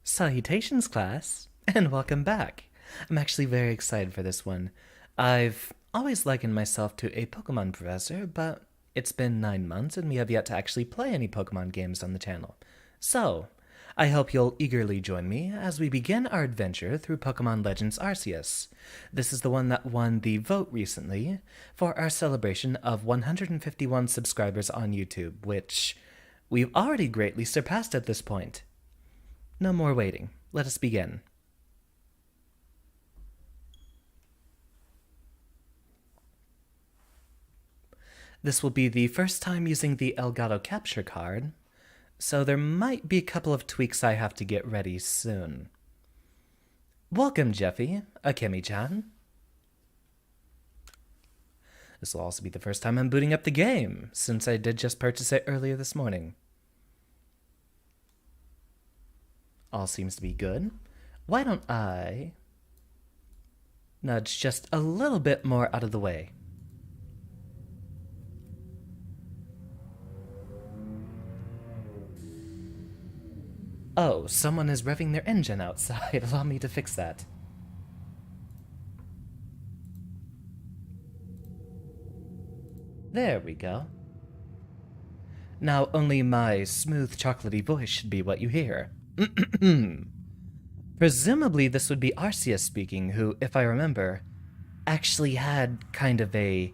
Salutations, class, and welcome back. I'm actually very excited for this one. I've always likened myself to a Pokemon professor, but it's been 9 months and we have yet to actually play any Pokemon games on the channel. So, I hope you'll eagerly join me as we begin our adventure through Pokemon Legends Arceus. This is the one that won the vote recently for our celebration of 151 subscribers on YouTube, which we've already greatly surpassed at this point. No more waiting. Let us begin. This will be the first time using the Elgato capture card, so there might be a couple of tweaks I have to get ready soon. Welcome, Jeffy, Akemi-chan. This will also be the first time I'm booting up the game, since I did just purchase it earlier this morning. All seems to be good. Why don't I nudge just a little bit more out of the way? Oh, someone is revving their engine outside. Allow me to fix that. There we go. Now only my smooth chocolatey voice should be what you hear. Presumably this would be Arceus speaking, who, if I remember, actually had kind of a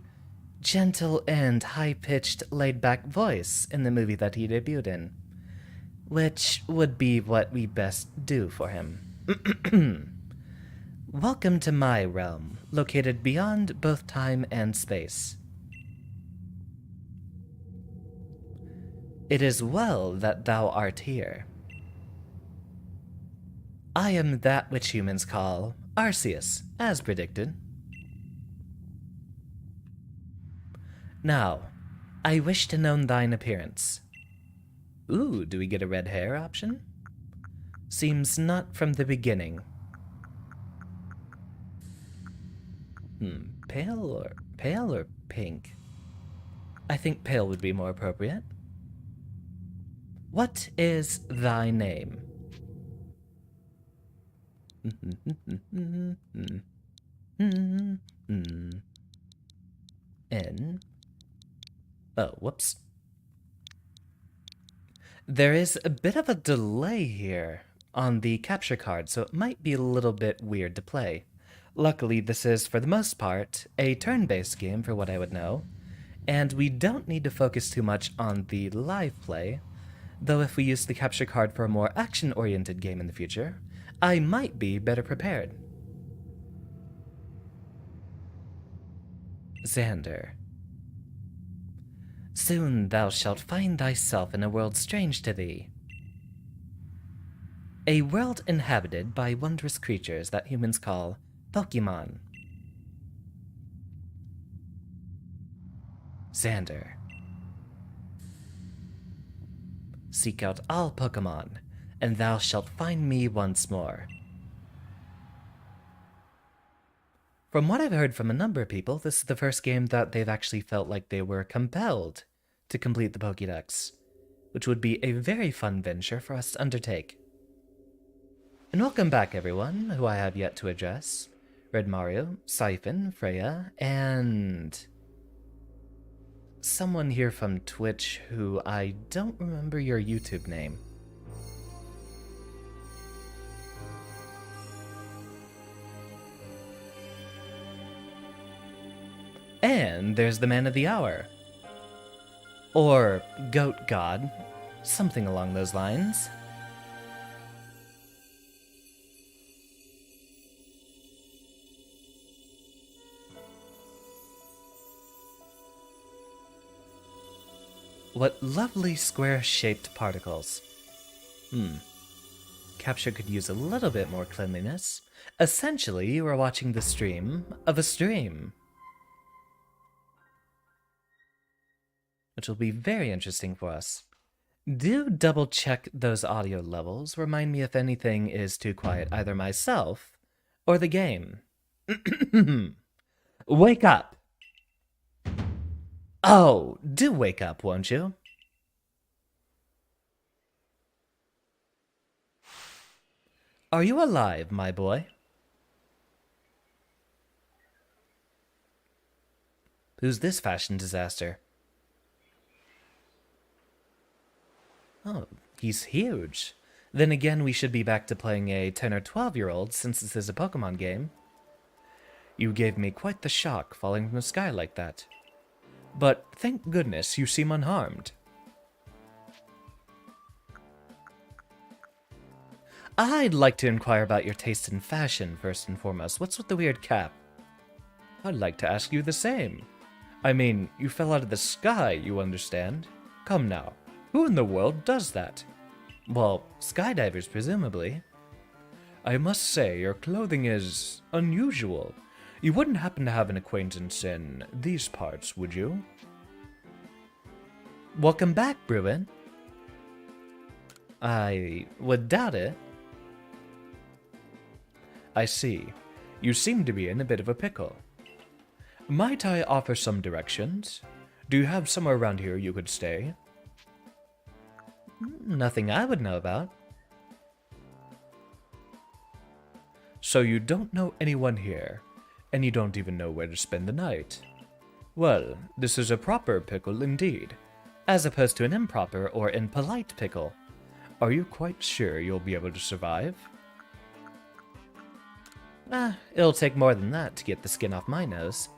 gentle and high-pitched, laid-back voice in the movie that he debuted in, which would be what we best do for him. Welcome to my realm, located beyond both time and space. It is well that thou art here. I am that which humans call Arceus, as predicted. Now, I wish to know thine appearance. Ooh, do we get a red hair option? Seems not from the beginning. Pale or pink? I think pale would be more appropriate. What is thy name? N. Oh, whoops. There is a bit of a delay here on the capture card, so it might be a little bit weird to play. Luckily, this is, for the most part, a turn-based game for what I would know, and we don't need to focus too much on the live play, though if we use the capture card for a more action-oriented game in the future, I might be better prepared. Xander. Soon thou shalt find thyself in a world strange to thee. A world inhabited by wondrous creatures that humans call Pokemon. Xander. Seek out all Pokemon, and thou shalt find me once more. From what I've heard from a number of people, this is the first game that they've actually felt like they were compelled to complete the Pokédex, which would be a very fun venture for us to undertake. And welcome back, everyone, who I have yet to address. Red Mario, Siphon, Freya, and someone here from Twitch who I don't remember your YouTube name. And there's the man of the hour. Or goat god, something along those lines. What lovely square-shaped particles. Capture could use a little bit more cleanliness. Essentially, you are watching the stream of a stream, which will be very interesting for us. Do double check those audio levels. Remind me if anything is too quiet, either myself or the game. Wake up! Oh, do wake up, won't you? Are you alive, my boy? Who's this fashion disaster? Oh, he's huge. Then again, we should be back to playing a 10 or 12-year-old since this is a Pokemon game. You gave me quite the shock falling from the sky like that. But thank goodness you seem unharmed. I'd like to inquire about your taste in fashion, first and foremost. What's with the weird cap? I'd like to ask you the same. I mean, you fell out of the sky, you understand? Come now, who in the world does that? Well, skydivers, presumably. I must say, your clothing is unusual. You wouldn't happen to have an acquaintance in these parts, would you? Welcome back, Bruin. I would doubt it. I see. You seem to be in a bit of a pickle. Might I offer some directions? Do you have somewhere around here you could stay? Nothing I would know about. So you don't know anyone here, and you don't even know where to spend the night. Well, this is a proper pickle indeed, as opposed to an improper or impolite pickle. Are you quite sure you'll be able to survive? It'll take more than that to get the skin off my nose.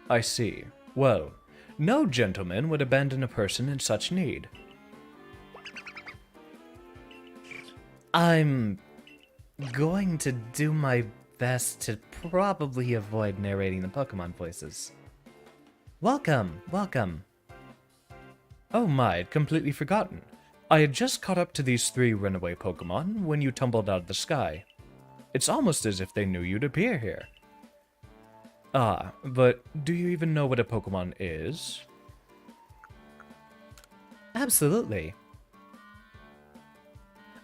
I see. Well, no gentleman would abandon a person in such need. I'm going to do my best to probably avoid narrating the Pokemon voices. Welcome, welcome. Oh my, I'd completely forgotten. I had just caught up to these 3 runaway Pokemon when you tumbled out of the sky. It's almost as if they knew you'd appear here. Ah, but do you even know what a Pokemon is? Absolutely.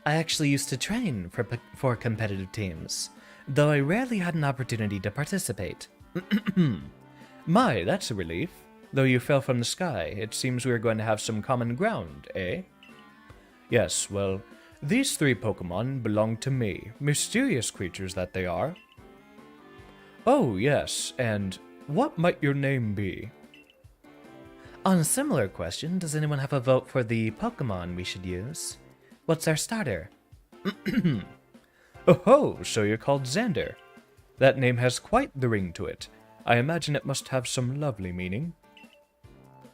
I actually used to train for competitive teams, though I rarely had an opportunity to participate. My, that's a relief. Though you fell from the sky, it seems we are going to have some common ground, eh? Yes, well, these 3 Pokemon belong to me, mysterious creatures that they are. Oh, yes, and what might your name be? On a similar question, does anyone have a vote for the Pokemon we should use? What's our starter? Oh, so you're called Xander. That name has quite the ring to it. I imagine it must have some lovely meaning.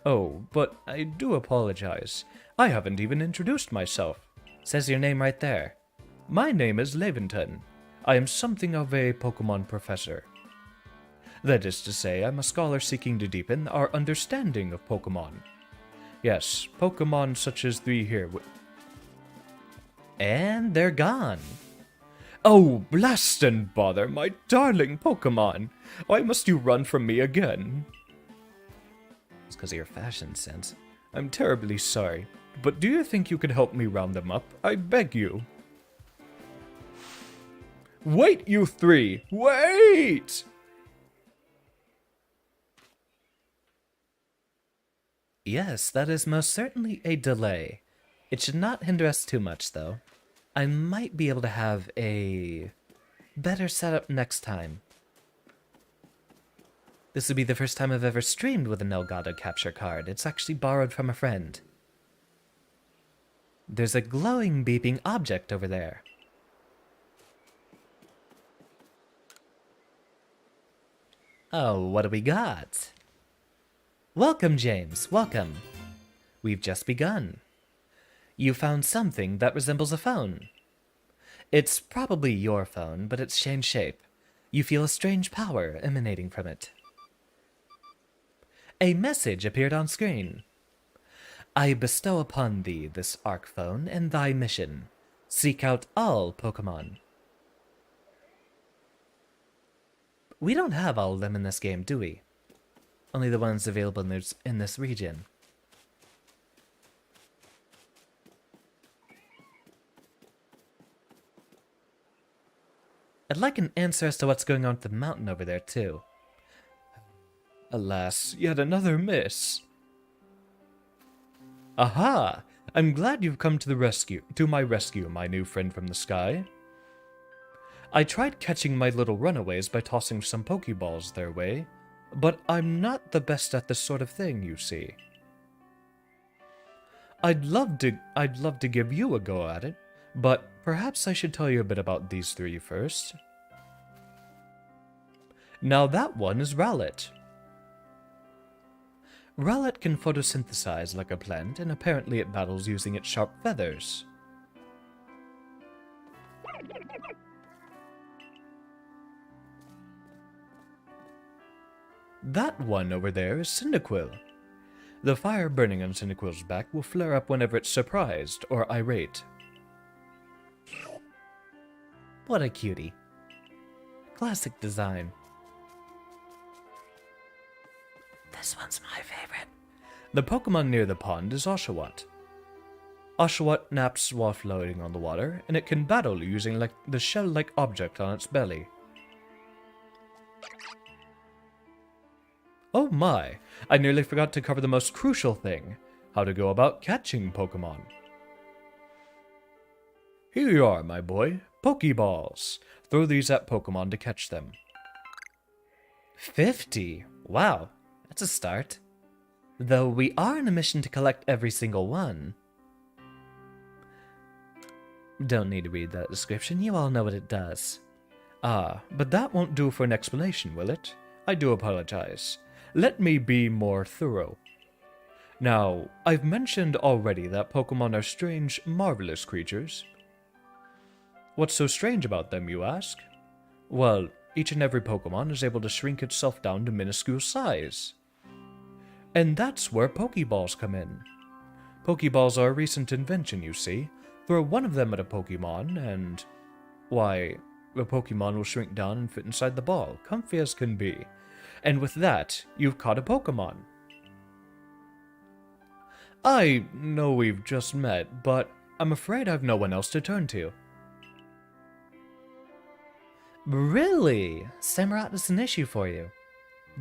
Oh, but I do apologize. I haven't even introduced myself. Says your name right there. My name is Laventon. I am something of a Pokemon professor. That is to say, I'm a scholar seeking to deepen our understanding of Pokemon. Yes, Pokemon such as the here. And they're gone. Oh, blast and bother, my darling Pokemon! Why must you run from me again? It's because of your fashion sense. I'm terribly sorry, but do you think you could help me round them up? I beg you. Wait, you 3! Wait! Yes, that is most certainly a delay. It should not hinder us too much, though. I might be able to have a better setup next time. This would be the first time I've ever streamed with an Elgato capture card. It's actually borrowed from a friend. There's a glowing, beeping object over there. Oh, what do we got? Welcome, James. Welcome. We've just begun. You found something that resembles a phone. It's probably your phone, but it's changed shape. You feel a strange power emanating from it. A message appeared on screen. I bestow upon thee this Arc phone and thy mission. Seek out all Pokemon. We don't have all of them in this game, do we? Only the ones available in this region. I'd like an answer as to what's going on with the mountain over there, too. Alas, yet another miss. Aha! I'm glad you've come to my rescue, my new friend from the sky. I tried catching my little runaways by tossing some Pokeballs their way, but I'm not the best at this sort of thing, you see. I'd love to give you a go at it, but perhaps I should tell you a bit about these three first. Now that one is Rowlet. Rowlet can photosynthesize like a plant, and apparently it battles using its sharp feathers. That one over there is Cyndaquil. The fire burning on Cyndaquil's back will flare up whenever it's surprised or irate. What a cutie. Classic design. This one's my favorite. The Pokemon near the pond is Oshawott. Oshawott naps while floating on the water, and it can battle using the shell-like object on its belly. Oh my, I nearly forgot to cover the most crucial thing, how to go about catching Pokemon. Here you are, my boy, Pokeballs. Throw these at Pokemon to catch them. 50? Wow, that's a start. Though we are on a mission to collect every single one. Don't need to read that description, you all know what it does. Ah, but that won't do for an explanation, will it? I do apologize. Let me be more thorough. Now, I've mentioned already that Pokemon are strange, marvelous creatures. What's so strange about them, you ask? Well, each and every Pokemon is able to shrink itself down to minuscule size. And that's where Pokeballs come in. Pokeballs are a recent invention, you see. Throw one of them at a Pokemon and... why, the Pokemon will shrink down and fit inside the ball, comfy as can be. And with that, you've caught a Pokemon. I know we've just met, but I'm afraid I've no one else to turn to. Really? Samurott is an issue for you.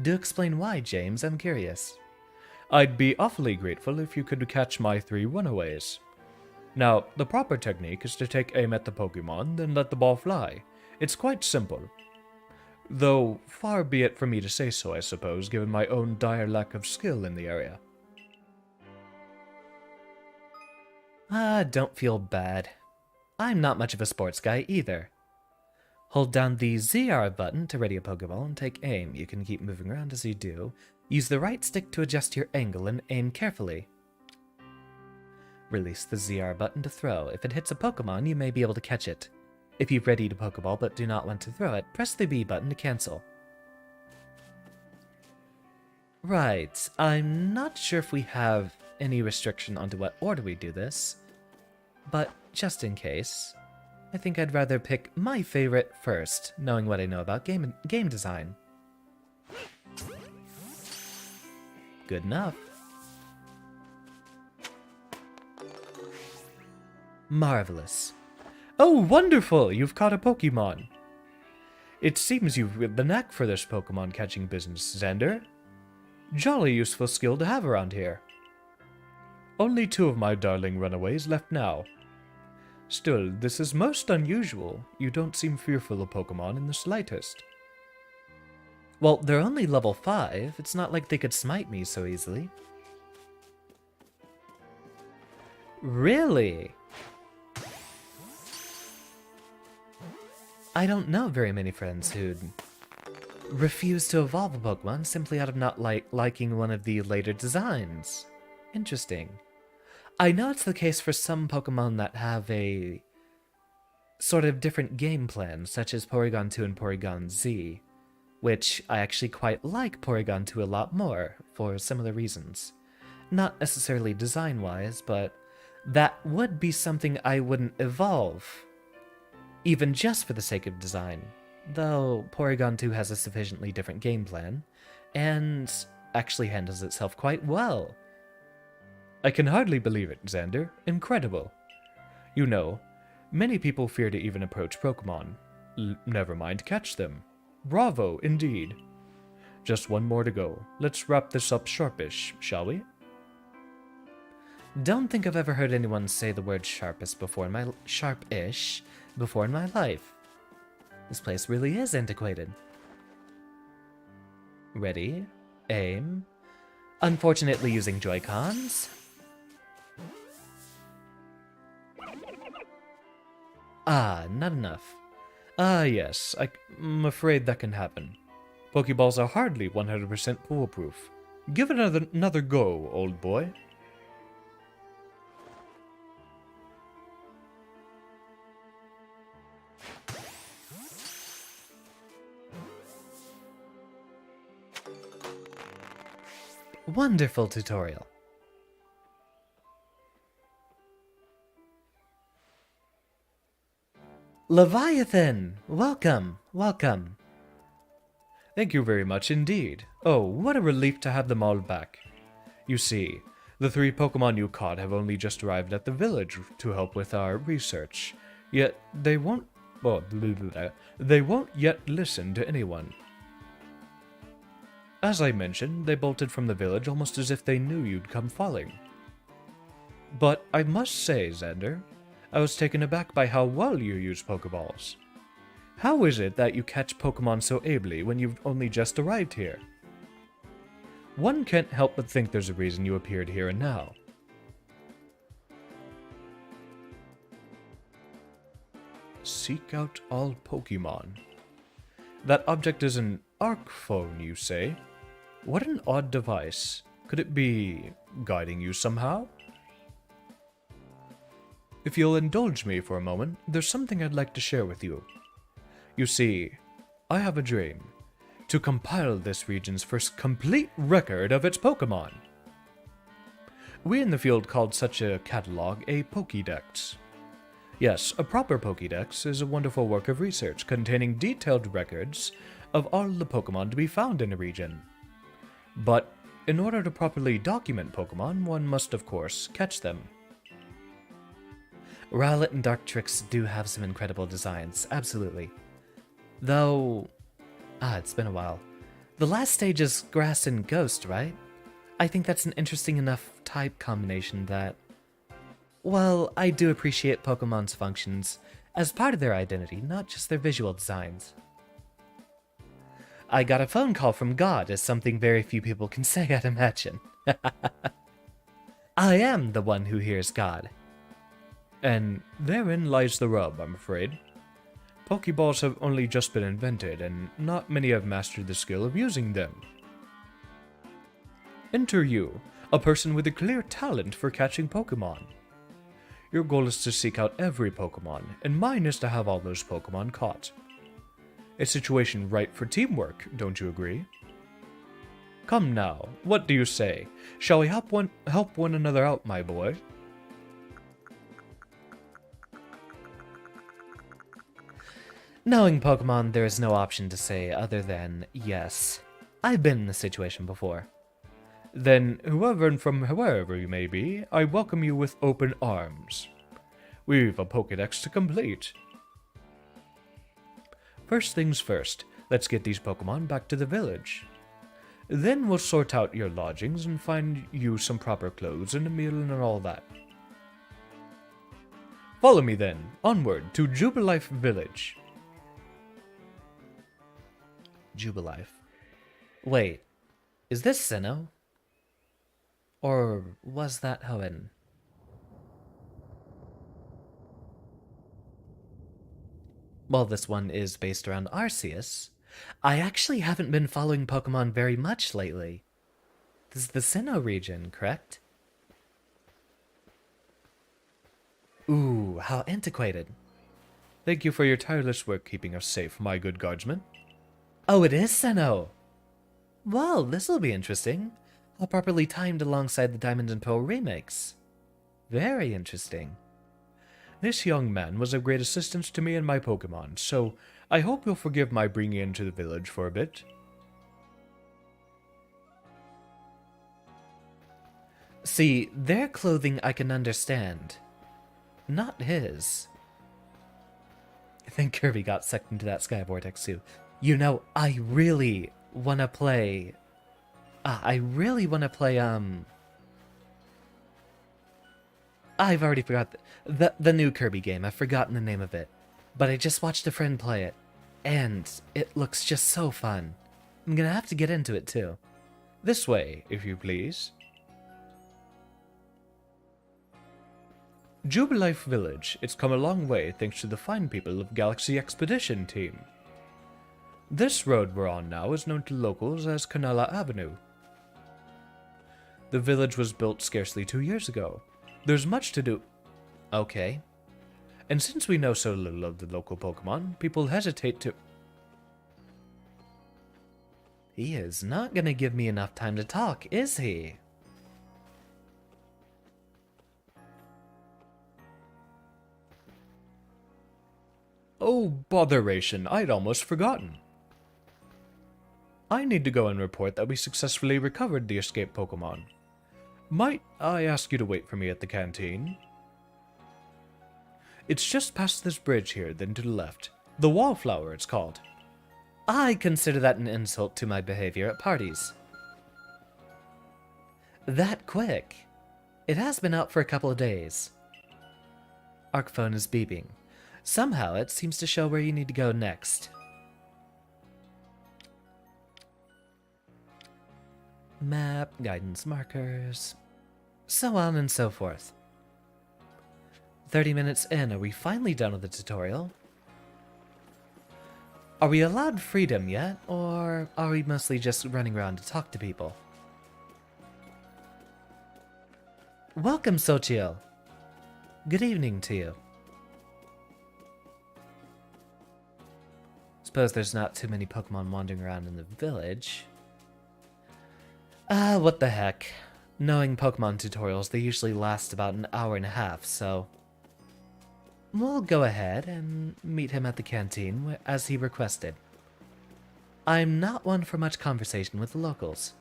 Do explain why, James, I'm curious. I'd be awfully grateful if you could catch my 3 runaways. Now, the proper technique is to take aim at the Pokemon, then let the ball fly. It's quite simple. Though, far be it for me to say so, I suppose, given my own dire lack of skill in the area. Don't feel bad. I'm not much of a sports guy either. Hold down the ZR button to ready a Pokeball and take aim. You can keep moving around as you do. Use the right stick to adjust your angle and aim carefully. Release the ZR button to throw. If it hits a Pokemon, you may be able to catch it. If you've readied a Pokeball but do not want to throw it, press the B button to cancel. Right, I'm not sure if we have any restriction onto what order we do this, but just in case, I think I'd rather pick my favorite first, knowing what I know about game design. Good enough. Marvelous. Oh, wonderful! You've caught a Pokemon. It seems you've the knack for this Pokemon catching business, Xander. Jolly useful skill to have around here. Only 2 of my darling runaways left now. Still, this is most unusual. You don't seem fearful of Pokemon in the slightest. Well, they're only level 5. It's not like they could smite me so easily. Really? I don't know very many friends who'd refuse to evolve a Pokemon simply out of not liking one of the later designs. Interesting. I know it's the case for some Pokemon that have a sort of different game plan, such as Porygon 2 and Porygon Z, which I actually quite like Porygon 2 a lot more, for similar reasons. Not necessarily design-wise, but that would be something I wouldn't evolve, even just for the sake of design, though Porygon 2 has a sufficiently different game plan, and actually handles itself quite well. I can hardly believe it, Xander. Incredible. You know, many people fear to even approach Pokemon. Never mind catch them. Bravo, indeed. Just one more to go. Let's wrap this up sharpish, shall we? Don't think I've ever heard anyone say the word sharp-ish before in my life. This place really is antiquated. Ready, aim. Unfortunately using Joy-Cons. Ah, not enough. Ah, yes, I'm afraid that can happen. Pokeballs are hardly 100% foolproof. Give it another go, old boy. Wonderful tutorial. Leviathan! Welcome, welcome. Thank you very much indeed. Oh, what a relief to have them all back. You see, the 3 Pokemon you caught have only just arrived at the village to help with our research. Yet they won't yet listen to anyone. As I mentioned, they bolted from the village almost as if they knew you'd come falling. But I must say, Xander, I was taken aback by how well you use Pokeballs. How is it that you catch Pokemon so ably when you've only just arrived here? One can't help but think there's a reason you appeared here and now. Seek out all Pokemon. That object is an Arc phone, you say? What an odd device. Could it be guiding you somehow? If you'll indulge me for a moment, there's something I'd like to share with you. You see, I have a dream. To compile this region's first complete record of its Pokemon. We in the field called such a catalog a Pokédex. Yes, a proper Pokédex is a wonderful work of research containing detailed records of all the Pokemon to be found in a region. But in order to properly document Pokemon, one must of course catch them. Rowlet and Dartrix do have some incredible designs, absolutely. Though, it's been a while. The last stage is Grass and Ghost, right? I think that's an interesting enough type combination that... Well, I do appreciate Pokemon's functions as part of their identity, not just their visual designs. I got a phone call from God is something very few people can say, I'd imagine. I am the one who hears God. And therein lies the rub, I'm afraid. Pokeballs have only just been invented, and not many have mastered the skill of using them. Enter you, a person with a clear talent for catching Pokemon. Your goal is to seek out every Pokemon, and mine is to have all those Pokemon caught. A situation ripe for teamwork, don't you agree? Come now, what do you say? Shall we help one another out, my boy? Knowing Pokemon, there is no option to say other than yes. I've been in this situation before. Then, whoever and from wherever you may be, I welcome you with open arms. We've a Pokédex to complete. First things first, let's get these Pokemon back to the village. Then we'll sort out your lodgings and find you some proper clothes and a meal and all that. Follow me then, onward to Jubilife Village. Jubilife. Wait, is this Sinnoh? Or was that Hoenn? Well, this one is based around Arceus. I actually haven't been following Pokemon very much lately. This is the Sinnoh region, correct? Ooh, how antiquated. Thank you for your tireless work keeping us safe, my good guardsman. Oh, it is Sinnoh! Well, this'll be interesting. How properly timed alongside the Diamond and Pearl remakes. Very interesting. This young man was of great assistance to me and my Pokemon, so I hope you'll forgive my bringing into the village for a bit. See, their clothing I can understand. Not his. I think Kirby got sucked into that sky vortex too. You know, I really want to play... I've already forgot the new Kirby game. I've forgotten the name of it. But I just watched a friend play it, and it looks just so fun. I'm gonna have to get into it too. This way, if you please. Jubilife Village. It's come a long way thanks to the fine people of Galaxy Expedition Team. This road we're on now is known to locals as Canela Avenue. The village was built scarcely 2 years ago. There's much to do. Okay. And since we know so little of the local Pokemon, people hesitate to... He is not gonna give me enough time to talk, is he? Oh, botheration, I'd almost forgotten. I need to go and report that we successfully recovered the escaped Pokemon. Might I ask you to wait for me at the canteen? It's just past this bridge here, then to the left. The Wallflower, it's called. I consider that an insult to my behavior at parties. That quick? It has been out for a couple of days. Arc phone is beeping. Somehow it seems to show where you need to go next. Map, guidance markers, so on and so forth. 30 minutes in, are we finally done with the tutorial? Are we allowed freedom yet, or are we mostly just running around to talk to people? Welcome, Sochiel. Good evening to you. Suppose there's not too many Pokemon wandering around in the village. What the heck. Knowing Pokemon tutorials, they usually last about an hour and a half, so... We'll go ahead and meet him at the canteen, as he requested. I'm not one for much conversation with the locals.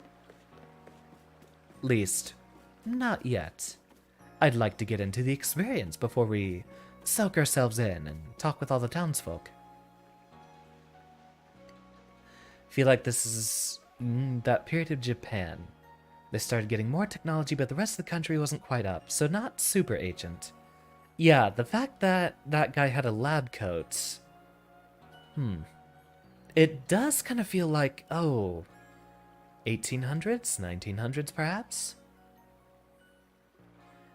Least, not yet. I'd like to get into the experience before we soak ourselves in and talk with all the townsfolk. Feel like this is that period of Japan. They started getting more technology, but the rest of the country wasn't quite up, so not super ancient. Yeah, the fact that that guy had a lab coat... It does kind of feel like, 1800s, 1900s perhaps?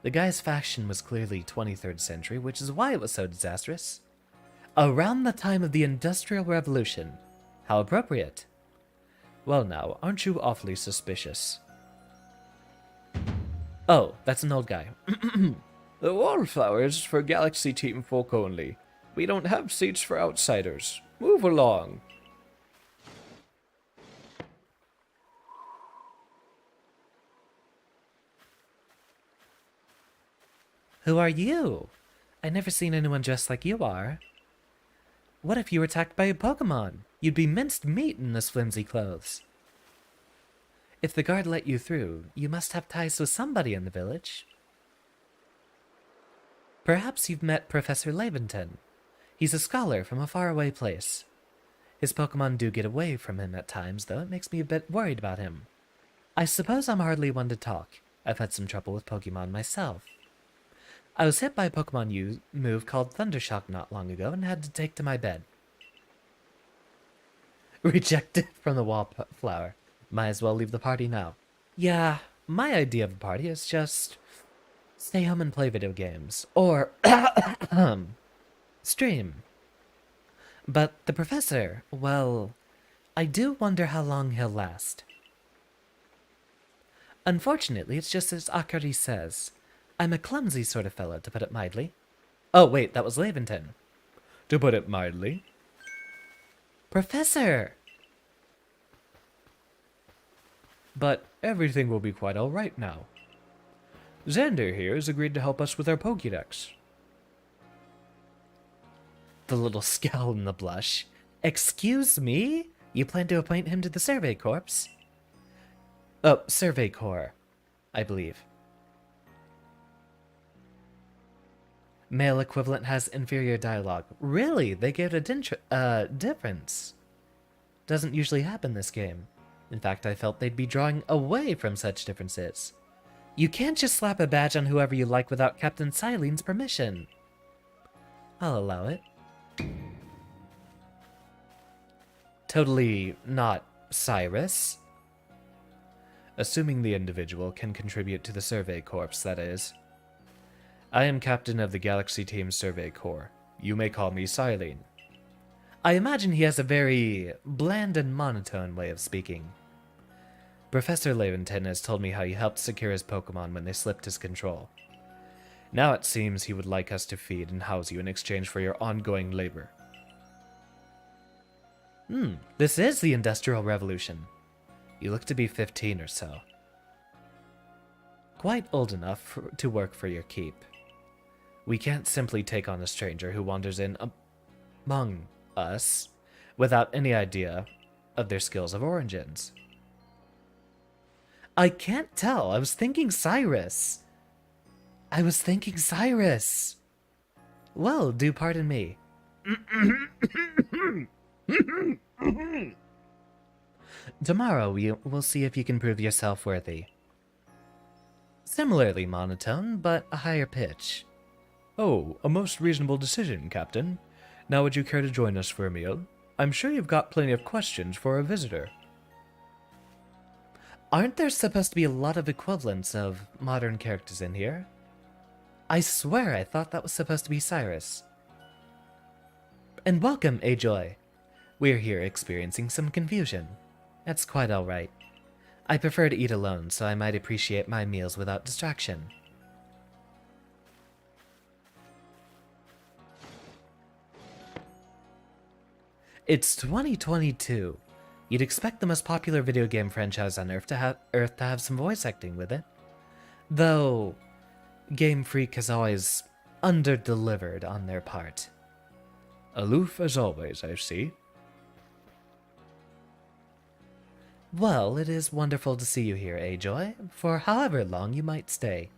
The guy's fashion was clearly 23rd century, which is why it was so disastrous. Around the time of the Industrial Revolution. How appropriate. Well now, aren't you awfully suspicious? Oh, that's an old guy. The Wallflower is for Galaxy Team folk only. We don't have seats for outsiders. Move along. Who are you? I've never seen anyone dressed like you are. What if you were attacked by a Pokemon? You'd be minced meat in those flimsy clothes. If the guard let you through, you must have ties with somebody in the village. Perhaps you've met Professor Laventon. He's a scholar from a faraway place. His Pokemon do get away from him at times, though it makes me a bit worried about him. I suppose I'm hardly one to talk. I've had some trouble with Pokemon myself. I was hit by a Pokemon move called Thundershock not long ago and had to take to my bed. Rejected from the Wallflower. Might as well leave the party now. Yeah, my idea of a party is just... stay home and play video games. Or... stream. But the professor, well... I do wonder how long he'll last. Unfortunately, it's just as Akari says. I'm a clumsy sort of fellow, to put it mildly. Oh, wait, that was Laventon. To put it mildly. Professor! But everything will be quite alright now. Xander here has agreed to help us with our Pokédex. The little scowl and the blush. Excuse me? You plan to appoint him to the Survey Corps? Oh, Survey Corps, I believe. Male equivalent has inferior dialogue. Really? They gave it a difference. Doesn't usually happen this game. In fact, I felt they'd be drawing away from such differences. You can't just slap a badge on whoever you like without Captain Silene's permission. I'll allow it. Totally not Cyrus. Assuming the individual can contribute to the Survey Corps, that is. I am captain of the Galaxy Team Survey Corps. You may call me Silene. I imagine he has a very bland and monotone way of speaking. Professor Laventon has told me how you helped secure his Pokemon when they slipped his control. Now it seems he would like us to feed and house you in exchange for your ongoing labor. This is the Industrial Revolution. You look to be 15 or so. Quite old enough to work for your keep. We can't simply take on a stranger who wanders in among us without any idea of their skills of origins. I can't tell. I was thinking Cyrus. Well, do pardon me. Tomorrow we'll see if you can prove yourself worthy. Similarly monotone, but a higher pitch. Oh, a most reasonable decision, Captain. Now would you care to join us for a meal? I'm sure you've got plenty of questions for a visitor. Aren't there supposed to be a lot of equivalents of modern characters in here? I swear I thought that was supposed to be Cyrus. And welcome, Ajoy. We're here experiencing some confusion. That's quite alright. I prefer to eat alone, so I might appreciate my meals without distraction. It's 2022. You'd expect the most popular video game franchise on Earth to have some voice acting with it. Though, Game Freak has always under-delivered on their part. Aloof as always, I see. Well, it is wonderful to see you here, Ajoy, for however long you might stay.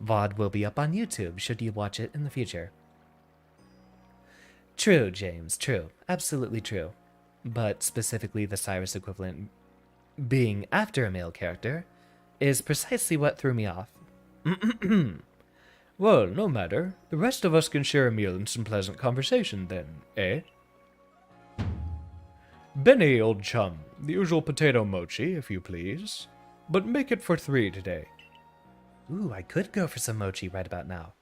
VOD will be up on YouTube should you watch it in the future. True, James, true. Absolutely true. But specifically the Cyrus equivalent being after a male character is precisely what threw me off. Well, no matter. The rest of us can share a meal and some pleasant conversation then, eh? Benny, old chum, the usual potato mochi, if you please. But make it for 3 today. Ooh, I could go for some mochi right about now.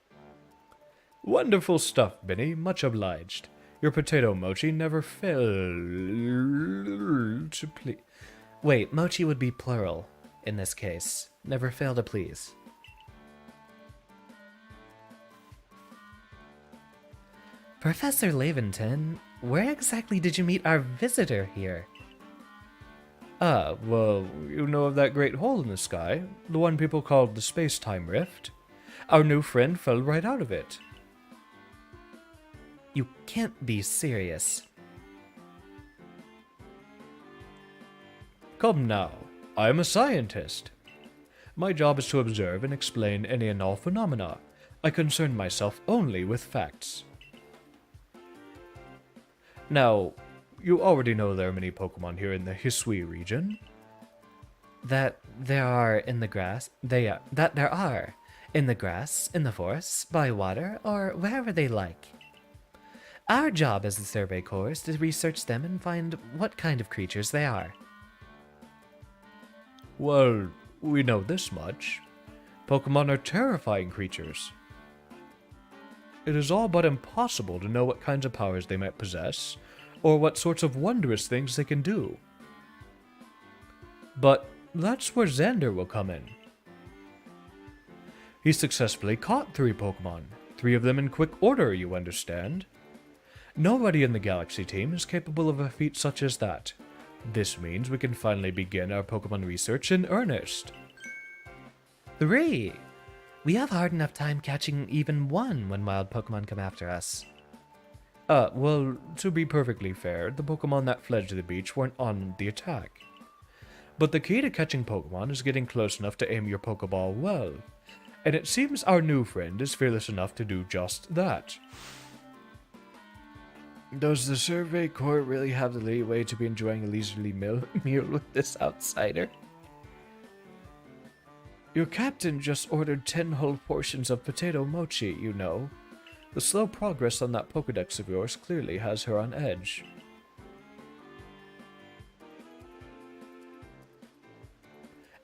Wonderful stuff, Benny. Much obliged. Your potato mochi never failed to please. Wait, mochi would be plural in this case. Never fail to please. Professor Laventon, where exactly did you meet our visitor here? Ah, well, you know of that great hole in the sky, the one people called the space-time rift? Our new friend fell right out of it. You can't be serious. Come now, I am a scientist. My job is to observe and explain any and all phenomena. I concern myself only with facts. Now, you already know there are many Pokemon here in the Hisui region. That there are in the grass, that there are in the grass, in the forests, by water, or wherever they like. Our job as the Survey Corps is to research them and find what kind of creatures they are. Well, we know this much. Pokemon are terrifying creatures. It is all but impossible to know what kinds of powers they might possess, or what sorts of wondrous things they can do. But that's where Xander will come in. He successfully caught 3 Pokemon, 3 of them in quick order, you understand. Nobody in the Galaxy team is capable of a feat such as that. This means we can finally begin our Pokemon research in earnest. 3! We have hard enough time catching even 1 when wild Pokemon come after us. Well, to be perfectly fair, the Pokemon that fled to the beach weren't on the attack. But the key to catching Pokemon is getting close enough to aim your Pokeball well, and it seems our new friend is fearless enough to do just that. Does the Survey Corps really have the leeway to be enjoying a leisurely meal with this outsider? Your captain just ordered 10 whole portions of potato mochi, you know. The slow progress on that Pokedex of yours clearly has her on edge.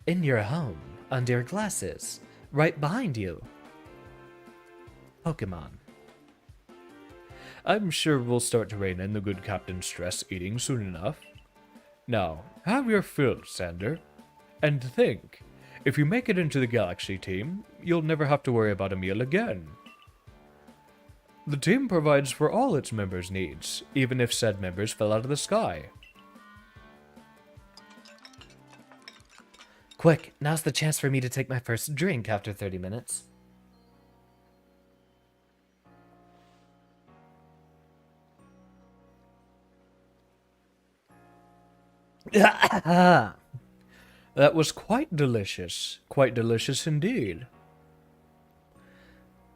In your home, under your glasses, right behind you. Pokemon. I'm sure we'll start to rein in the good captain's stress eating soon enough. Now, have your fill, Xander. And think, if you make it into the Galaxy team, you'll never have to worry about a meal again. The team provides for all its members' needs, even if said members fell out of the sky. Quick, now's the chance for me to take my first drink after 30 minutes. That was quite delicious indeed.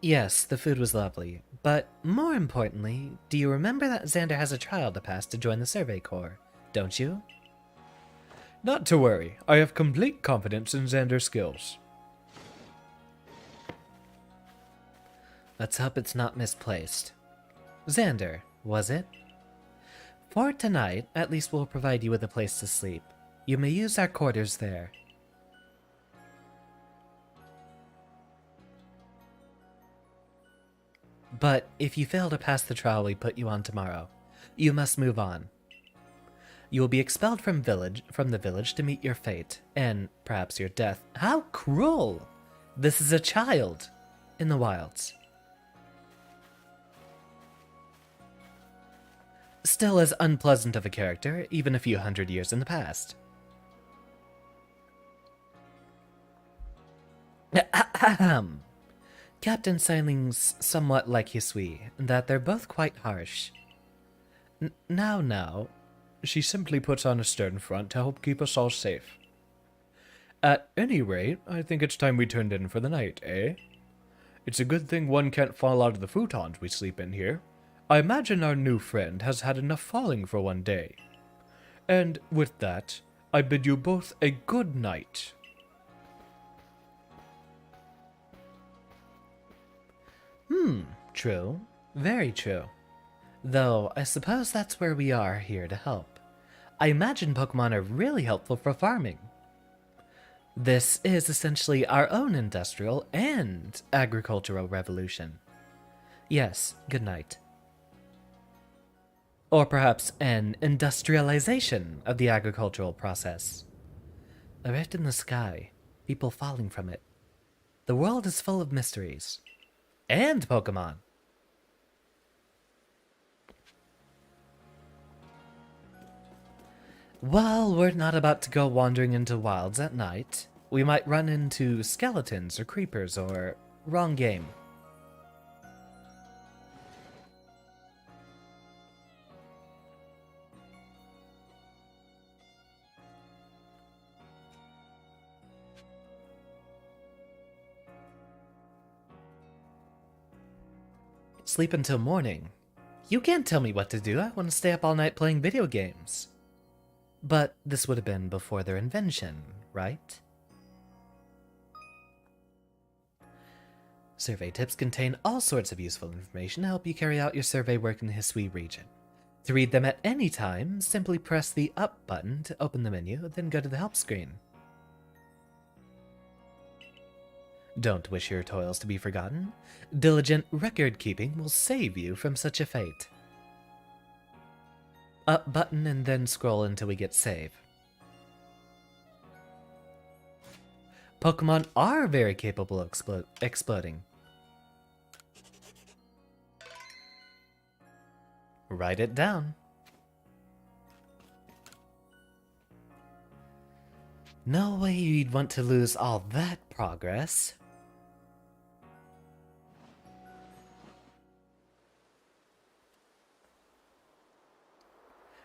Yes, the food was lovely, but more importantly, do you remember that Xander has a trial to pass to join the Survey Corps, don't you? Not to worry, I have complete confidence in Xander's skills. Let's hope it's not misplaced. Xander, was it? For tonight, at least we'll provide you with a place to sleep. You may use our quarters there. But if you fail to pass the trial we put you on tomorrow, you must move on. You will be expelled from the village to meet your fate, and perhaps your death. How cruel! This is a child in the wilds. Still as unpleasant of a character, even a few hundred years in the past. Captain Siling's somewhat like Hisui, in that they're both quite harsh. Now, she simply puts on a stern front to help keep us all safe. At any rate, I think it's time we turned in for the night, eh? It's a good thing one can't fall out of the futons we sleep in here. I imagine our new friend has had enough falling for one day. And with that, I bid you both a good night. True. Very true. Though, I suppose that's where we are here to help. I imagine Pokemon are really helpful for farming. This is essentially our own industrial and agricultural revolution. Yes, good night. Or perhaps an industrialization of the agricultural process. A rift in the sky, people falling from it. The world is full of mysteries. And Pokemon. Well, we're not about to go wandering into wilds at night. We might run into skeletons or creepers or... wrong game. Sleep until morning. You can't tell me what to do. I want to stay up all night playing video games. But this would have been before their invention, right? Survey tips contain all sorts of useful information to help you carry out your survey work in the Hisui region. To read them at any time, simply press the up button to open the menu, then go to the help screen. Don't wish your toils to be forgotten. Diligent record-keeping will save you from such a fate. Up button and then scroll until we get save. Pokemon are very capable of exploding. Write it down. No way you'd want to lose all that progress.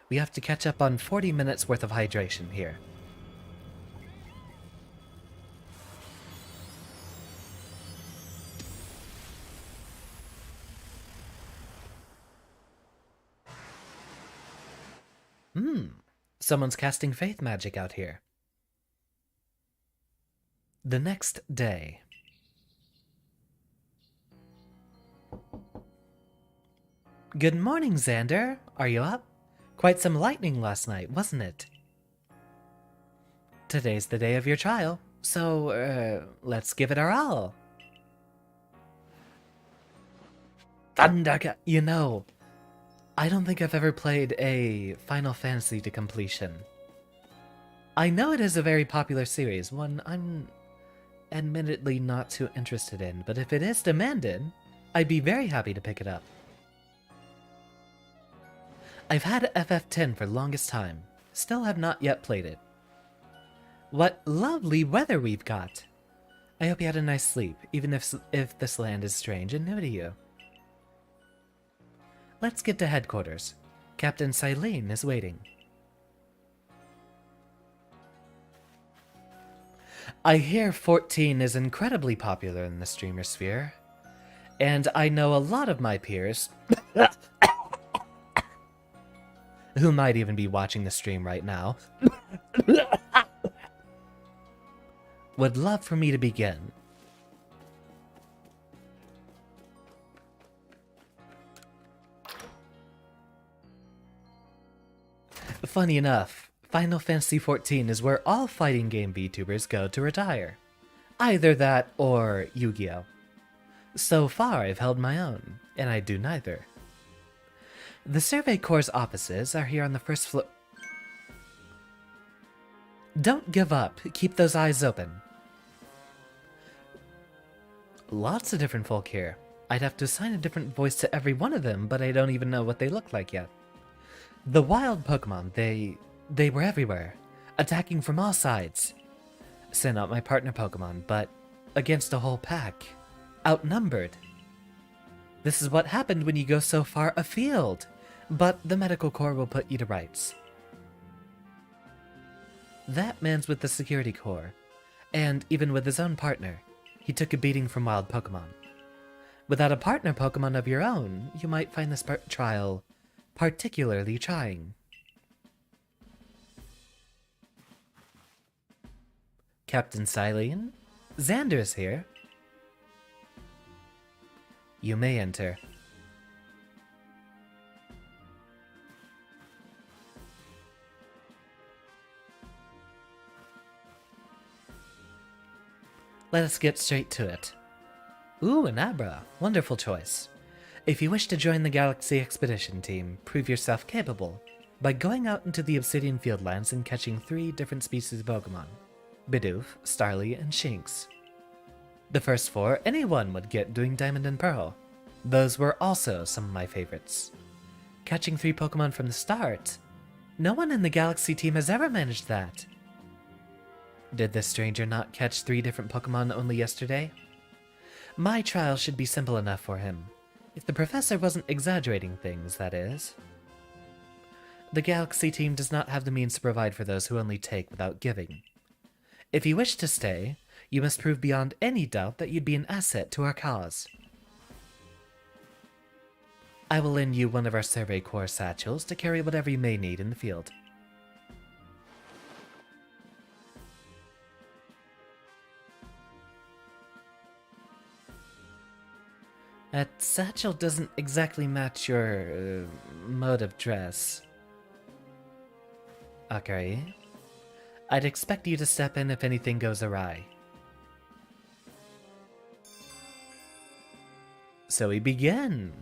We have to catch up on 40 minutes worth of hydration here. Someone's casting faith magic out here. The next day. Good morning, Xander. Are you up? Quite some lightning last night, wasn't it? Today's the day of your trial, so, let's give it our all. Thunder, you know, I don't think I've ever played a Final Fantasy to completion. I know it is a very popular series, one I'm admittedly not too interested in, but if it is demanded, I'd be very happy to pick it up. I've had FF10 for the longest time, still have not yet played it. What lovely weather we've got! I hope you had a nice sleep, even if this land is strange and new to you. Let's get to headquarters. Captain Silene is waiting. I hear 14 is incredibly popular in the streamer sphere, and I know a lot of my peers who might even be watching the stream right now would love for me to begin. Funny enough, Final Fantasy XIV is where all fighting game VTubers go to retire. Either that or Yu-Gi-Oh! So far I've held my own, and I do neither. The Survey Corps' offices are here on the first floor. Don't give up, keep those eyes open. Lots of different folk here. I'd have to assign a different voice to every one of them, but I don't even know what they look like yet. The wild Pokemon, they were everywhere, attacking from all sides. Sent out my partner Pokemon, but against a whole pack. Outnumbered. This is what happened when you go so far afield, but the medical corps will put you to rights. That man's with the security corps, and even with his own partner, he took a beating from wild Pokemon. Without a partner Pokemon of your own, you might find this trial particularly trying. Captain Silene, Xander's here. You may enter. Let us get straight to it. Ooh, an Abra. Wonderful choice. If you wish to join the Galaxy Expedition team, prove yourself capable by going out into the Obsidian Fieldlands and catching 3 different species of Pokemon: Bidoof, Starly, and Shinx. The first 4 anyone would get doing Diamond and Pearl. Those were also some of my favorites. Catching 3 Pokemon from the start? No one in the Galaxy team has ever managed that. Did this stranger not catch 3 different Pokemon only yesterday? My trial should be simple enough for him. If the professor wasn't exaggerating things, that is. The Galaxy team does not have the means to provide for those who only take without giving. If you wish to stay, you must prove beyond any doubt that you'd be an asset to our cause. I will lend you one of our Survey Corps satchels to carry whatever you may need in the field. That satchel doesn't exactly match your mode of dress. Okay. I'd expect you to step in if anything goes awry. So we begin.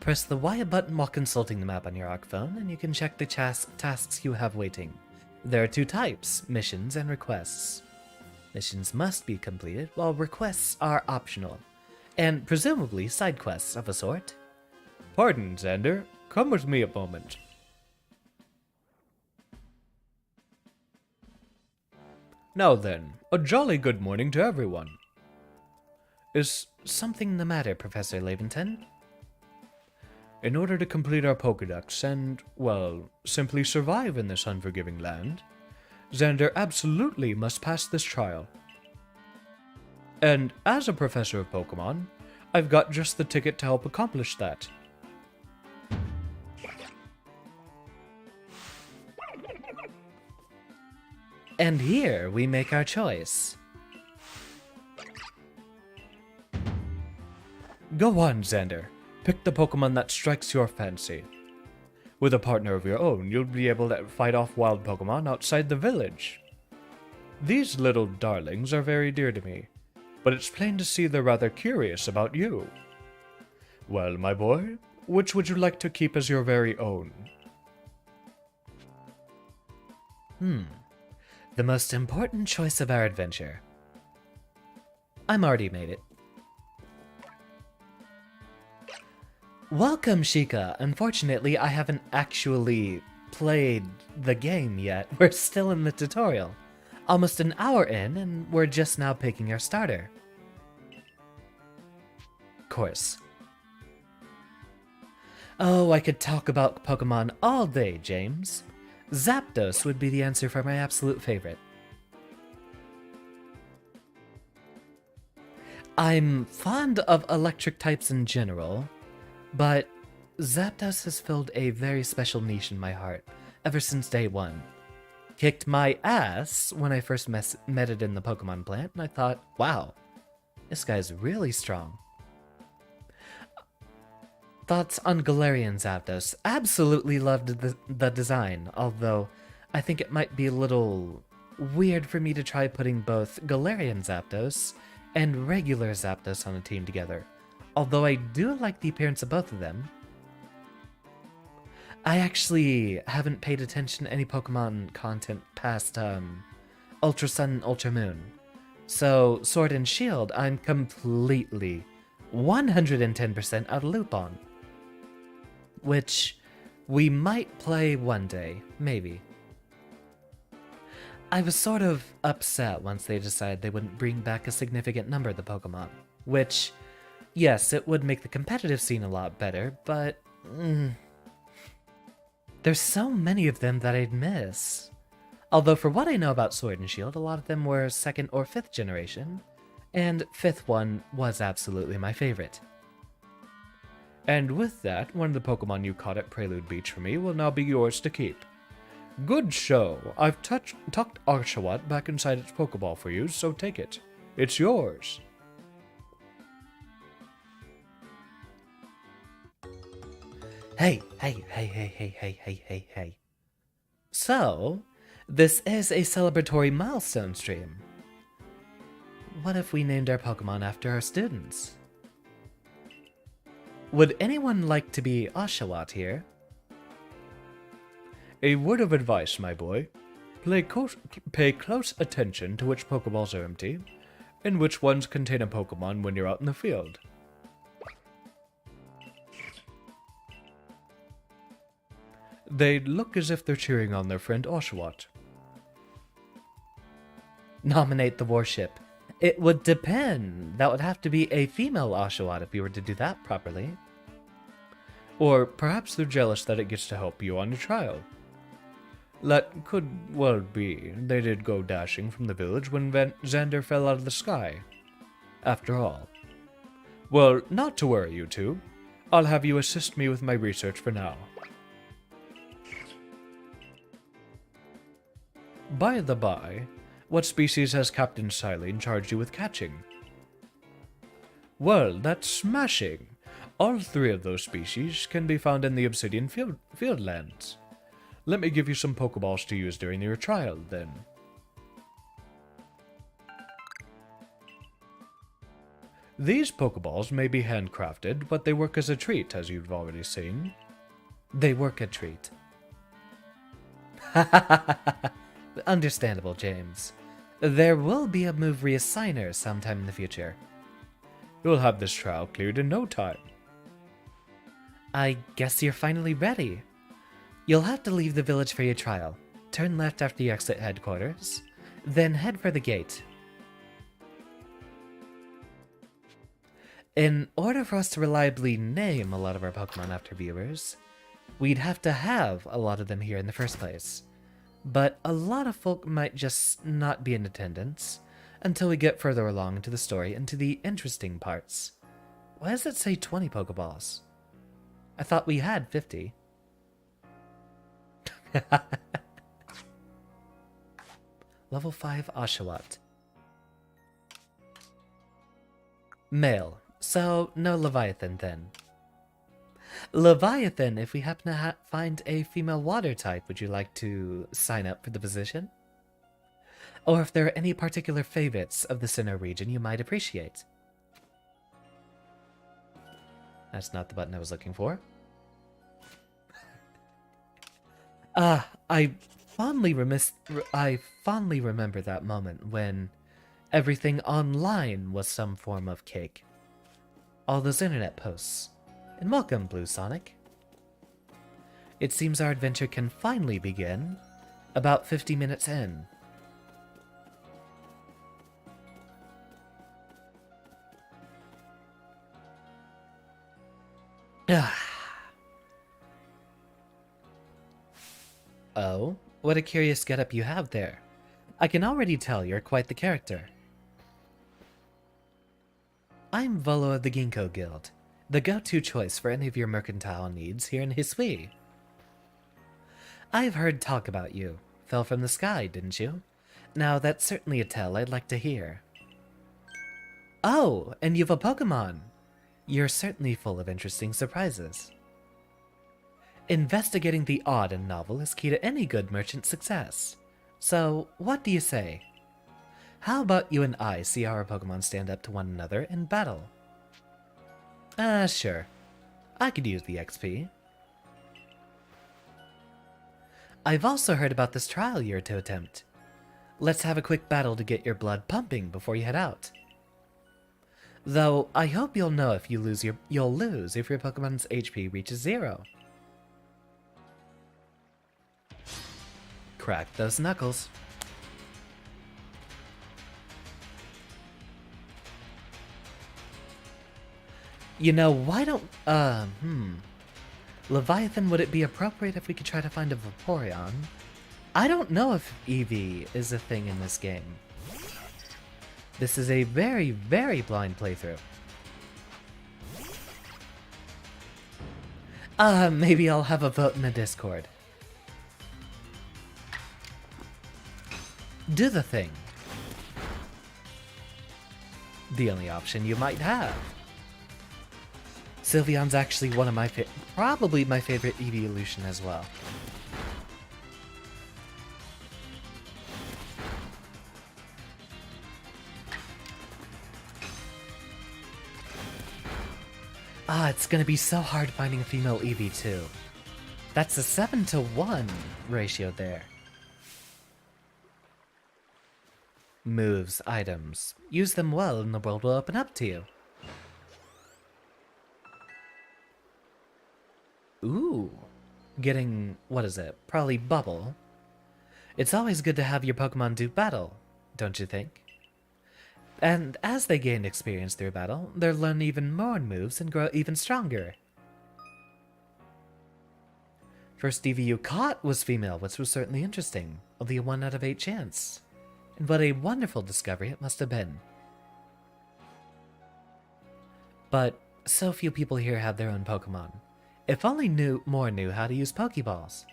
Press the Y button while consulting the map on your ARC phone, and you can check the tasks you have waiting. There are 2 types, missions and requests. Missions must be completed, while requests are optional, and presumably side quests of a sort. Pardon, Xander. Come with me a moment. Now then, a jolly good morning to everyone. Is something the matter, Professor Laventon? In order to complete our Pokédex and, well, simply survive in this unforgiving land, Xander absolutely must pass this trial. And as a professor of Pokemon, I've got just the ticket to help accomplish that. And here we make our choice. Go on, Xander. Pick the Pokemon that strikes your fancy. With a partner of your own, you'll be able to fight off wild Pokemon outside the village. These little darlings are very dear to me, but it's plain to see they're rather curious about you. Well, my boy, which would you like to keep as your very own? The most important choice of our adventure. I'm already made it. Welcome, Sheikah. Unfortunately, I haven't actually played the game yet. We're still in the tutorial. Almost an hour in, and we're just now picking our starter. Course. Oh, I could talk about Pokemon all day, James. Zapdos would be the answer for my absolute favorite. I'm fond of electric types in general, but Zapdos has filled a very special niche in my heart ever since day one. Kicked my ass when I first met it in the Pokemon plant, and I thought, wow, this guy's really strong. Thoughts on Galarian Zapdos? Absolutely loved the design, although I think it might be a little weird for me to try putting both Galarian Zapdos and regular Zapdos on a team together, although I do like the appearance of both of them. I actually haven't paid attention to any Pokemon content past Ultra Sun and Ultra Moon, so Sword and Shield I'm completely 110% out of loop on. Which we might play one day, maybe. I was sort of upset once they decided they wouldn't bring back a significant number of the Pokemon, which, yes, it would make the competitive scene a lot better, but there's so many of them that I'd miss. Although for what I know about Sword and Shield, a lot of them were 2nd or 5th generation, and 5th one was absolutely my favorite. And with that, one of the Pokemon you caught at Prelude Beach for me will now be yours to keep. Good show. I've tucked Arceus back inside its Pokeball for you, so take it. It's yours. Hey. So, this is a celebratory milestone stream. What if we named our Pokemon after our students? Would anyone like to be Oshawott here? A word of advice, my boy. Pay close attention to which Pokeballs are empty, and which ones contain a Pokemon when you're out in the field. They look as if they're cheering on their friend Oshawott. Nominate the warship. It would depend. That would have to be a female Oshawott if you were to do that properly. Or perhaps they're jealous that it gets to help you on your trial. That could well be. They did go dashing from the village when Xander fell out of the sky. After all. Well, not to worry, you two. I'll have you assist me with my research for now. By the by, what species has Captain Silene charged you with catching? Well, that's smashing. All 3 of those species can be found in the Obsidian Fieldlands. Let me give you some Pokeballs to use during your trial, then. These Pokeballs may be handcrafted, but they work as a treat, as you've already seen. They work a treat. Understandable, James. There will be a move reassigner sometime in the future. You'll have this trial cleared in no time. I guess you're finally ready. You'll have to leave the village for your trial. Turn left after you exit headquarters, then head for the gate. In order for us to reliably name a lot of our Pokemon after viewers, we'd have to have a lot of them here in the first place. But a lot of folk might just not be in attendance until we get further along into the story and to the interesting parts. Why does it say 20 Pokeballs? I thought we had 50. Level 5 Oshawott. Male. So, no Leviathan then. Leviathan, if we happen to find a female water type, would you like to sign up for the position? Or if there are any particular favorites of the Sinnoh region you might appreciate. That's not the button I was looking for. I fondly remember that moment when everything online was some form of cake. All those internet posts. And welcome, Blue Sonic. It seems our adventure can finally begin, about 50 minutes in. Oh, what a curious getup you have there. I can already tell you're quite the character. I'm Volo of the Ginkgo Guild, the go-to choice for any of your mercantile needs here in Hisui. I've heard talk about you. Fell from the sky, didn't you? Now, that's certainly a tale I'd like to hear. Oh, and you've a Pokemon! You're certainly full of interesting surprises. Investigating the odd and novel is key to any good merchant's success. So, what do you say? How about you and I see our Pokemon stand up to one another in battle? Sure. I could use the XP. I've also heard about this trial you're to attempt. Let's have a quick battle to get your blood pumping before you head out. Though, I hope you'll know if you'll lose if your Pokemon's HP reaches 0. Crack those knuckles. You know, why don't, Leviathan, would it be appropriate if we could try to find a Vaporeon? I don't know if EV is a thing in this game. This is a very, very blind playthrough. Maybe I'll have a vote in the Discord. Do the thing. The only option you might have. Sylveon's actually one of my probably my favorite evolution as well. It's gonna be so hard finding a female Eevee too. That's a 7-to-1 ratio there. Moves, items. Use them well and the world will open up to you. Ooh. Getting, what is it? Probably Bubble. It's always good to have your Pokemon do battle, don't you think? And as they gain experience through battle, they'll learn even more moves and grow even stronger. First Eevee you caught was female, which was certainly interesting. Only a 1 out of 8 chance. And what a wonderful discovery it must have been. But so few people here have their own Pokemon. If only more knew how to use Pokeballs.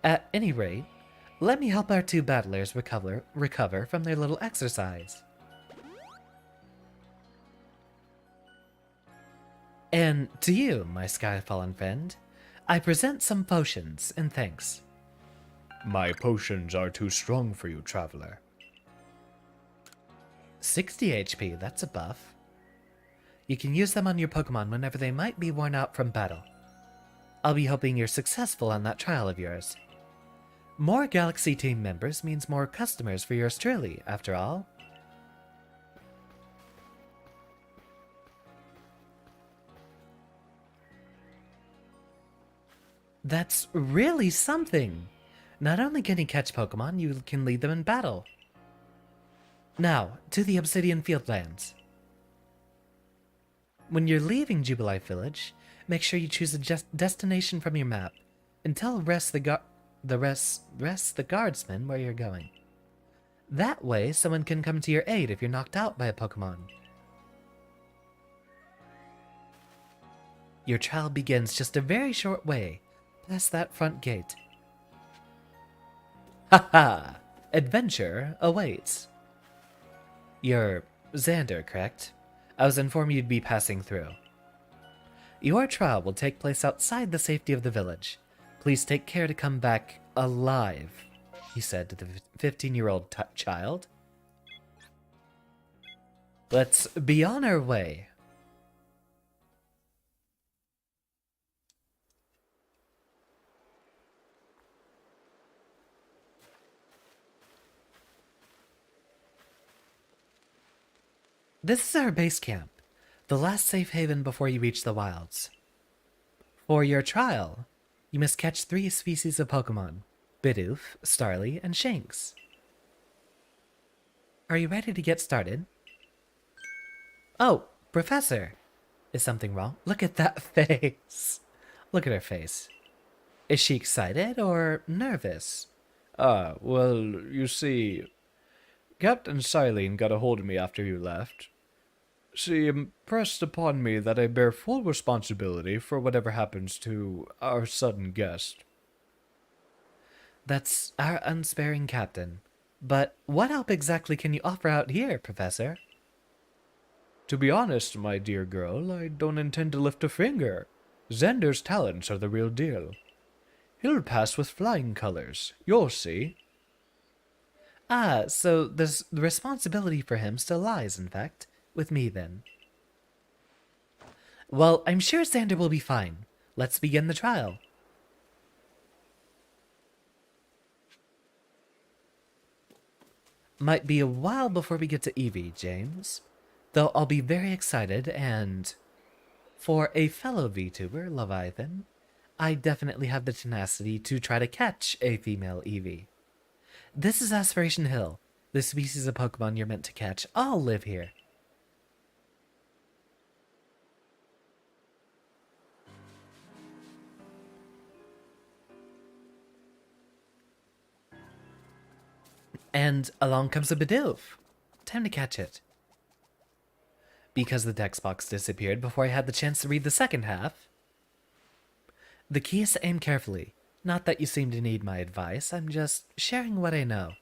At any rate, let me help our two battlers recover from their little exercise. And to you, my Skyfallen friend, I present some potions in thanks. My potions are too strong for you, traveler. 60 HP, that's a buff. You can use them on your Pokemon whenever they might be worn out from battle. I'll be hoping you're successful on that trial of yours. More Galaxy team members means more customers for yours truly, after all. That's really something! Not only can you catch Pokemon, you can lead them in battle. Now, to the Obsidian Fieldlands. When you're leaving Jubilife Village, make sure you choose a destination from your map, and tell rest the guardsmen where you're going. That way, someone can come to your aid if you're knocked out by a Pokemon. Your trial begins just a very short way, past that front gate. Haha! Adventure awaits. You're Xander, correct? I was informed you'd be passing through. Your trial will take place outside the safety of the village. Please take care to come back alive, he said to the 15-year-old child. Let's be on our way. This is our base camp, the last safe haven before you reach the wilds. For your trial, you must catch 3 species of Pokemon: Bidoof, Starly, and Shanks. Are you ready to get started? Oh, Professor! Is something wrong? Look at that face! Look at her face. Is she excited or nervous? Well, you see, Captain Silene got a hold of me after you left. She impressed upon me that I bear full responsibility for whatever happens to our sudden guest. That's our unsparing captain. But what help exactly can you offer out here, Professor? To be honest, my dear girl, I don't intend to lift a finger. Xander's talents are the real deal. He'll pass with flying colors. You'll see. Ah, so the responsibility for him still lies, in fact, with me then. Well, I'm sure Xander will be fine. Let's begin the trial. Might be a while before we get to Eevee, James. Though I'll be very excited, and for a fellow VTuber, Leviathan, I definitely have the tenacity to try to catch a female Eevee. This is Aspiration Hill. The species of Pokemon you're meant to catch all live here. And along comes a Bidoof. Time to catch it. Because the text box disappeared before I had the chance to read the second half. The key is to aim carefully. Not that you seem to need my advice, I'm just sharing what I know.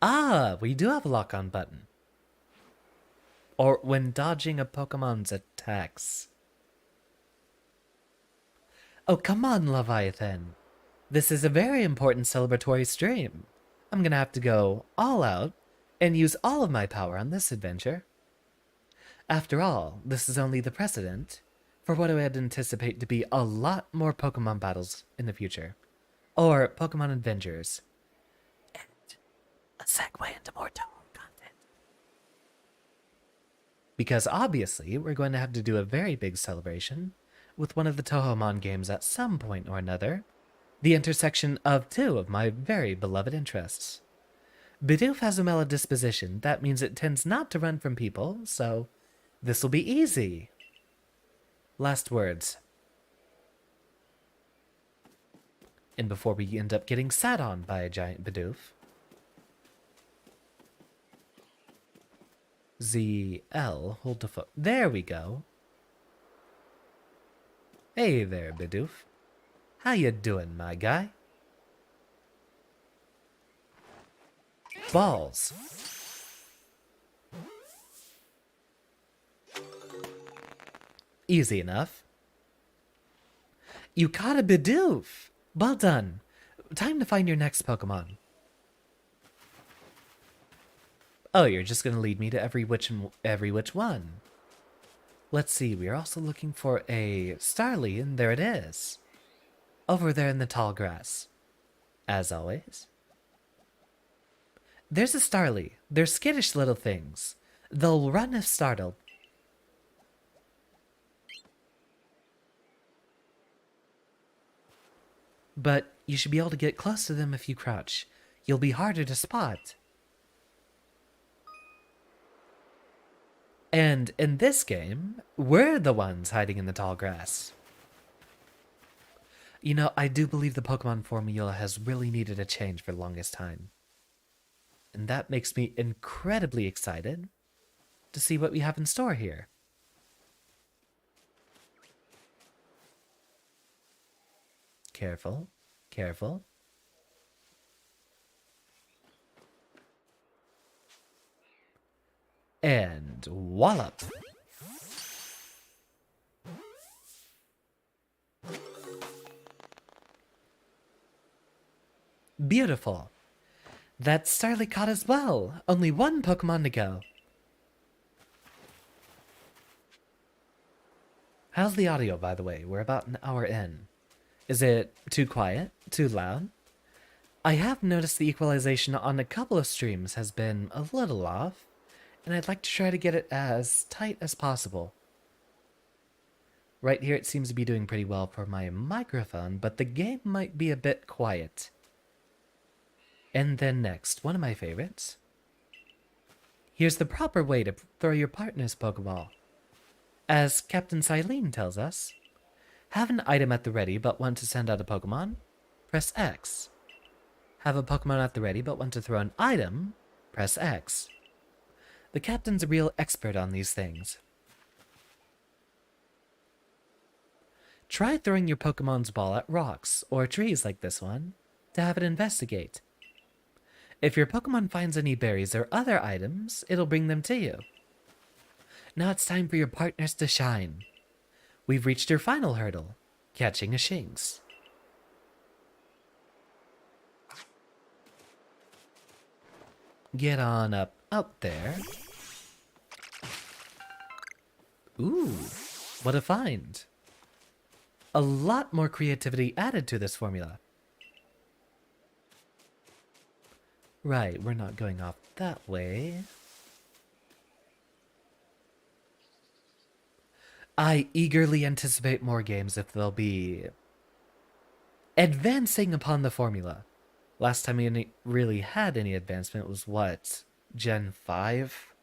Ah, we do have a lock-on button. Or when dodging a Pokemon's attacks. Oh, come on, Leviathan. This is a very important celebratory stream. I'm gonna have to go all out and use all of my power on this adventure. After all, this is only the precedent for what I would anticipate to be a lot more Pokemon battles in the future. Or Pokemon adventures. And a segue into more Toho content. Because obviously, we're going to have to do a very big celebration with one of the Tohomon games at some point or another. The intersection of 2 of my very beloved interests. Bidoof has a mellow disposition. That means it tends not to run from people, so this will be easy. Last words. And before we end up getting sat on by a giant Bidoof. ZL, hold the foot. There we go. Hey there, Bidoof. How you doing, my guy? Balls. Easy enough. You caught a Bidoof. Well done. Time to find your next Pokemon. Oh, you're just going to lead me to every which one. Let's see, we are also looking for a Starly, and there it is. Over there in the tall grass. As always. There's a Starly. They're skittish little things. They'll run if startled. But you should be able to get close to them if you crouch. You'll be harder to spot. And in this game, we're the ones hiding in the tall grass. You know, I do believe the Pokemon formula has really needed a change for the longest time. And that makes me incredibly excited to see what we have in store here. careful. Careful. And wallop. Beautiful. That's Starly caught as well. Only one Pokemon to go. How's the audio, by the way? We're about an hour in. Is it too quiet? Too loud? I have noticed the equalization on a couple of streams has been a little off, and I'd like to try to get it as tight as possible. Right here it seems to be doing pretty well for my microphone, but the game might be a bit quiet. And then next, one of my favorites. Here's the proper way to throw your partner's Pokeball. As Captain Silene tells us, have an item at the ready but want to send out a Pokemon? Press X. Have a Pokemon at the ready but want to throw an item? Press X. The Captain's a real expert on these things. Try throwing your Pokemon's ball at rocks or trees like this one to have it investigate. If your Pokemon finds any berries or other items, it'll bring them to you. Now it's time for your partners to shine. We've reached your final hurdle, catching a Shinx. Get on up there. Ooh, what a find. A lot more creativity added to this formula. Right, we're not going off that way. I eagerly anticipate more games if they'll be advancing upon the formula. Last time we really had any advancement was what? Gen 5?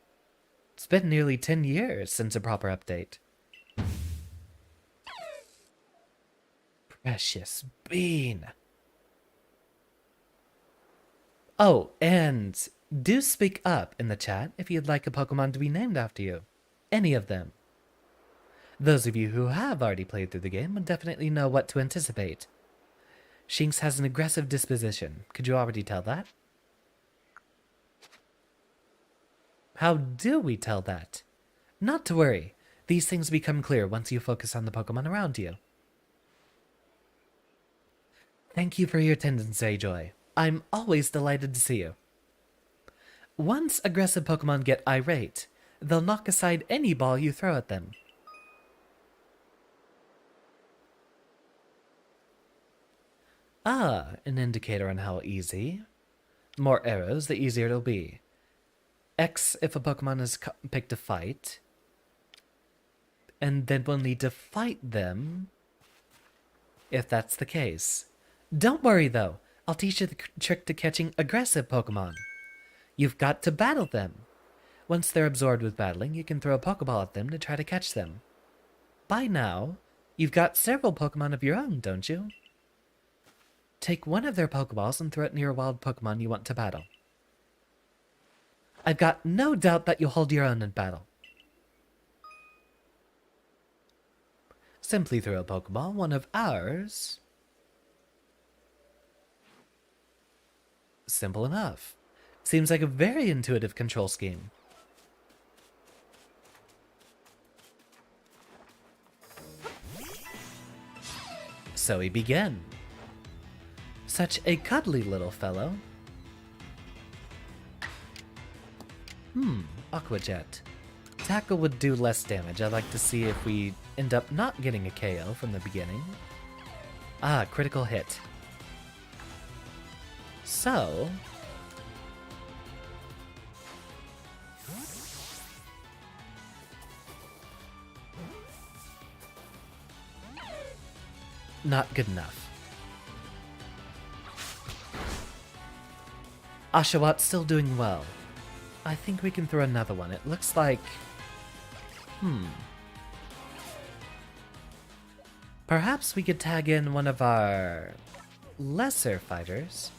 It's been nearly 10 years since a proper update. Precious bean. Oh, and do speak up in the chat if you'd like a Pokemon to be named after you. Any of them. Those of you who have already played through the game would definitely know what to anticipate. Shinx has an aggressive disposition. Could you already tell that? How do we tell that? Not to worry. These things become clear once you focus on the Pokemon around you. Thank you for your attendance, Joy. I'm always delighted to see you. Once aggressive Pokemon get irate, they'll knock aside any ball you throw at them. Ah, an indicator on how easy. More arrows, the easier it'll be. X if a Pokemon is picked a fight. And then we'll need to fight them if that's the case. Don't worry though, I'll teach you the trick to catching aggressive Pokemon. You've got to battle them. Once they're absorbed with battling, you can throw a Pokeball at them to try to catch them. By now, you've got several Pokemon of your own, don't you? Take one of their Pokeballs and throw it near a wild Pokemon you want to battle. I've got no doubt that you'll hold your own in battle. Simply throw a Pokeball, one of ours. Simple enough. Seems like a very intuitive control scheme. So we begin. Such a cuddly little fellow. Aqua Jet. Tackle would do less damage. I'd like to see if we end up not getting a KO from the beginning. Ah, critical hit. So... not good enough. Oshawott still doing well. I think we can throw another one. It looks like... Perhaps we could tag in one of our lesser fighters.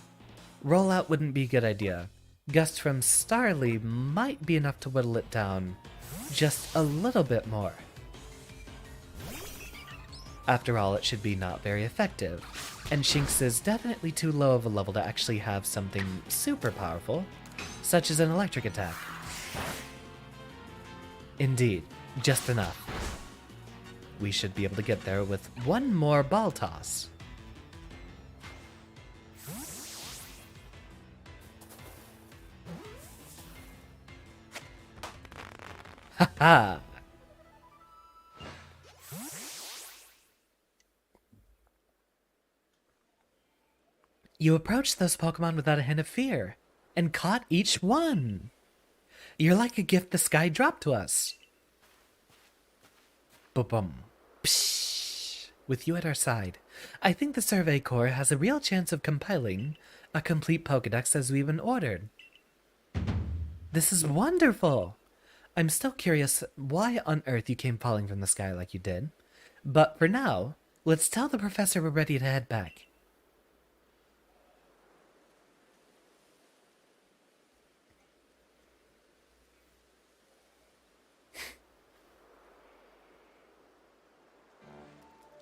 Rollout wouldn't be a good idea. Gust from Starly might be enough to whittle it down just a little bit more. After all, it should be not very effective. and Shinx is definitely too low of a level to actually have something super powerful, such as an electric attack. Indeed, just enough. We should be able to get there with one more ball toss. Ha! You approached those Pokemon without a hint of fear, and caught each one. You're like a gift the sky dropped to us. Ba-bum. Psh. With you at our side, I think the Survey Corps has a real chance of compiling a complete Pokedex as we've been ordered. This is wonderful! I'm still curious why on earth you came falling from the sky like you did. But for now, let's tell the professor we're ready to head back.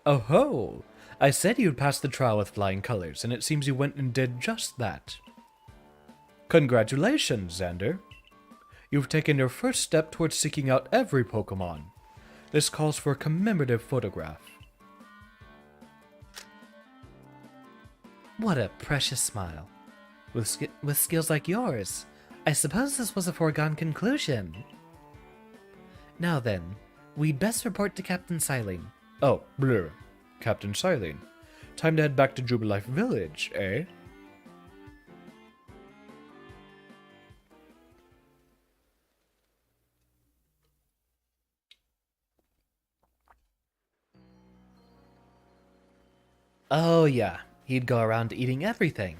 Oh ho! I said you'd pass the trial with flying colors, and it seems you went and did just that. Congratulations, Xander. You've taken your first step towards seeking out every Pokemon. This calls for a commemorative photograph. What a precious smile. With skills like yours, I suppose this was a foregone conclusion. Now then, we'd best report to Captain Silene. Oh, blur. Captain Silene. Time to head back to Jubilife Village, eh? Oh yeah, he'd go around eating everything.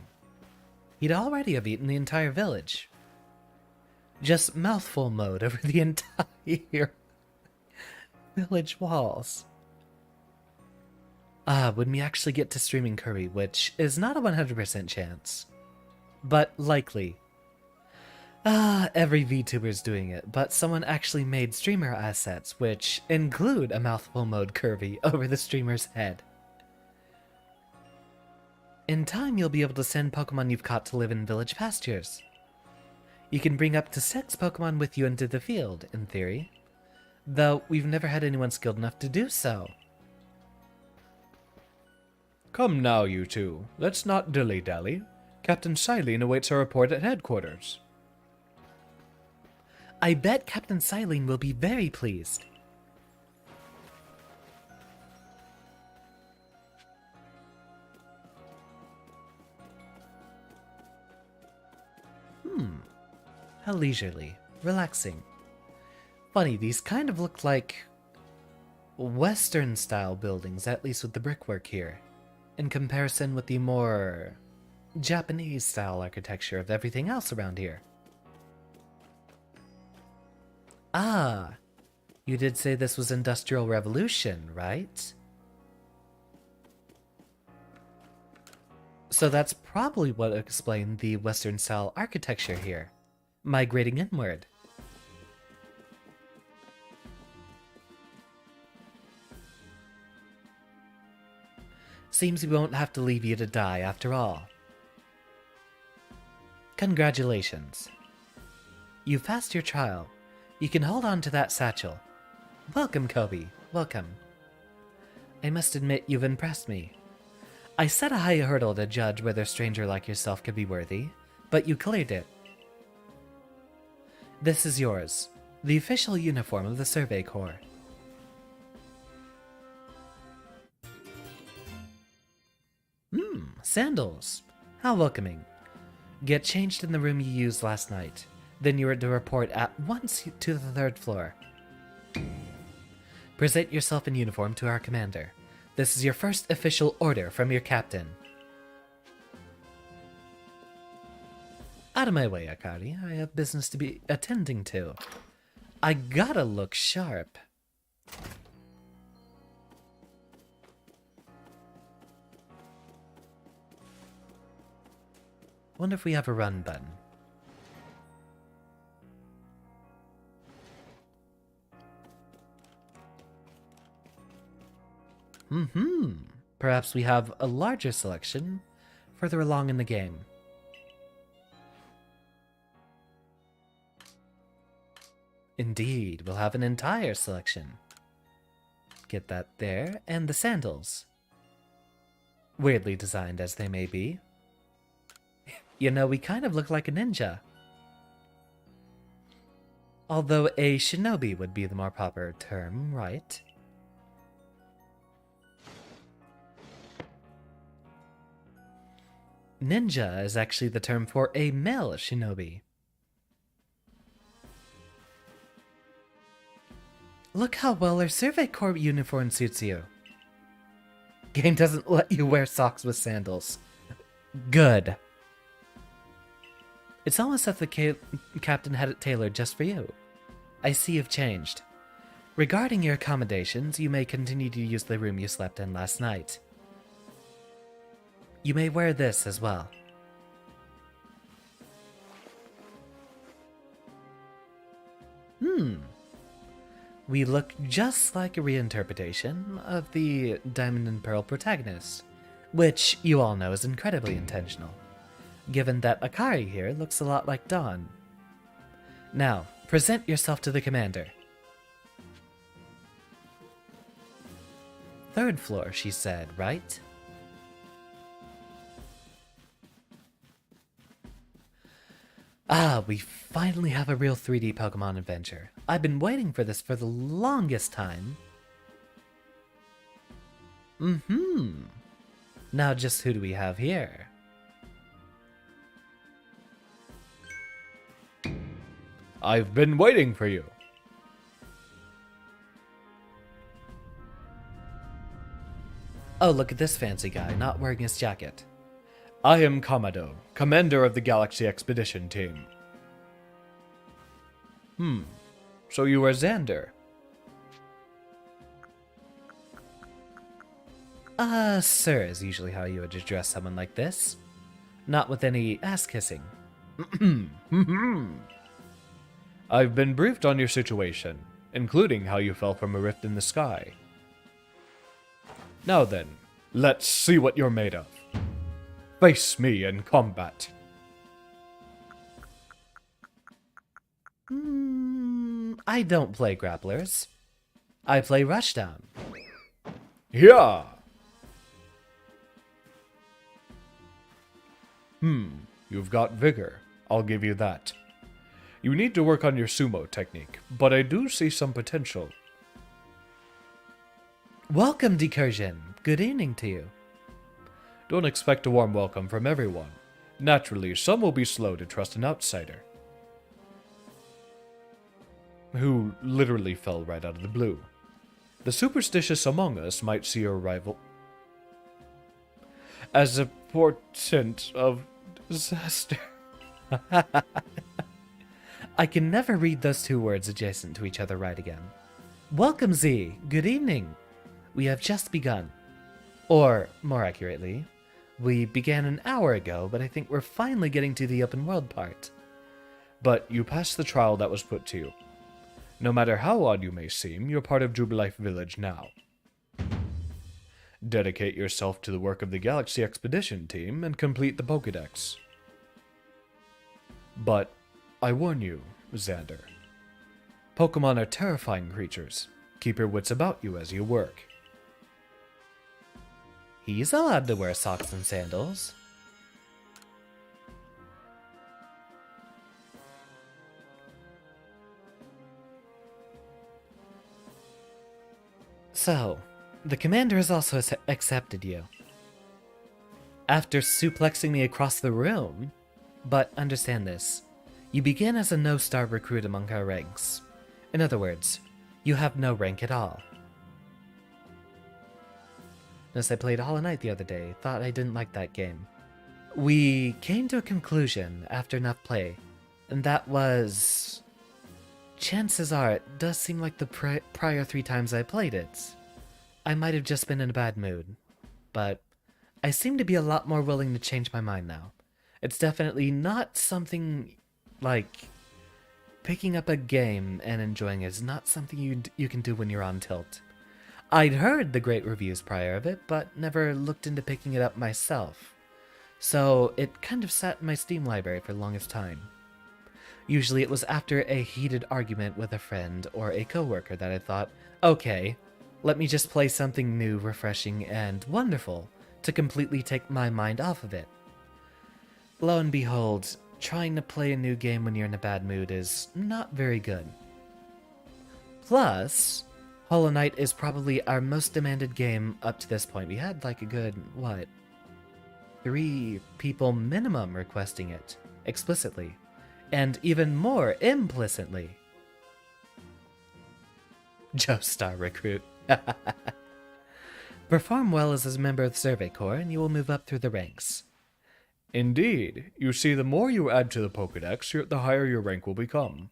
He'd already have eaten the entire village. Just mouthful mode over the entire village walls. When we actually get to streaming Kirby, which is not a 100% chance, but likely. Every VTuber's doing it, but someone actually made streamer assets, which include a mouthful mode Kirby over the streamer's head. In time, you'll be able to send Pokemon you've caught to live in village pastures. You can bring up to 6 Pokemon with you into the field, in theory, though we've never had anyone skilled enough to do so. Come now, you two. Let's not dilly-dally. Captain Silene awaits our report at headquarters. I bet Captain Silene will be very pleased. How leisurely, relaxing. Funny, these kind of look like Western-style buildings, at least with the brickwork here, in comparison with the more Japanese-style architecture of everything else around here. Ah, you did say this was Industrial Revolution, right? So that's probably what explained the Western-style architecture here, migrating inward. Seems we won't have to leave you to die after all. Congratulations. You passed your trial. You can hold on to that satchel. Welcome, Kobe. Welcome. I must admit you've impressed me. I set a high hurdle to judge whether a stranger like yourself could be worthy, but you cleared it. This is yours, the official uniform of the Survey Corps. Sandals. How welcoming. Get changed in the room you used last night. Then you are to report at once to the 3rd floor. Present yourself in uniform to our commander. This is your first official order from your captain. Out of my way, Akari. I have business to be attending to. I gotta look sharp. Wonder if we have a run button. Perhaps we have a larger selection further along in the game. Indeed, we'll have an entire selection. Get that there, and the sandals. Weirdly designed as they may be. You know, we kind of look like a ninja. Although a shinobi would be the more proper term, right? Ninja is actually the term for a male shinobi. Look how well our Survey Corps uniform suits you. Game doesn't let you wear socks with sandals. Good. It's almost as if the captain had it tailored just for you. I see you've changed. Regarding your accommodations, you may continue to use the room you slept in last night. You may wear this as well. We look just like a reinterpretation of the Diamond and Pearl protagonist, which you all know is incredibly intentional, given that Akari here looks a lot like Dawn. Now, present yourself to the commander. Third floor, she said, right? Ah, we finally have a real 3D Pokemon adventure. I've been waiting for this for the longest time. Now just who do we have here? I've been waiting for you. Oh, look at this fancy guy, not wearing his jacket. I am Kamado, commander of the Galaxy Expedition Team. So you are Xander. Sir is usually how you would address someone like this. Not with any ass-kissing. I've been briefed on your situation, including how you fell from a rift in the sky. Now then, let's see what you're made of. Face me in combat. I don't play grapplers. I play rushdown. Yeah. You've got vigor. I'll give you that. You need to work on your sumo technique, but I do see some potential. Welcome, Decursion. Good evening to you. Don't expect a warm welcome from everyone. Naturally, some will be slow to trust an outsider. Who literally fell right out of the blue. The superstitious among us might see your arrival as a portent of disaster. I can never read those two words adjacent to each other right again. Welcome, Z. Good evening. We have just begun. Or, more accurately, we began an hour ago, but I think we're finally getting to the open world part. But you passed the trial that was put to you. No matter how odd you may seem, you're part of Jubilife Village now. Dedicate yourself to the work of the Galaxy Expedition Team and complete the Pokédex. But I warn you, Xander. Pokemon are terrifying creatures. Keep your wits about you as you work. He's allowed to wear socks and sandals. So, the commander has also accepted you. After suplexing me across the room, but understand this, you begin as a no-star recruit among our ranks. In other words, you have no rank at all. Notice I played Hollow Knight the other day, thought I didn't like that game. We came to a conclusion after enough play, and that was... chances are it does seem like the prior 3 times I played it. I might have just been in a bad mood, but I seem to be a lot more willing to change my mind now. It's definitely not something like picking up a game and enjoying it is not something you can do when you're on tilt. I'd heard the great reviews prior of it, but never looked into picking it up myself. So it kind of sat in my Steam library for the longest time. Usually it was after a heated argument with a friend or a coworker that I thought, okay, let me just play something new, refreshing, and wonderful to completely take my mind off of it. Lo and behold, trying to play a new game when you're in a bad mood is not very good. Plus, Hollow Knight is probably our most demanded game up to this point. We had like a good, 3 people minimum requesting it, explicitly, and even more implicitly. Joestar recruit. Perform well as a member of the Survey Corps, and you will move up through the ranks. Indeed. You see, the more you add to the Pokédex, the higher your rank will become.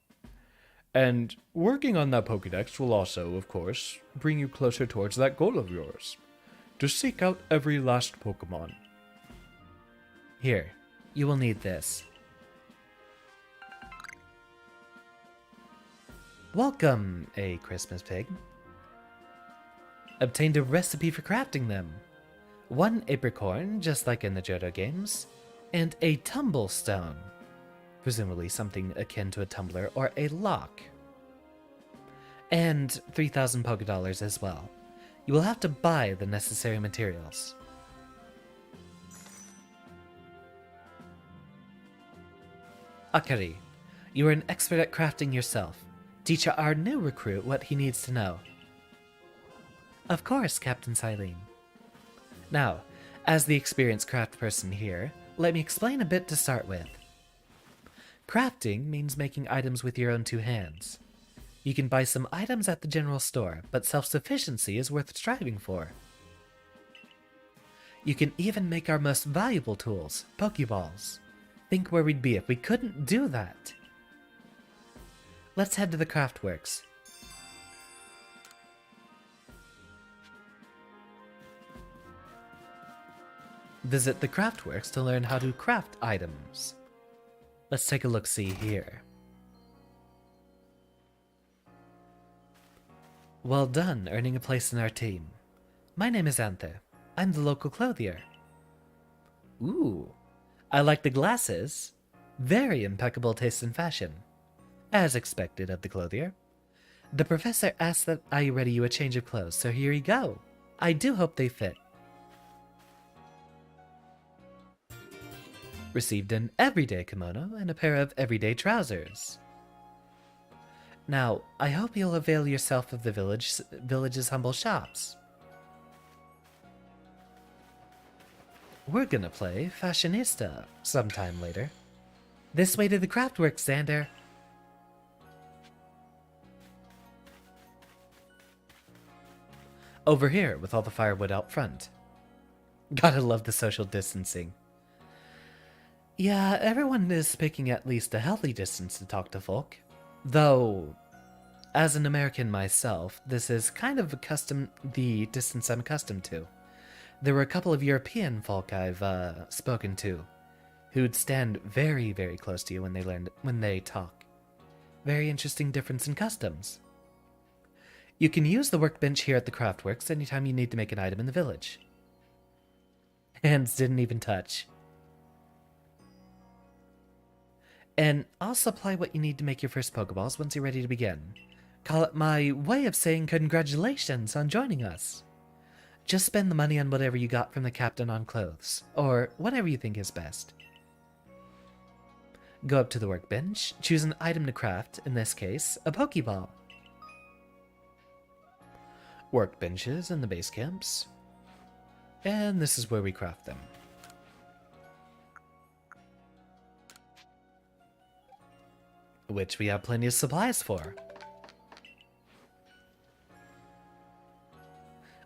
And working on that Pokédex will also, of course, bring you closer towards that goal of yours, to seek out every last Pokémon. Here, you will need this. Welcome, a Christmas pig. Obtained a recipe for crafting them. 1 apricorn, just like in the Johto games, and a tumble stone, presumably something akin to a tumbler or a lock. And 3,000 Pokédollars as well. You will have to buy the necessary materials. Akari, you are an expert at crafting yourself. Teach our new recruit what he needs to know. Of course, Captain Silene. Now, as the experienced craft person here, let me explain a bit to start with. Crafting means making items with your own 2 hands. You can buy some items at the general store, but self-sufficiency is worth striving for. You can even make our most valuable tools, Pokeballs. Think where we'd be if we couldn't do that. Let's head to the Craftworks. Visit the Craftworks to learn how to craft items. Let's take a look-see here. Well done earning a place in our team. My name is Anthe. I'm the local clothier. Ooh, I like the glasses. Very impeccable taste in fashion. As expected of the clothier. The professor asked that I ready you a change of clothes, so here you go. I do hope they fit. Received an everyday kimono and a pair of everyday trousers. Now, I hope you'll avail yourself of the village's humble shops. We're gonna play Fashionista sometime later. This way to the Craftworks, Xander. Over here with all the firewood out front. Gotta love the social distancing. Yeah, everyone is picking at least a healthy distance to talk to folk. Though, as an American myself, this is kind of the distance I'm accustomed to. There were a couple of European folk I've spoken to who'd stand very, very close to you when they talk. Very interesting difference in customs. You can use the workbench here at the Craftworks anytime you need to make an item in the village. Hands didn't even touch. And I'll supply what you need to make your first Pokeballs once you're ready to begin. Call it my way of saying congratulations on joining us. Just spend the money on whatever you got from the captain on clothes, or whatever you think is best. Go up to the workbench, choose an item to craft, in this case, a Pokeball. Workbenches in the base camps. And this is where we craft them. Which we have plenty of supplies for.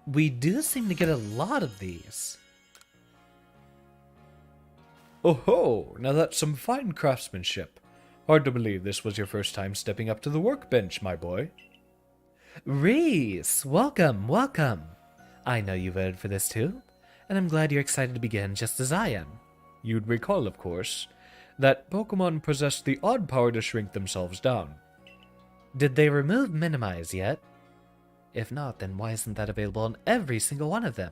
We do seem to get a lot of these. Oh ho! Now that's some fine craftsmanship. Hard to believe this was your first time stepping up to the workbench, my boy. Reese, welcome, welcome. I know you voted for this too, and I'm glad you're excited to begin just as I am. You'd recall, of course, that Pokemon possess the odd power to shrink themselves down. Did they remove Minimize yet? If not, then why isn't that available on every single one of them?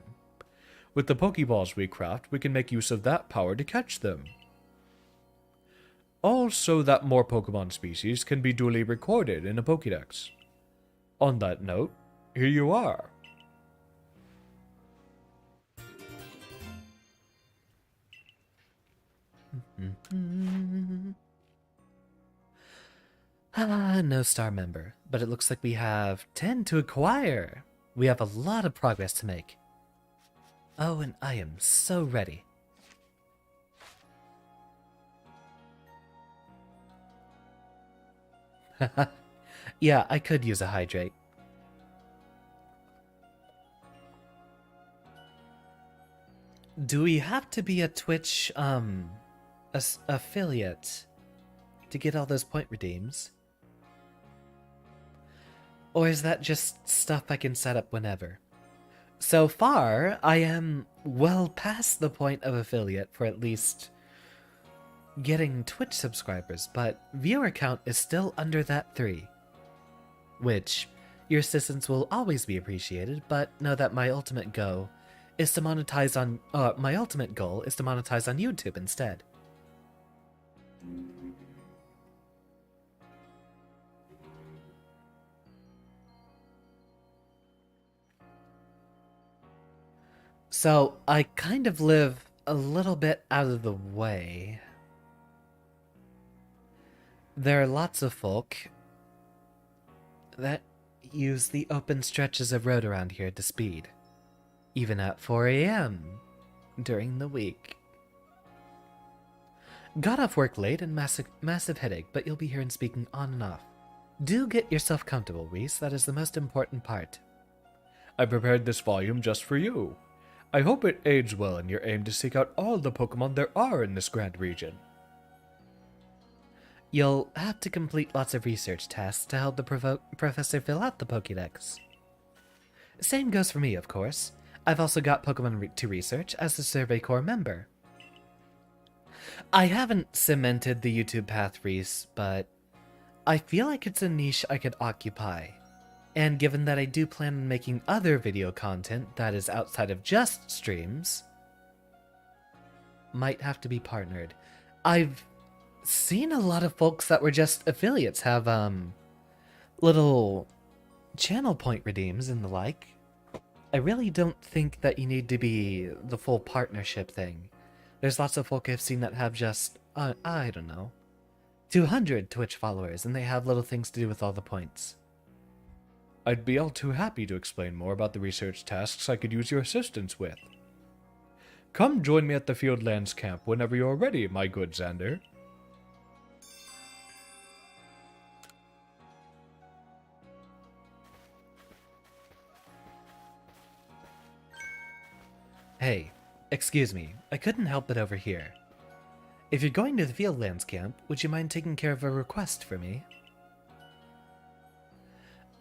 With the Pokeballs we craft, we can make use of that power to catch them. Also, that more Pokemon species can be duly recorded in a Pokédex. On that note, here you are. No star member, but it looks like we have 10 to acquire. We have a lot of progress to make. Oh, and I am so ready. Yeah, I could use a hydrate. Do we have to be a Twitch, affiliate to get all those point redeems? Or is that just stuff I can set up whenever? So far, I am well past the point of affiliate for at least getting Twitch subscribers, but viewer count is still under that 3. Which, your assistance will always be appreciated, but know that my ultimate goal is to monetize on YouTube instead. So, I kind of live a little bit out of the way. There are lots of folk that use the open stretches of road around here to speed, even at 4 a.m. during the week. Got off work late and massive headache, but you'll be here and speaking on and off. Do get yourself comfortable, Reese. That is the most important part. I prepared this volume just for you. I hope it aids well in your aim to seek out all the Pokemon there are in this grand region. You'll have to complete lots of research tasks to help the professor fill out the Pokédex. Same goes for me, of course. I've also got Pokemon to research as a Survey Corps member. I haven't cemented the YouTube path, Reese, but I feel like it's a niche I could occupy. And given that I do plan on making other video content that is outside of just streams, might have to be partnered. I've seen a lot of folks that were just affiliates have little channel point redeems and the like. I really don't think that you need to be the full partnership thing. There's lots of folk I've seen that have just, I don't know, 200 Twitch followers, and they have little things to do with all the points. I'd be all too happy to explain more about the research tasks I could use your assistance with. Come join me at the Fieldlands camp whenever you're ready, my good Xander. Hey, excuse me, I couldn't help it over here. If you're going to the Fieldlands camp, would you mind taking care of a request for me?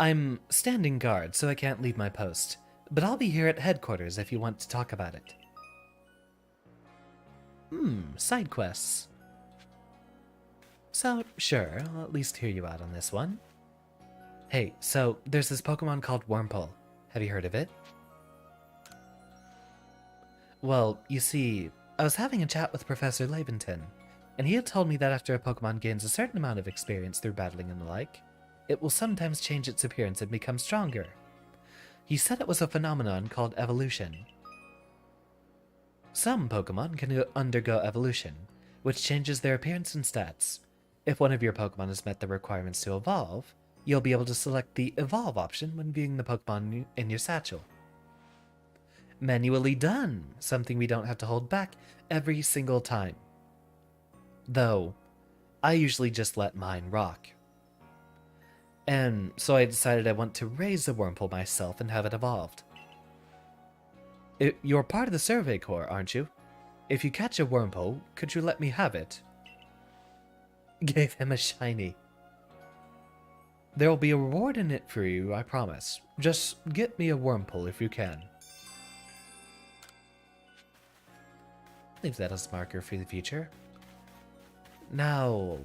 I'm standing guard, so I can't leave my post, but I'll be here at headquarters if you want to talk about it. Side quests. So, sure, I'll at least hear you out on this one. Hey, so there's this Pokemon called Wurmple. Have you heard of it? Well, you see, I was having a chat with Professor Laventon, and he had told me that after a Pokemon gains a certain amount of experience through battling and the like, it will sometimes change its appearance and become stronger. He said it was a phenomenon called evolution. Some Pokemon can undergo evolution, which changes their appearance and stats. If one of your Pokemon has met the requirements to evolve, you'll be able to select the Evolve option when viewing the Pokemon in your satchel. Manually done, something we don't have to hold back every single time. Though, I usually just let mine rock. And so I decided I want to raise a Wurmple myself and have it evolved. You're part of the Survey Corps, aren't you? If you catch a Wurmple, could you let me have it? Gave him a shiny. There'll be a reward in it for you, I promise. Just get me a Wurmple if you can. Leave that as a marker for the future. Now,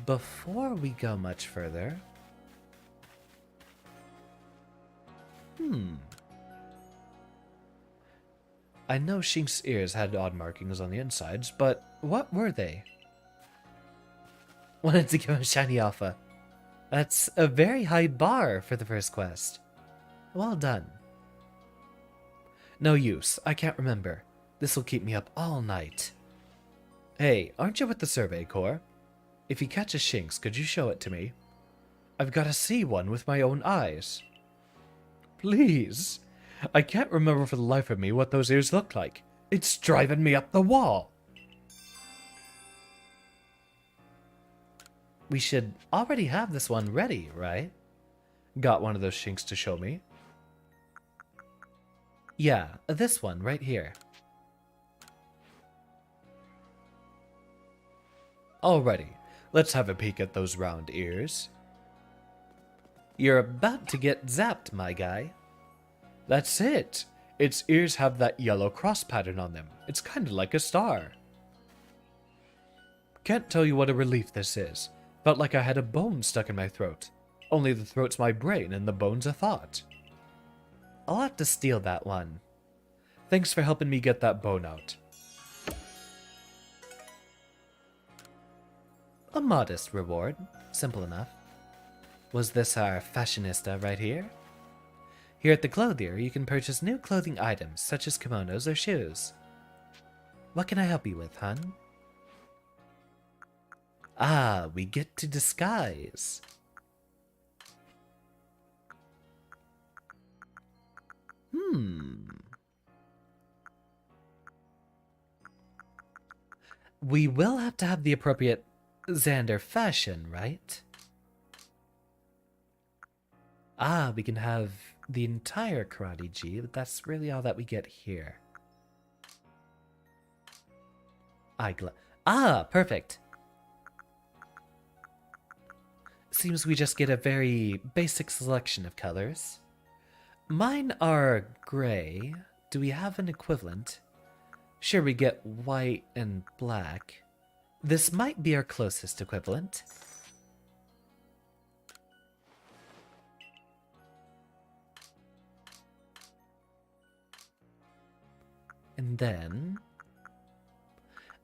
before we go much further, I know Shink's ears had odd markings on the insides, but what were they? Wanted to give him shiny alpha. That's a very high bar for the first quest. Well done. No use, I can't remember. This'll keep me up all night. Hey, aren't you with the Survey Corps? If you catch a Shinx, could you show it to me? I've got to see one with my own eyes. Please. I can't remember for the life of me what those ears look like. It's driving me up the wall. We should already have this one ready, right? Got one of those Shinx to show me? Yeah, this one right here. Alrighty, let's have a peek at those round ears. You're about to get zapped, my guy. That's it. Its ears have that yellow cross pattern on them. It's kind of like a star. Can't tell you what a relief this is. Felt like I had a bone stuck in my throat. Only the throat's my brain and the bone's a thought. I'll have to steal that one. Thanks for helping me get that bone out. A modest reward. Simple enough. Was this our fashionista right here? Here at the Clothier, you can purchase new clothing items, such as kimonos or shoes. What can I help you with, hun? Ah, we get to disguise. We will have to have the appropriate Xander fashion, right? Ah, we can have the entire Karate G, but that's really all that we get here. Ah, perfect. Seems we just get a very basic selection of colors. Mine are gray. Do we have an equivalent? Sure, we get white and black. This might be our closest equivalent. And then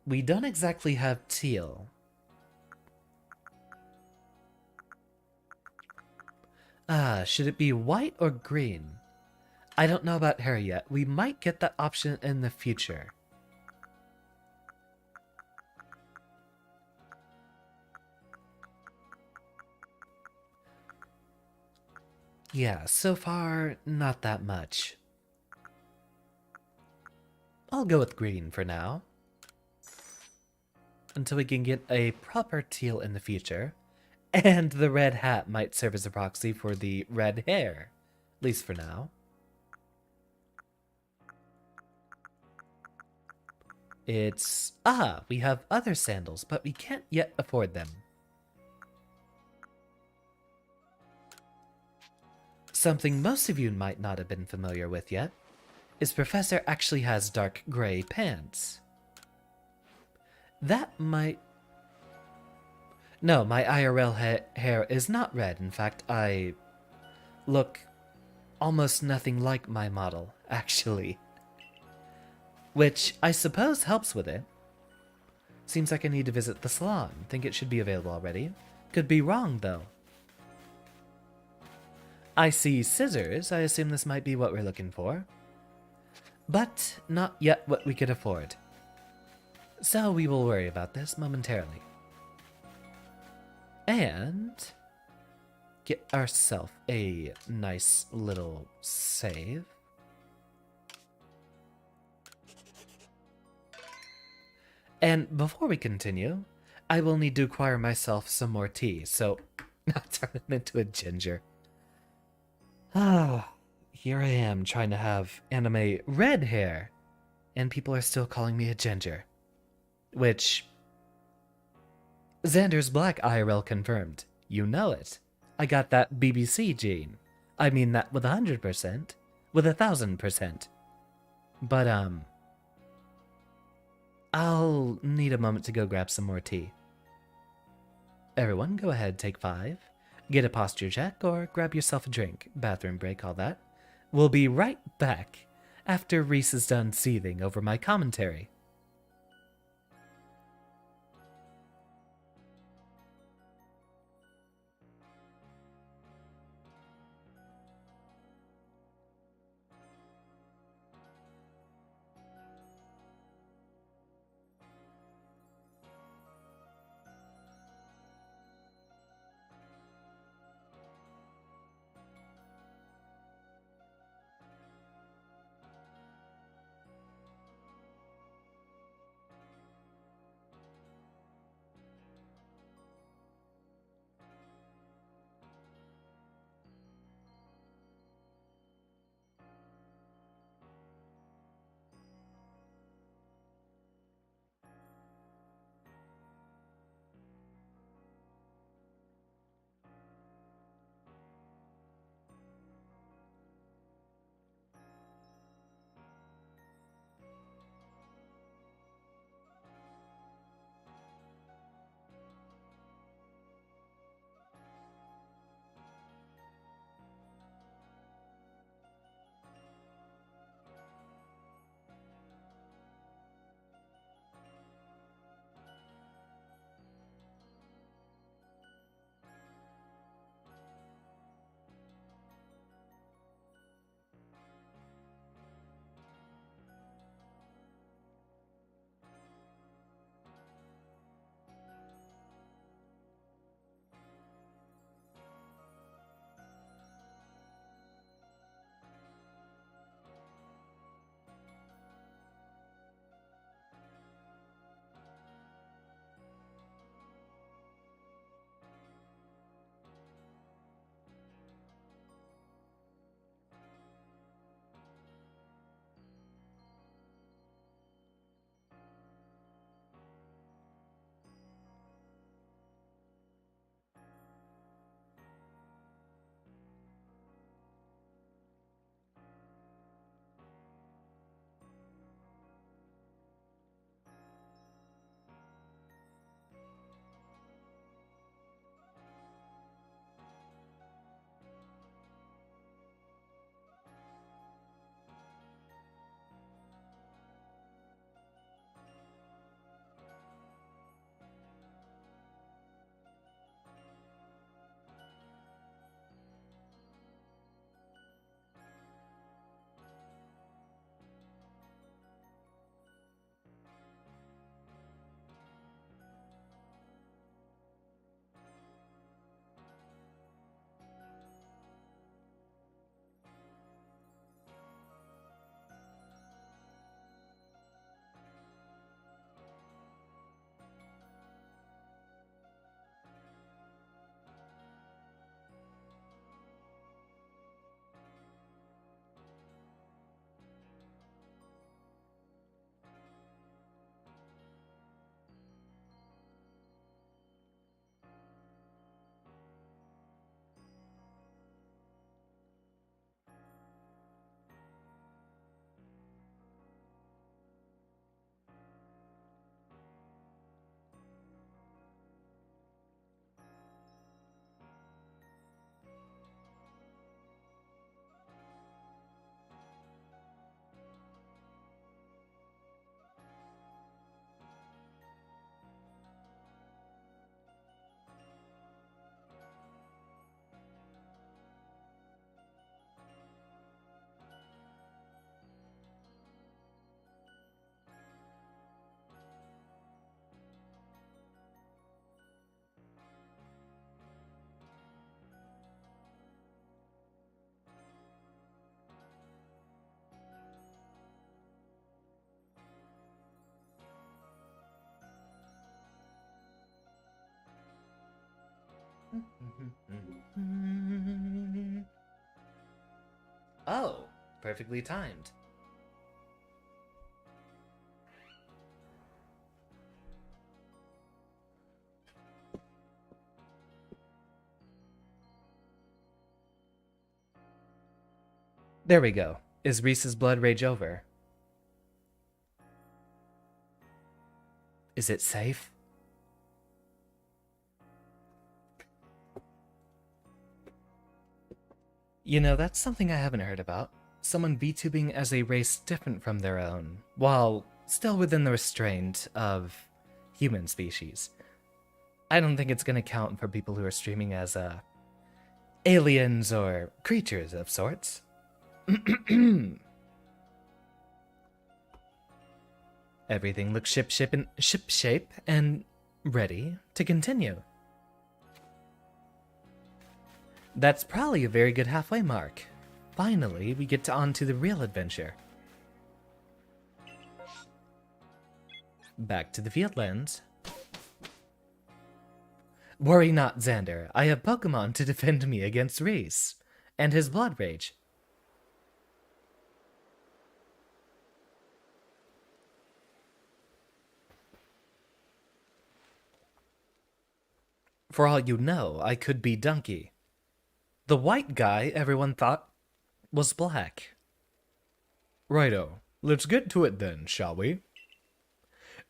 we don't exactly have teal. Ah, should it be white or green? I don't know about her yet. We might get that option in the future. Yeah, so far, not that much. I'll go with green for now. Until we can get a proper teal in the future. And the red hat might serve as a proxy for the red hair. At least for now. We have other sandals, but we can't yet afford them. Something most of you might not have been familiar with yet is Professor actually has dark gray pants. That might... No, my IRL hair is not red. In fact, I look almost nothing like my model, actually. Which I suppose helps with it. Seems like I need to visit the salon. Think it should be available already. Could be wrong, though. I see scissors. I assume this might be what we're looking for. But not yet what we could afford. So we will worry about this momentarily. And get ourselves a nice little save. And before we continue, I will need to acquire myself some more tea, so not turn it into a ginger. Ah, here I am trying to have anime red hair, and people are still calling me a ginger. Which... Xander's black IRL confirmed. You know it. I got that BBC gene. I mean that with 100%. With 1,000%. But, I'll need a moment to go grab some more tea. Everyone, go ahead, take 5. Get a posture check, or grab yourself a drink. Bathroom break, all that. We'll be right back after Reese is done seething over my commentary. Oh, perfectly timed. There we go. Is Reese's blood rage over? Is it safe? You know, that's something I haven't heard about. someone VTubing as a race different from their own, while still within the restraint of human species. I don't think it's going to count for people who are streaming as aliens or creatures of sorts. Everything looks ship-shape and ready to continue. That's probably a very good halfway mark. Finally, we get on to the real adventure. Back to the Fieldlands. Worry not, Xander. I have Pokemon to defend me against Reese and his Blood Rage. For all you know, I could be Donkey. The white guy everyone thought was black. Righto, let's get to it then, shall we?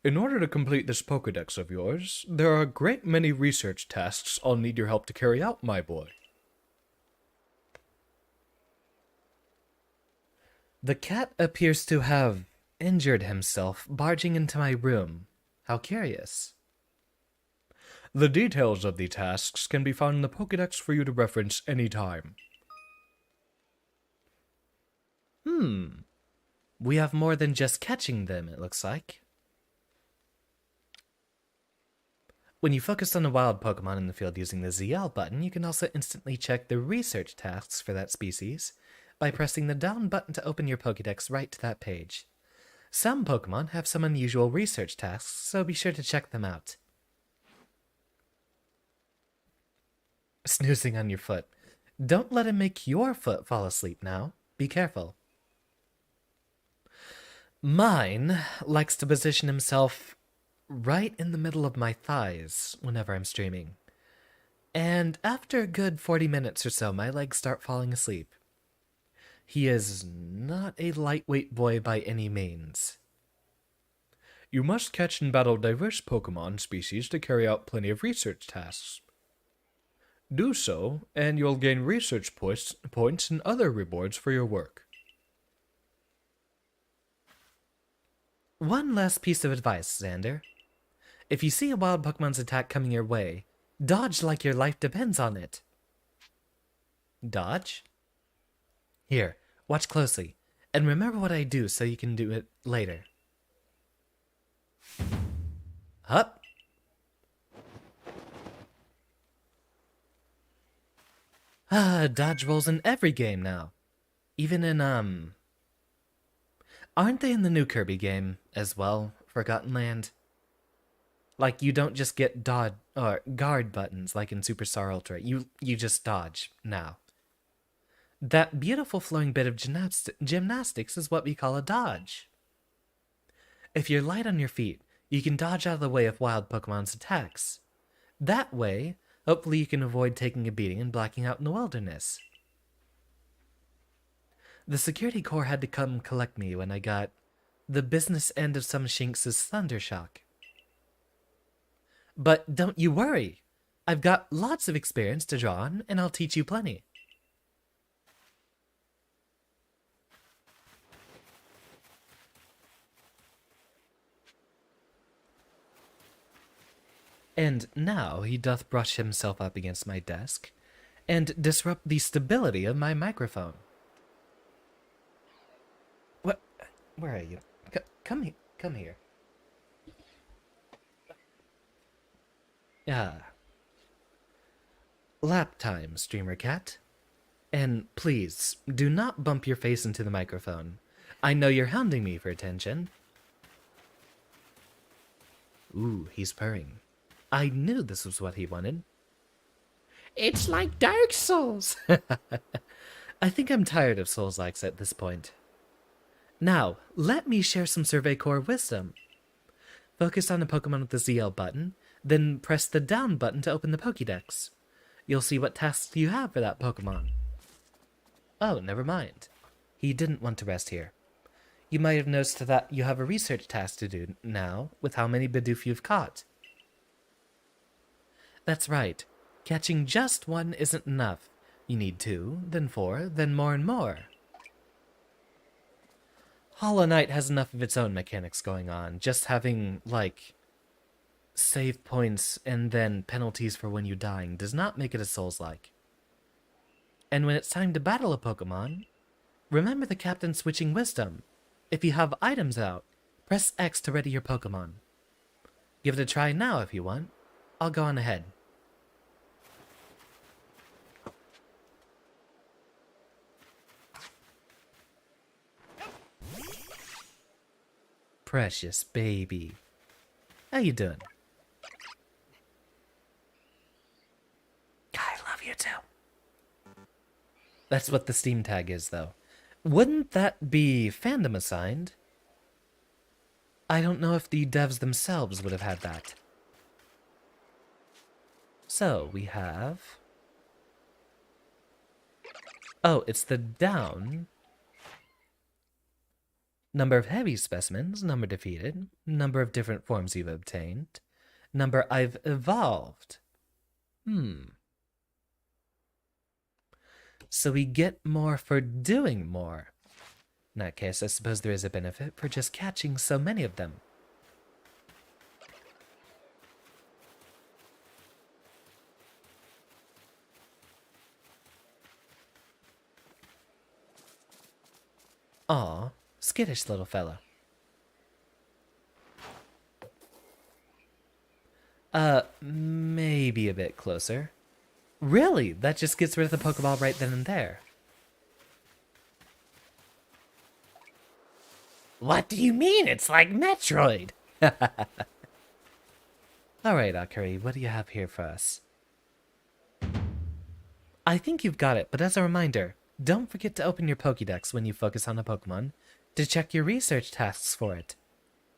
In order to complete this Pokedex of yours, there are a great many research tasks I'll need your help to carry out, my boy. The cat appears to have injured himself barging into my room. How curious. The details of the tasks can be found in the Pokedex for you to reference any time. We have more than just catching them, it looks like. When you focus on a wild Pokemon in the field using the ZL button, you can also instantly check the research tasks for that species by pressing the down button to open your Pokedex right to that page. Some Pokemon have some unusual research tasks, so be sure to check them out. Snoozing on your foot. Don't let him make your foot fall asleep now. Be careful. Mine likes to position himself right in the middle of my thighs whenever I'm streaming. And after a good 40 minutes or so, my legs start falling asleep. He is not a lightweight boy by any means. You must catch and battle diverse Pokemon species to carry out plenty of research tasks. Do so, and you'll gain research points and other rewards for your work. One last piece of advice, Xander. If you see a wild Pokemon's attack coming your way, dodge like your life depends on it. Dodge? Here, watch closely, and remember what I do so you can do it later. Hup. Dodge rolls in every game now. Even in, aren't they in the new Kirby game as well, Forgotten Land? Like, you don't just get dodge or guard buttons like in Superstar Ultra. You just dodge now. That beautiful flowing bit of gymnastics is what we call a dodge. If you're light on your feet, you can dodge out of the way of wild Pokemon's attacks. That way, hopefully you can avoid taking a beating and blacking out in the wilderness. The security corps had to come collect me when I got the business end of some Shinx' Thundershock. But don't you worry. I've got lots of experience to draw on, and I'll teach you plenty. And now he doth brush himself up against my desk and disrupt the stability of my microphone. What? Where are you? Come here. Come here. Lap time, Streamer Cat. And please, do not bump your face into the microphone. I know you're hounding me for attention. Ooh, he's purring. I knew this was what he wanted. It's like Dark Souls! I think I'm tired of Souls-likes at this point. Now, let me share some Survey Corps wisdom. Focus on a Pokemon with the ZL button, then press the down button to open the Pokédex. You'll see what tasks you have for that Pokemon. Oh, never mind. He didn't want to rest here. You might have noticed that you have a research task to do now with how many Bidoof you've caught. That's right. Catching just one isn't enough. You need 2, then 4, then more and more. Hollow Knight has enough of its own mechanics going on. Just having, like, save points and then penalties for when you're dying does not make it a Souls-like. And when it's time to battle a Pokemon, remember the Captain Switching Wisdom. If you have items out, press X to ready your Pokemon. Give it a try now if you want. I'll go on ahead. Precious baby. How you doing? I love you too. That's what the Steam tag is, though. Wouldn't that be fandom assigned? I don't know if the devs themselves would have had that. So, we have... Oh, it's the down. Number of heavy specimens, number defeated, number of different forms you've obtained, number I've evolved. So we get more for doing more. In that case, I suppose there is a benefit for just catching so many of them. Aw, skittish little fella. Maybe a bit closer. Really? That just gets rid of the Pokeball right then and there. What do you mean? It's like Metroid! Alright, Akari, what do you have here for us? I think you've got it, but as a reminder, don't forget to open your Pokédex when you focus on a Pokemon to check your research tasks for it.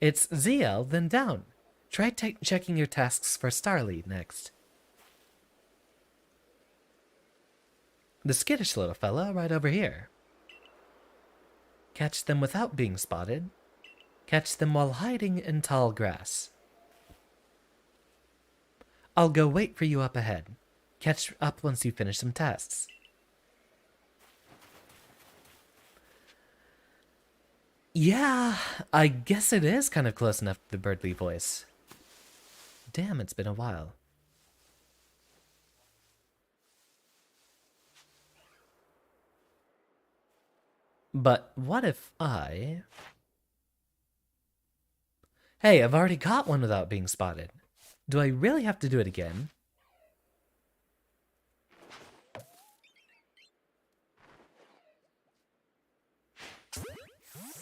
It's ZL, then down. Try checking your tasks for Starly next. The skittish little fella right over here. Catch them without being spotted. Catch them while hiding in tall grass. I'll go wait for you up ahead. Catch up once you finish some tasks. Yeah, I guess it is kind of close enough to the Birdly voice. Damn, it's been a while. But what if I... Hey, I've already caught one without being spotted. Do I really have to do it again?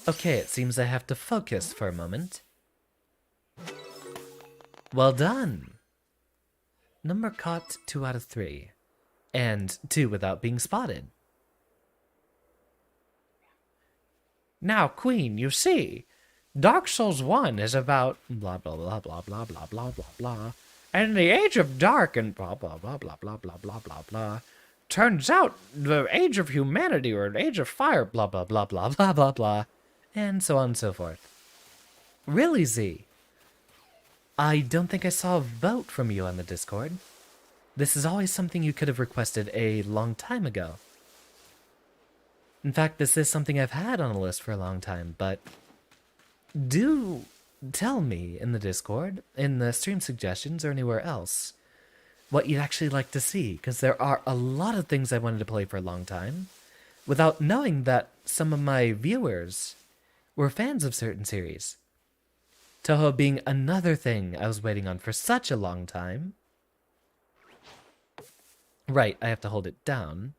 Okay, it seems I have to focus for a moment. Well done! Number caught 2 out of 3. And 2 without being spotted. Now, Queen, you see, Dark Souls 1 is about blah blah blah blah blah blah blah blah blah. And in the Age of Dark and blah blah blah blah blah blah blah blah blah. Turns out the Age of Humanity or the Age of Fire blah blah blah blah blah blah blah. And so on and so forth. Really, Z? I don't think I saw a vote from you on the Discord. This is always something you could have requested a long time ago. In fact, this is something I've had on a list for a long time, but do tell me in the Discord, in the stream suggestions, or anywhere else, what you'd actually like to see, because there are a lot of things I wanted to play for a long time, without knowing that some of my viewers were fans of certain series. Toho being another thing I was waiting on for such a long time. Right, I have to hold it down.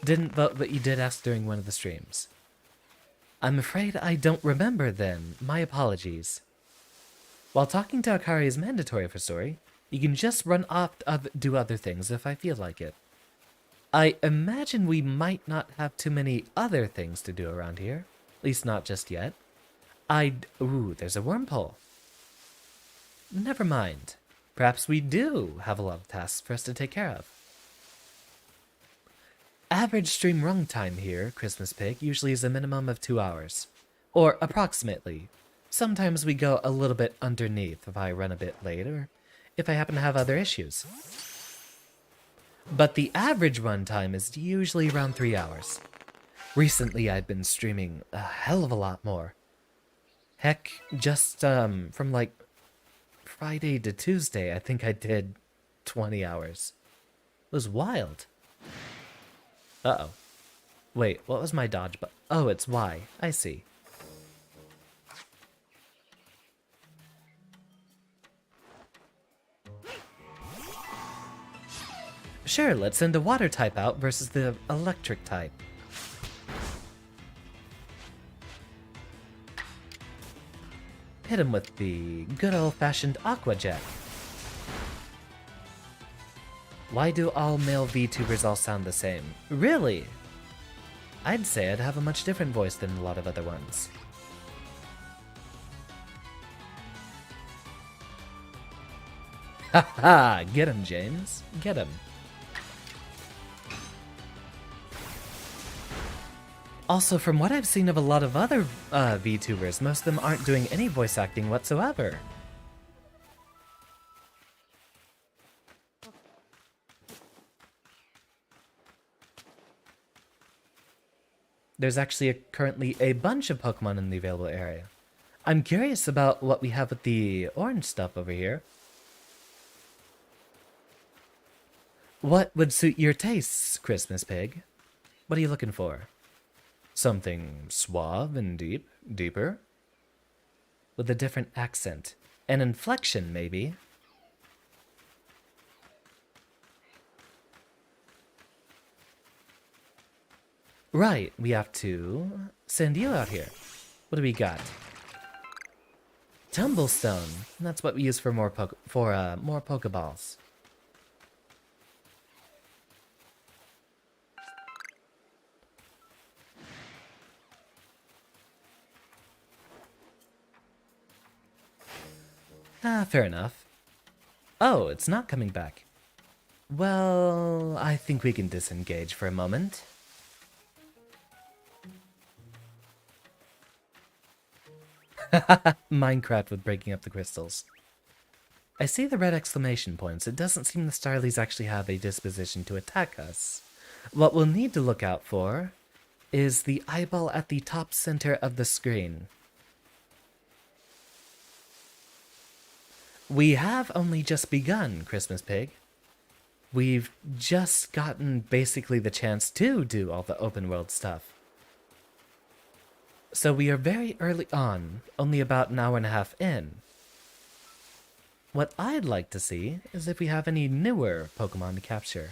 Didn't vote, but you did ask during one of the streams. I'm afraid I don't remember then. My apologies. While talking to Akari is mandatory for story, you can just run off do other things if I feel like it. I imagine we might not have too many other things to do around here. At least not just yet. Ooh, there's a wormhole. Never mind. Perhaps we do have a lot of tasks for us to take care of. Average stream run time here, Christmas Pig, usually is a minimum of 2 hours. Or approximately. Sometimes we go a little bit underneath if I run a bit late or if I happen to have other issues. but the average runtime is usually around 3 hours. Recently, I've been streaming a hell of a lot more. Heck, just from like Friday to Tuesday, I think I did 20 hours. It was wild. Uh-oh. Wait, what was my dodge button? Oh, it's Y. I see. Sure, let's send a water type out versus the electric type. Hit him with the good old-fashioned Aqua Jet. Why do all male VTubers all sound the same? Really? I'd say I'd have a much different voice than a lot of other ones. Haha! Get him, James. Get him. Also, from what I've seen of a lot of other VTubers, most of them aren't doing any voice acting whatsoever. There's actually currently a bunch of Pokemon in the available area. I'm curious about what we have with the orange stuff over here. What would suit your tastes, Christmas Pig? What are you looking for? Something suave and deeper? With a different accent. An inflection, maybe? Right, we have to send you out here. What do we got? Tumblestone. That's what we use for more Pokeballs. Ah, fair enough. Oh, it's not coming back. Well, I think we can disengage for a moment. Minecraft with breaking up the crystals. I see the red exclamation points. It doesn't seem the Starlies actually have a disposition to attack us. What we'll need to look out for is the eyeball at the top center of the screen. We have only just begun, Christmas Pig. We've just gotten basically the chance to do all the open world stuff. So we are very early on, only about an hour and a half in. What I'd like to see is if we have any newer Pokemon to capture.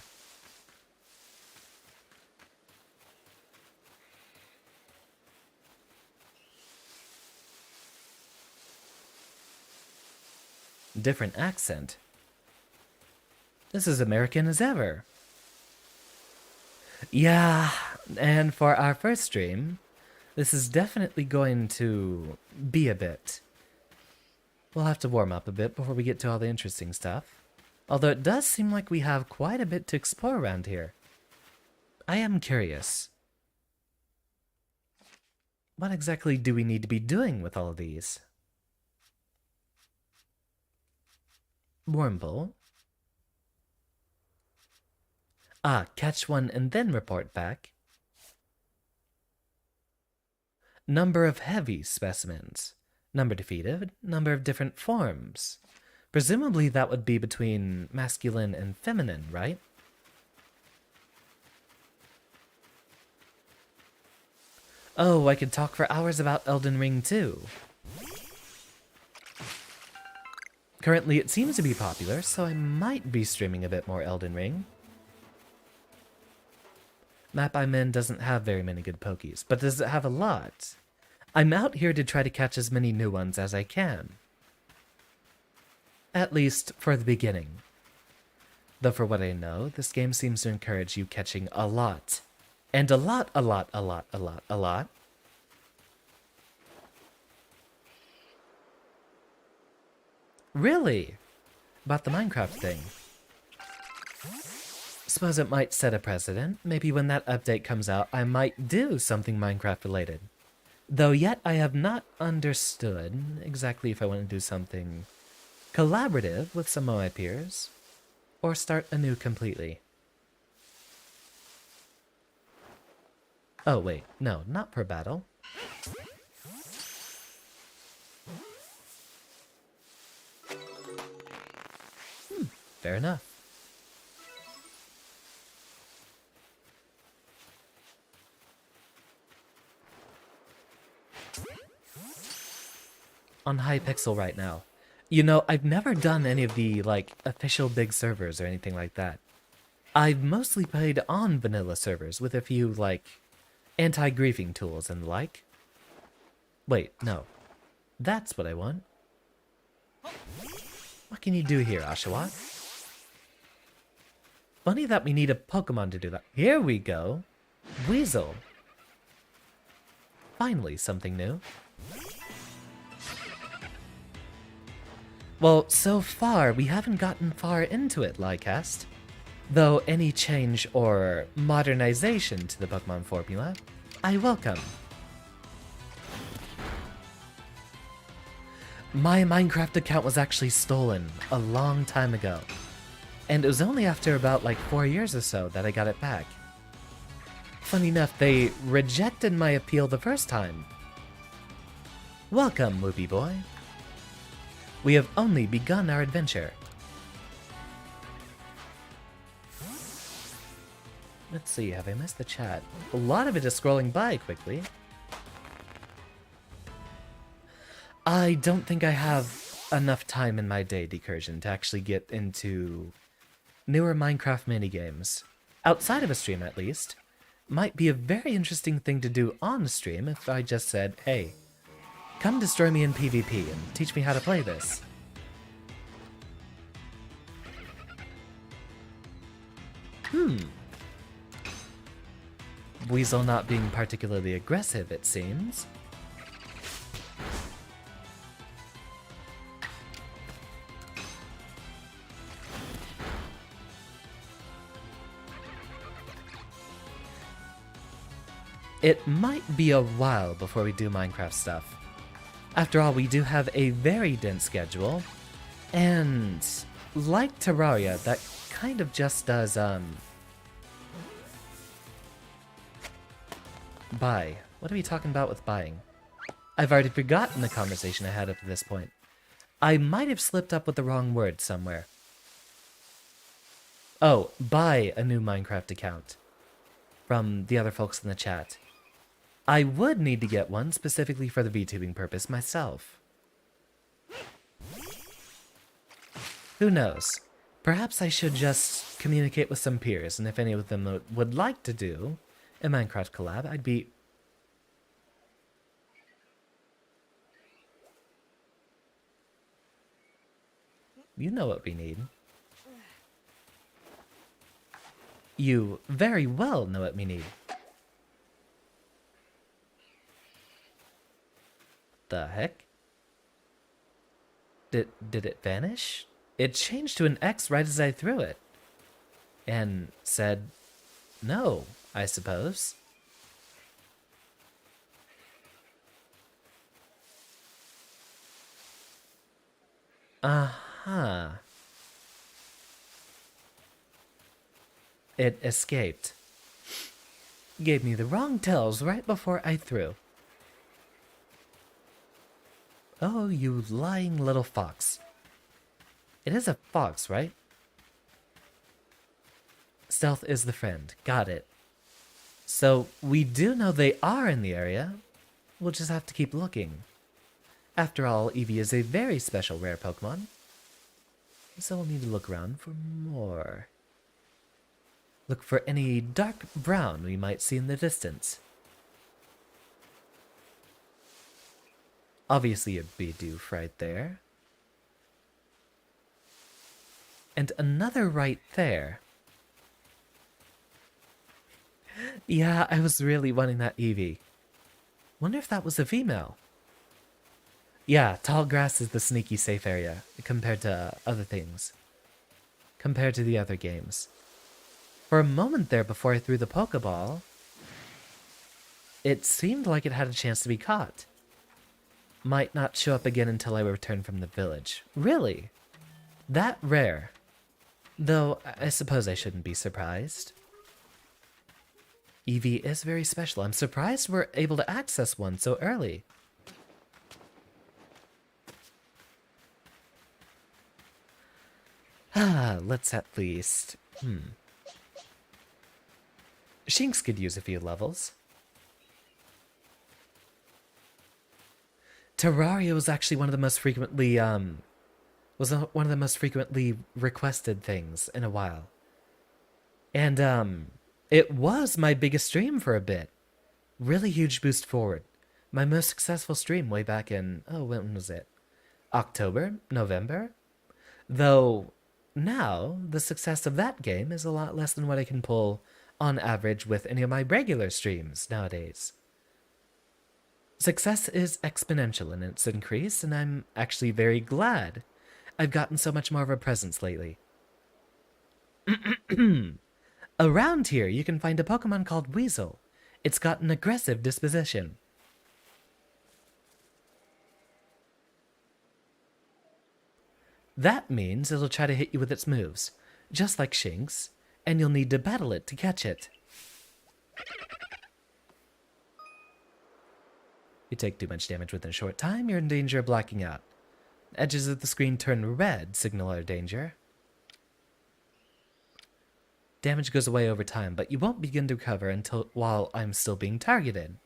Different accent. This is American as ever. Yeah, and for our first stream, this is definitely going to be a bit. We'll have to warm up a bit before we get to all the interesting stuff. Although it does seem like we have quite a bit to explore around here. I am curious. What exactly do we need to be doing with all of these? Wormble. Ah, catch one and then report back. Number of heavy specimens. Number defeated. Number of different forms. Presumably that would be between masculine and feminine, right? Oh, I could talk for hours about Elden Ring too. Currently it seems to be popular, so I might be streaming a bit more Elden Ring. Map I'm in doesn't have very many good Pokies, but does it have a lot? I'm out here to try to catch as many new ones as I can. At least for the beginning. Though for what I know, this game seems to encourage you catching a lot. And a lot. Really? About the Minecraft thing. Suppose it might set a precedent. Maybe when that update comes out, I might do something Minecraft related. Though yet I have not understood exactly if I want to do something collaborative with some of my peers, or start anew completely. Oh, wait. No, not per battle. Fair enough. On Hypixel right now. You know, I've never done any of the, like, official big servers or anything like that. I've mostly played on vanilla servers with a few, like, anti-griefing tools and the like. Wait, no. That's what I want. What can you do here, Oshawott? Funny that we need a Pokemon to do that. Here we go. Weasel. Finally, something new. Well, so far, we haven't gotten far into it, Lycast. Though any change or modernization to the Pokemon formula, I welcome. My Minecraft account was actually stolen a long time ago. And it was only after about like 4 years or so that I got it back. Funny enough, they rejected my appeal the first time. Welcome, Whoopie Boy. We have only begun our adventure. Let's see, have I missed the chat? A lot of it is scrolling by quickly. I don't think I have enough time in my day, Decursion, to actually get into newer Minecraft minigames. Outside of a stream, at least. Might be a very interesting thing to do on stream if I just said, hey, come destroy me in PvP and teach me how to play this. Weasel not being particularly aggressive, it seems. It might be a while before we do Minecraft stuff. After all, we do have a very dense schedule, and like Terraria, that kind of just does, buy. What are we talking about with buying? I've already forgotten the conversation I had up to this point. I might have slipped up with the wrong word somewhere. Oh, buy a new Minecraft account from the other folks in the chat. I would need to get one specifically for the VTubing purpose myself. Who knows? Perhaps I should just communicate with some peers, and if any of them would like to do a Minecraft collab, I'd be... You know what we need. You very well know what we need. The heck? Did it vanish? It changed to an X right as I threw it. And said, no, I suppose. Uh-huh. It escaped. Gave me the wrong tells right before I threw. Oh, you lying little fox. It is a fox, right? Stealth is the friend. Got it. So, we do know they are in the area. We'll just have to keep looking. After all, Eevee is a very special rare Pokemon. So we'll need to look around for more. Look for any dark brown we might see in the distance. Obviously a Bidoof right there. And another right there. Yeah, I was really wanting that Eevee. Wonder if that was a female. Yeah, tall grass is the sneaky safe area compared to other things. Compared to the other games. For a moment there before I threw the Pokeball, it seemed like it had a chance to be caught. Might not show up again until I return from the village. Really? That rare. Though, I suppose I shouldn't be surprised. Eevee is very special. I'm surprised we're able to access one so early. Let's at least... Shinx could use a few levels. Terraria was actually one of the most frequently, one of the most frequently requested things in a while. And, it was my biggest stream for a bit. Really huge boost forward. My most successful stream way back in, when was it? October? November? Though, now, the success of that game is a lot less than what I can pull on average with any of my regular streams nowadays. Success is exponential in its increase, and I'm actually very glad I've gotten so much more of a presence lately. Around here, you can find a Pokemon called Weasel. It's got an aggressive disposition. That means it'll try to hit you with its moves, just like Shinx, and you'll need to battle it to catch it. You take too much damage within a short time, you're in danger of blacking out. Edges of the screen turn red, signal our danger. Damage goes away over time, but you won't begin to recover until while I'm still being targeted.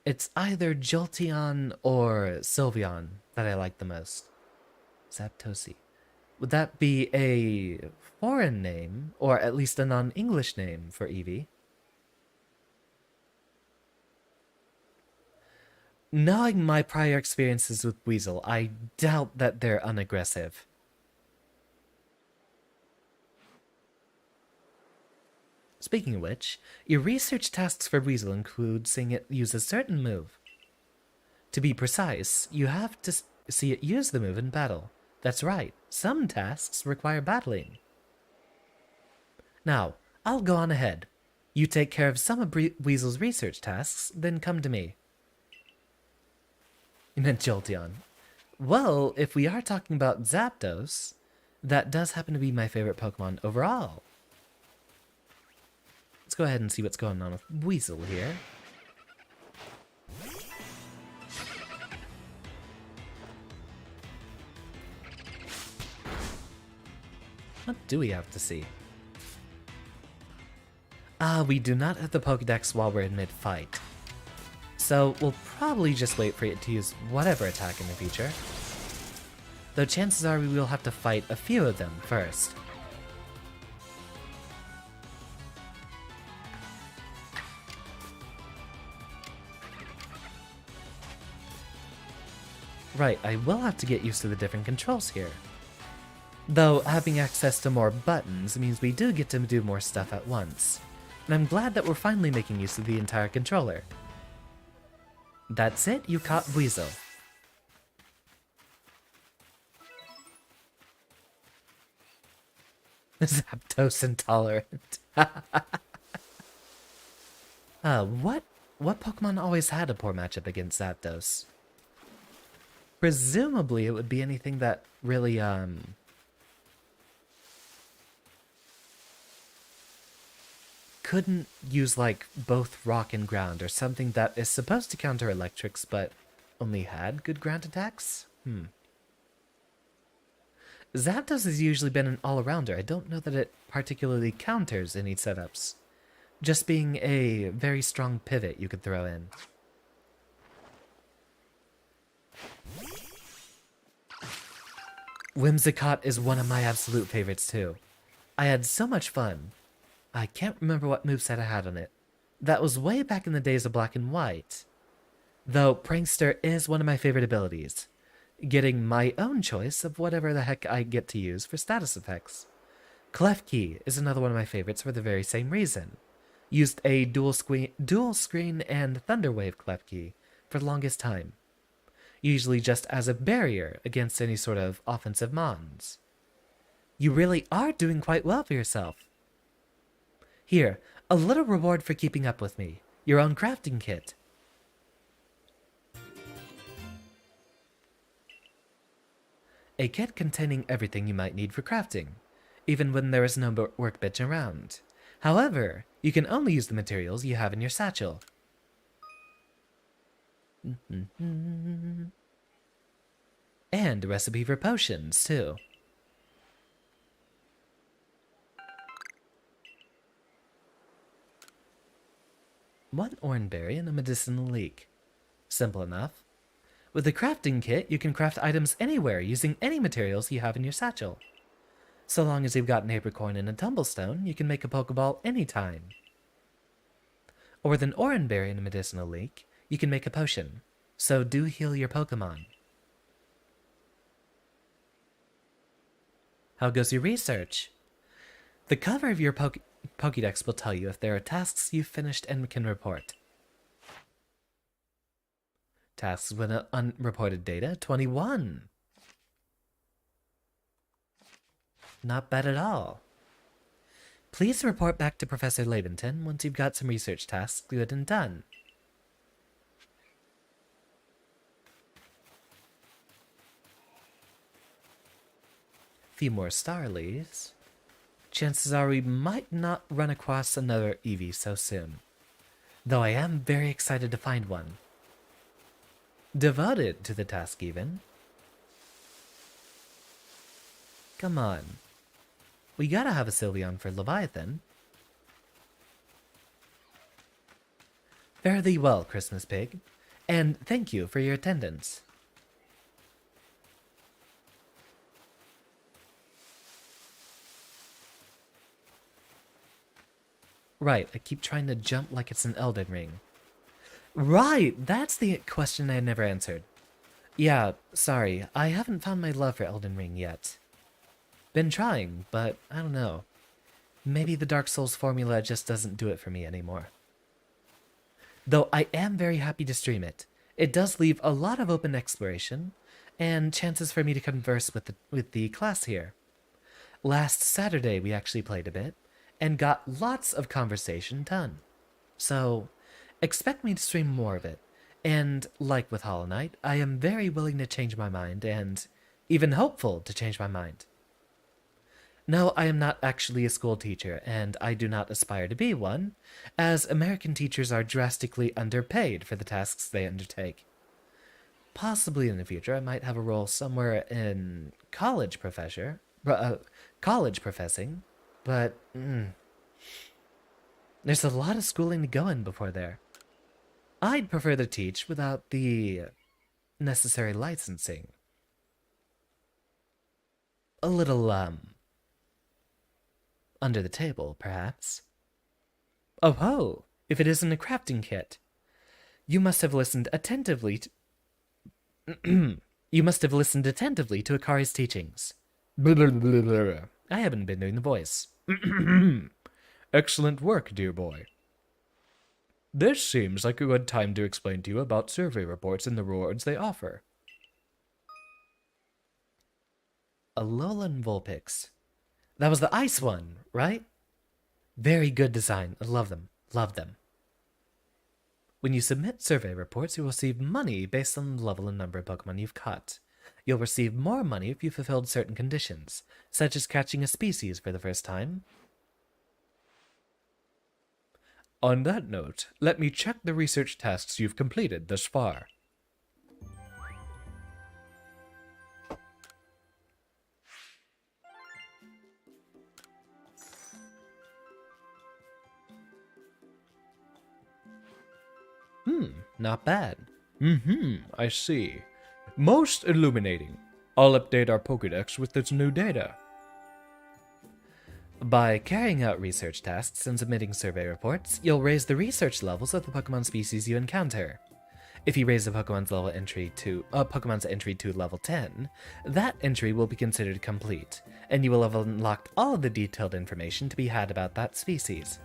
It's either Jolteon or Sylveon that I like the most. Zapdosi. Would that be a foreign name, or at least a non-English name for Eevee? Knowing my prior experiences with Weasel, I doubt that they're unaggressive. Speaking of which, your research tasks for Weasel include seeing it use a certain move. To be precise, you have to see it use the move in battle. That's right, some tasks require battling. Now, I'll go on ahead. You take care of some of Weasel's research tasks, then come to me. You meant Jolteon. Well, if we are talking about Zapdos, that does happen to be my favorite Pokemon overall. Let's go ahead and see what's going on with Weasel here. What do we have to see? We do not have the Pokedex while we're in mid-fight. So we'll probably just wait for it to use whatever attack in the future. Though chances are we will have to fight a few of them first. Right, I will have to get used to the different controls here. Though having access to more buttons means we do get to do more stuff at once. And I'm glad that we're finally making use of the entire controller. That's it, you caught Weasel. Zapdos intolerant. What Pokemon always had a poor matchup against Zapdos? Presumably it would be anything that really, couldn't use, like, both rock and ground, or something that is supposed to counter electrics, but only had good ground attacks? Zapdos has usually been an all-arounder. I don't know that it particularly counters any setups. Just being a very strong pivot you could throw in. Whimsicott is one of my absolute favorites too. I had so much fun. I can't remember what moveset I had on it. That was way back in the days of Black and White. Though Prankster is one of my favorite abilities. Getting my own choice of whatever the heck I get to use for status effects. Klefki is another one of my favorites for the very same reason. Used a dual screen and Thunderwave Klefki for the longest time. Usually just as a barrier against any sort of offensive mons. You really are doing quite well for yourself. Here, a little reward for keeping up with me. Your own crafting kit. A kit containing everything you might need for crafting, even when there is no workbench around. However, you can only use the materials you have in your satchel. And a recipe for potions, too. One orangeberry and a medicinal leek. Simple enough. With the crafting kit, you can craft items anywhere using any materials you have in your satchel. So long as you've got an apricorn and a tumblestone, you can make a Pokeball anytime. Or with an orangeberry and a medicinal leek, you can make a potion. So do heal your Pokemon. How goes your research? The cover of your Pokédex will tell you if there are tasks you've finished and can report. Tasks with unreported data, 21. Not bad at all. Please report back to Professor Laventon once you've got some research tasks good and done. Few more star leaves. Chances are we might not run across another Eevee so soon. Though I am very excited to find one. Devoted to the task even. Come on. We gotta have a Sylveon for Leviathan. Fare thee well, Christmas Pig. And thank you for your attendance. Right, I keep trying to jump like it's an Elden Ring. Right, that's the question I never answered. Yeah, sorry, I haven't found my love for Elden Ring yet. Been trying, but I don't know. Maybe the Dark Souls formula just doesn't do it for me anymore. Though I am very happy to stream it. It does leave a lot of open exploration, and chances for me to converse with the class here. Last Saturday we actually played a bit, and got lots of conversation done. So, expect me to stream more of it, and like with Hollow Knight, I am very willing to change my mind, and even hopeful to change my mind. No, I am not actually a school teacher, and I do not aspire to be one, as American teachers are drastically underpaid for the tasks they undertake. Possibly in the future I might have a role somewhere in college professing, but there's a lot of schooling to go in before there. I'd prefer to teach without the necessary licensing. A little, under the table, perhaps. Oh ho! If it isn't a crafting kit. You must have listened attentively to... You must have listened attentively to Akari's teachings. I haven't been doing the voice. Excellent work, dear boy. This seems like a good time to explain to you about survey reports and the rewards they offer. Alolan Vulpix. That was the ice one, right? Very good design. I love them. Love them. When you submit survey reports, you will receive money based on the level and number of Pokemon you've caught. You'll receive more money if you fulfilled certain conditions, such as catching a species for the first time. On that note, let me check the research tasks you've completed thus far. Not bad. I see. Most illuminating. I'll update our Pokédex with this new data. By carrying out research tasks and submitting survey reports, you'll raise the research levels of the Pokemon species you encounter. If you raise a Pokemon's entry to level 10, that entry will be considered complete, and you will have unlocked all of the detailed information to be had about that species.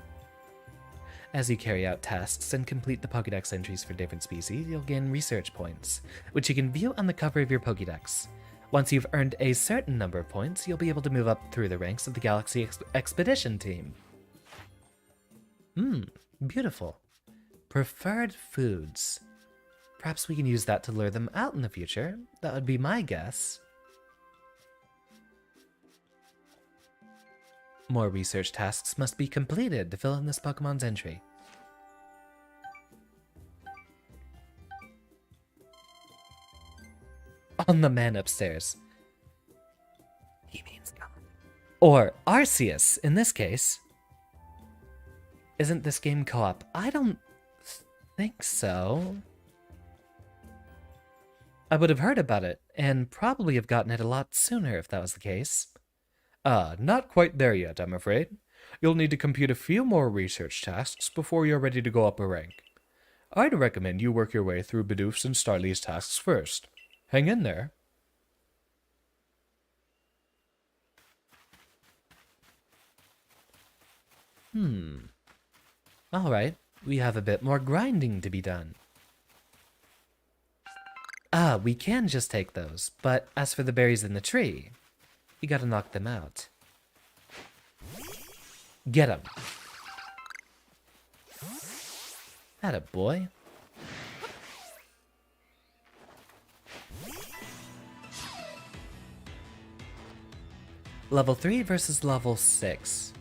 As you carry out tasks and complete the Pokédex entries for different species, you'll gain research points, which you can view on the cover of your Pokédex. Once you've earned a certain number of points, you'll be able to move up through the ranks of the Galaxy Expedition team. Beautiful. Preferred foods. Perhaps we can use that to lure them out in the future. That would be my guess. More research tasks must be completed to fill in this Pokemon's entry. On the man upstairs. He means God. Or Arceus, in this case. Isn't this game co-op? I don't think so. I would have heard about it, and probably have gotten it a lot sooner if that was the case. Not quite there yet, I'm afraid. You'll need to complete a few more research tasks before you're ready to go up a rank. I'd recommend you work your way through Bidoof's and Starly's tasks first. Hang in there. Alright, we have a bit more grinding to be done. We can just take those, but as for the berries in the tree, you gotta knock them out. Get 'em. Atta boy. Level 3 versus level 6.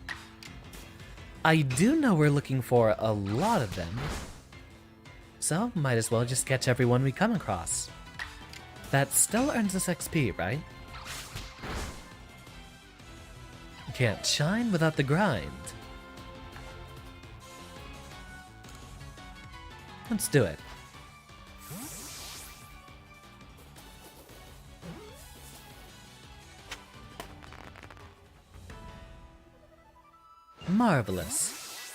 I do know we're looking for a lot of them, so might as well just catch everyone we come across. That still earns us XP, right? Can't shine without the grind. Let's do it. Marvelous.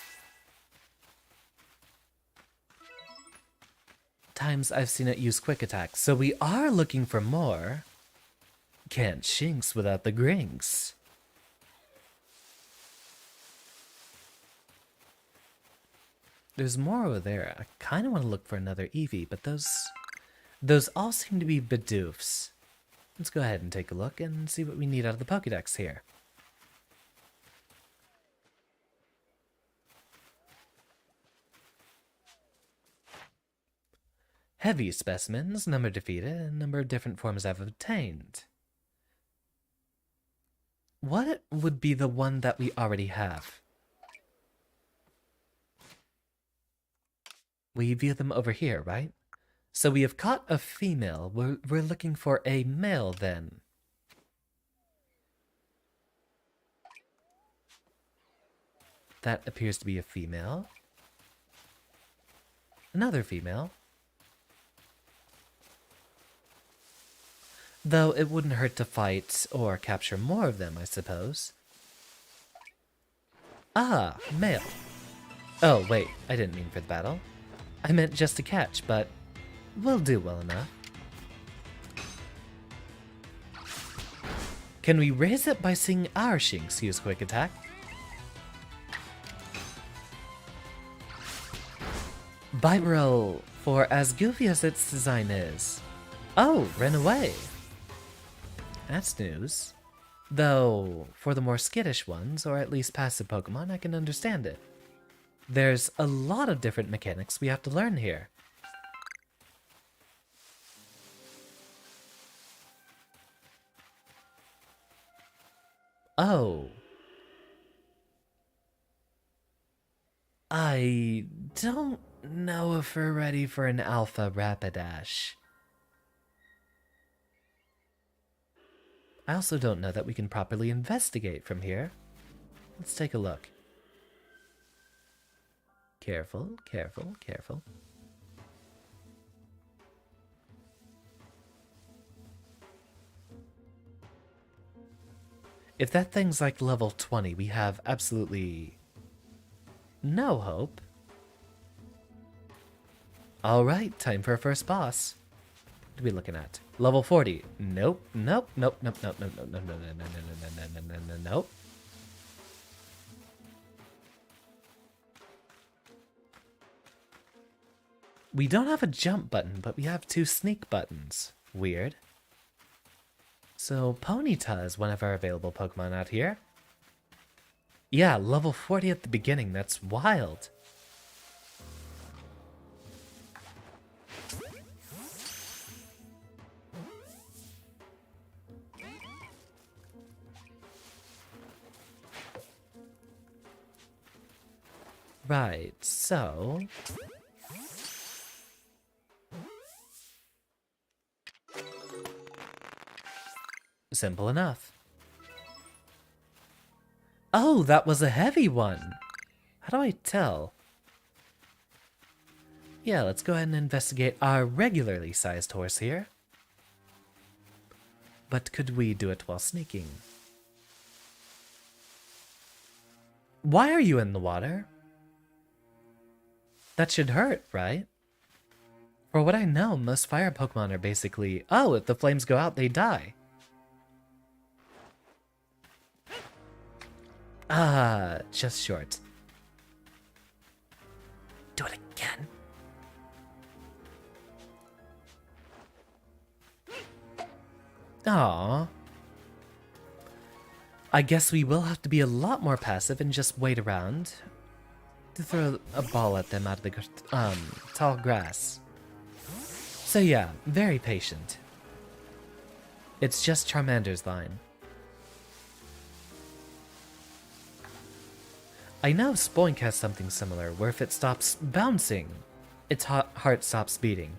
Times I've seen it use quick attacks, so we are looking for more. Can't shinks without the grinks. There's more over there. I kind of want to look for another Eevee, but those all seem to be Bidoofs. Let's go ahead and take a look and see what we need out of the Pokédex here. Heavy specimens, number defeated, and number of different forms I've obtained. What would be the one that we already have? We view them over here, right? So we have caught a female. We're looking for a male then. That appears to be a female. Another female. Though it wouldn't hurt to fight or capture more of them, I suppose. Ah, male. Oh, wait, I didn't mean for the battle. I meant just to catch, but we'll do well enough. Can we raise it by seeing our Shinx use quick attack? Bibarel, for as goofy as its design is. Oh, ran away. That's news. Though, for the more skittish ones, or at least passive Pokemon, I can understand it. There's a lot of different mechanics we have to learn here. Oh. I don't know if we're ready for an Alpha Rapidash. I also don't know that we can properly investigate from here. Let's take a look. Careful, careful, careful. If that thing's like level 20, we have absolutely no hope. Alright, time for our first boss. What are we looking at? Level 40. Nope, nope, nope, nope, nope, nope, nope, nope, nope, nope, nope, nope, nope, nope, nope. We don't have a jump button, but we have 2 sneak buttons. Weird. So, Ponyta is one of our available Pokemon out here. Yeah, level 40 at the beginning. That's wild. Right, so... Simple enough. Oh, that was a heavy one! How do I tell? Yeah, let's go ahead and investigate our regularly sized horse here. But could we do it while sneaking? Why are you in the water? That should hurt, right? For what I know, most fire Pokemon are basically, oh, if the flames go out, they die. Ah, just short. Do it again. Aww. I guess we will have to be a lot more passive and just wait around to throw a ball at them out of the tall grass. So yeah, very patient. It's just Charmander's line. I know Spoink has something similar, where if it stops bouncing, its heart stops beating.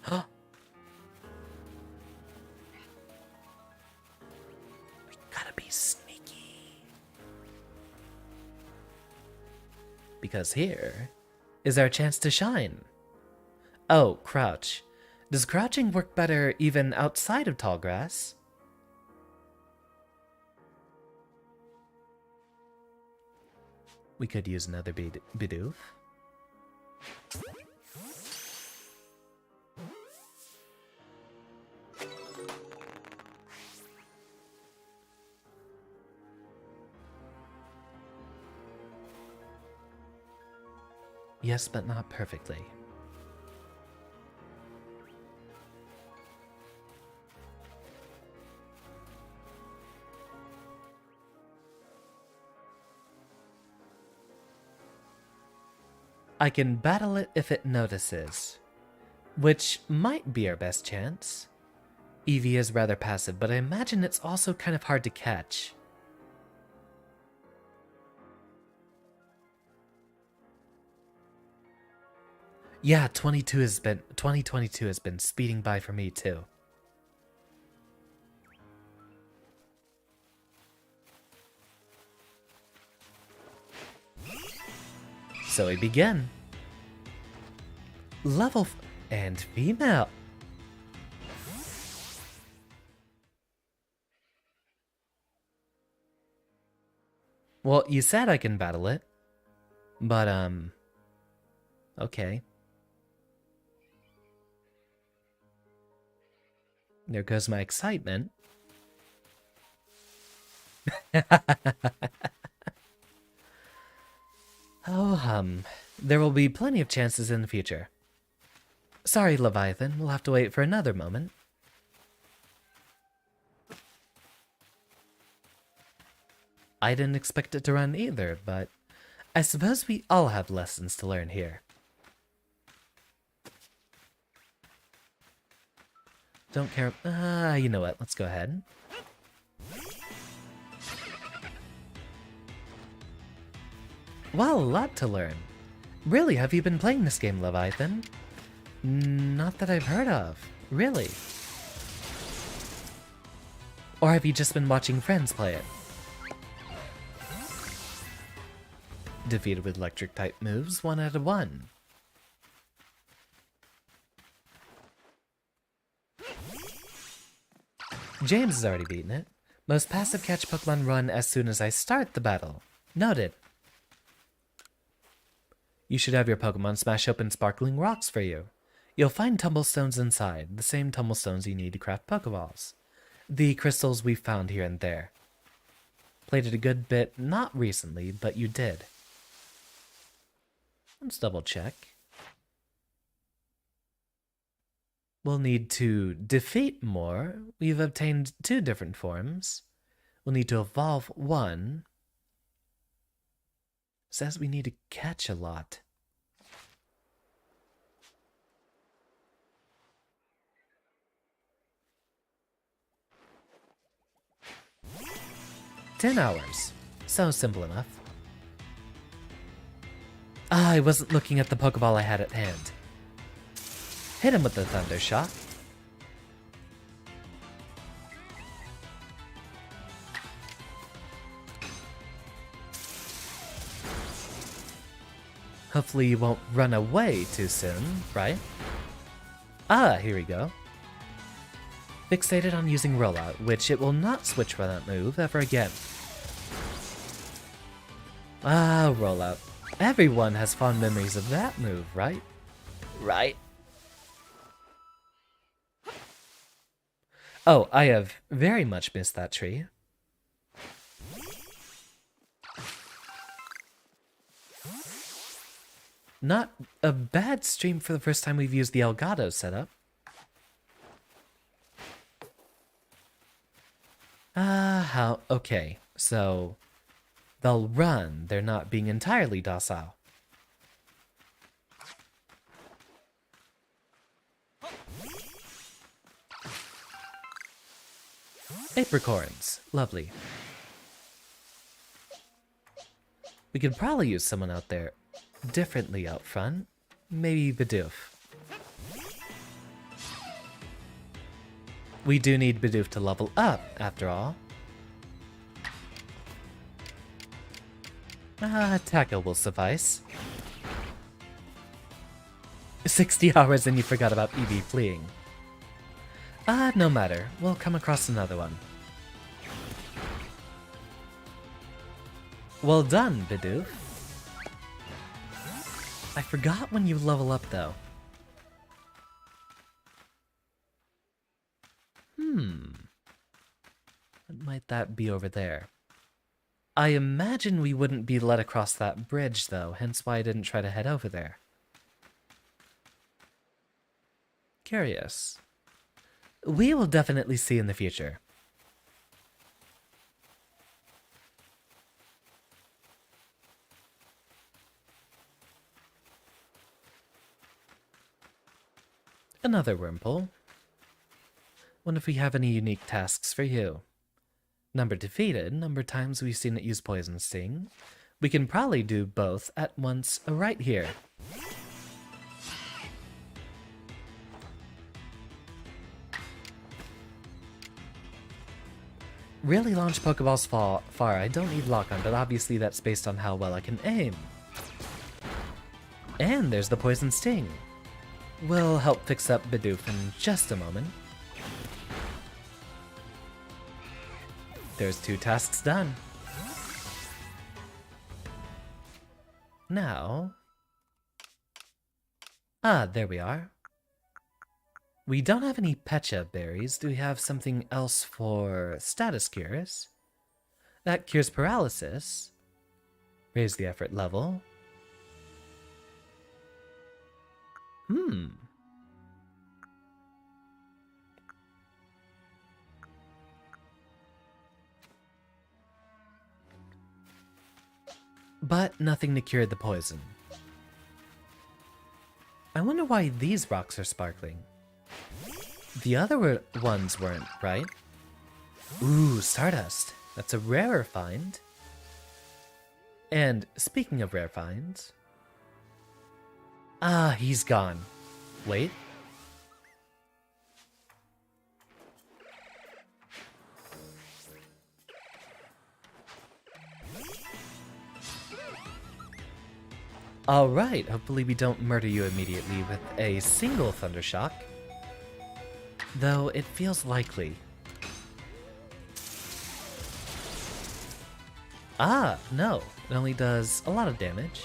Huh? We gotta be sneaky. Because here is our chance to shine. Oh, crouch. Does crouching work better even outside of tall grass? We could use another Bidoof. Yes, but not perfectly. I can battle it if it notices, which might be our best chance. Eevee is rather passive, but I imagine it's also kind of hard to catch. Yeah, 2022 has been speeding by for me too. So we begin. Level and female. Well, you said I can battle it, but okay. There goes my excitement. Oh, there will be plenty of chances in the future. Sorry, Leviathan, we'll have to wait for another moment. I didn't expect it to run either, but I suppose we all have lessons to learn here. Don't care. You know what? Let's go ahead. Well, a lot to learn. Really, have you been playing this game, Leviathan? Not that I've heard of. Really? Or have you just been watching friends play it? Defeated with electric type moves, 1 out of 1. James has already beaten it. Most passive catch Pokemon run as soon as I start the battle. Noted. You should have your Pokemon smash open sparkling rocks for you. You'll find tumblestones inside, the same tumblestones you need to craft Pokeballs. The crystals we found here and there. Played it a good bit, not recently, but you did. Let's double check. We'll need to defeat more. We've obtained 2 different forms. We'll need to evolve 1. Says we need to catch a lot. $10 hours. So simple enough. Ah, I wasn't looking at the Pokeball I had at hand. Hit him with the Thunder Shock. Hopefully you won't run away too soon, right? Ah, here we go. Fixated on using Rollout, which it will not switch for that move ever again. Ah, Rollout. Everyone has fond memories of that move, right? Right? Oh, I have very much missed that tree. Not a bad stream for the first time we've used the Elgato setup. Okay, so they'll run, they're not being entirely docile. Apricorns, lovely. We could probably use someone out there differently out front. Maybe Bidoof. We do need Bidoof to level up, after all. Tackle will suffice. 60 hours and you forgot about EV fleeing. No matter. We'll come across another one. Well done, Bidoof. I forgot when you level up, though. What might that be over there? I imagine we wouldn't be let across that bridge, though, hence why I didn't try to head over there. Curious. We will definitely see in the future. Another Wurmple. Wonder if we have any unique tasks for you. Number defeated, number times we've seen it use Poison Sting. We can probably do both at once right here. Really launch Pokeballs far. I don't need Lock-On, but obviously that's based on how well I can aim. And there's the Poison Sting. We'll help fix up Bidoof in just a moment. There's 2 tasks done. Now... there we are. We don't have any Pecha berries. Do we have something else for status cures? That cures paralysis. Raise the effort level. But nothing to cure the poison. I wonder why these rocks are sparkling. The other ones weren't, right? Ooh, Stardust. That's a rarer find. And speaking of rare finds... he's gone. Wait. Alright, hopefully we don't murder you immediately with a single Thunder Shock. Though it feels likely. No. It only does a lot of damage.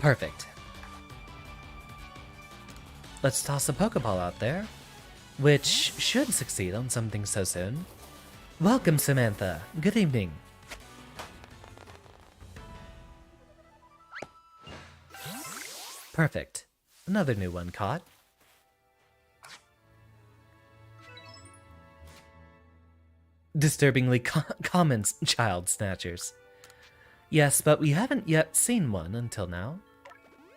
Perfect. Let's toss a Pokeball out there, which should succeed on something so soon. Welcome, Samantha. Good evening. Perfect. Another new one caught. Disturbingly common child snatchers. Yes, but we haven't yet seen one until now.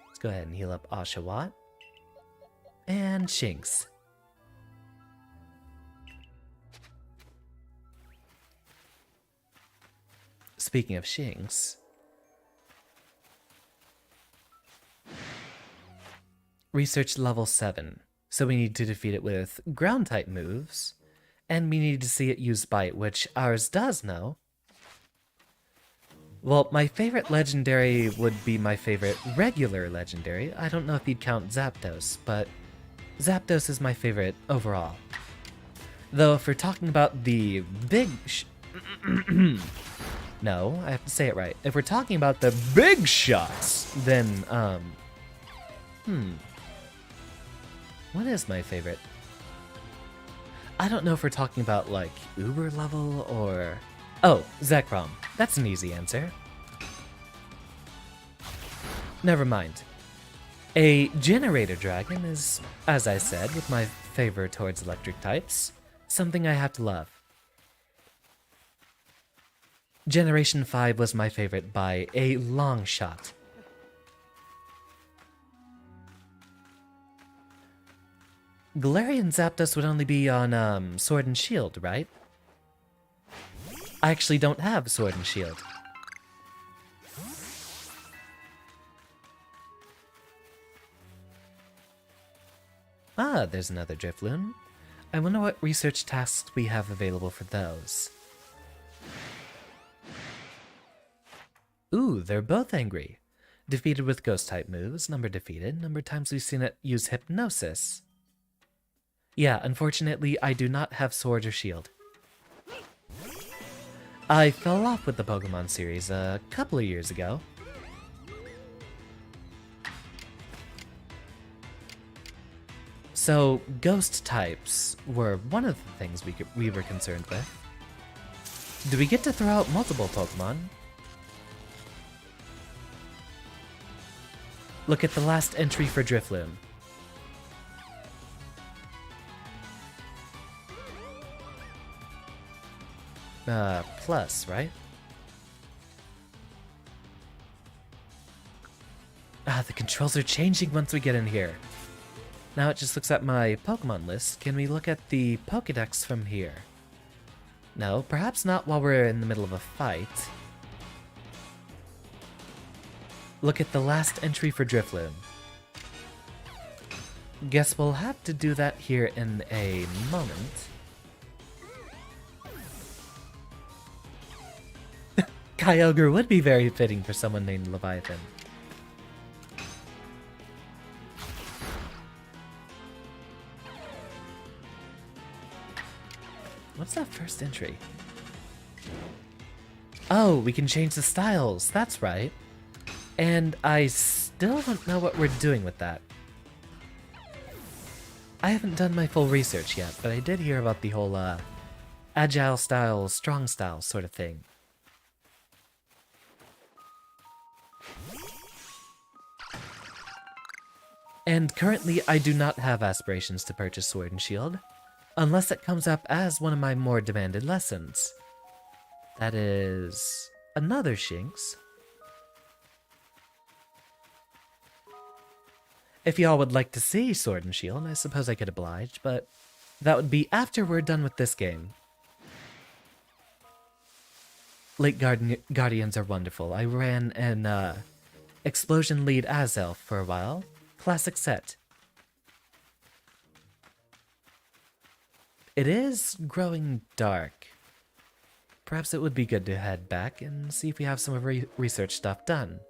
Let's go ahead and heal up Oshawott. And Shinx. speaking of Shinx, research level 7. So we need to defeat it with ground type moves, and we need to see it use bite, which ours does know. Well, my favorite legendary would be my favorite regular legendary. I don't know if you'd count Zapdos, but Zapdos is my favorite overall. Though if we're talking about the big no, I have to say it right. If we're talking about the big shots, then, what is my favorite? I don't know if we're talking about, like, Uber level or... Oh, Zekrom. That's an easy answer. Never mind. A generator dragon is, as I said, with my favor towards electric types, something I have to love. Generation 5 was my favorite by a long shot. Galarian Zapdos would only be on Sword and Shield, right? I actually don't have Sword and Shield. Ah, there's another Drifloon. I wonder what research tasks we have available for those. Ooh, they're both angry. Defeated with Ghost-type moves, number defeated, number times we've seen it use Hypnosis. Yeah, unfortunately, I do not have Sword or Shield. I fell off with the Pokemon series a couple of years ago. So, Ghost types were one of the things we were concerned with. Do we get to throw out multiple Pokemon? Look at the last entry for Drifloon. Plus, right? Ah, the controls are changing once we get in here. Now it just looks at my Pokemon list. Can we look at the Pokedex from here? No, perhaps not while we're in the middle of a fight. Look at the last entry for Drifloon. Guess we'll have to do that here in a moment. Kyogre would be very fitting for someone named Leviathan. What's that first entry? Oh, we can change the styles. That's right. And I still don't know what we're doing with that. I haven't done my full research yet, but I did hear about the whole, agile style, strong style sort of thing. And currently, I do not have aspirations to purchase Sword and Shield, unless it comes up as one of my more demanded lessons. That is... another Shinx. If y'all would like to see Sword and Shield, I suppose I could oblige, but that would be after we're done with this game. Lake Guardians are wonderful. I ran an Explosion Lead Azelf for a while. Classic set. It is growing dark. Perhaps it would be good to head back and see if we have some of our research stuff done.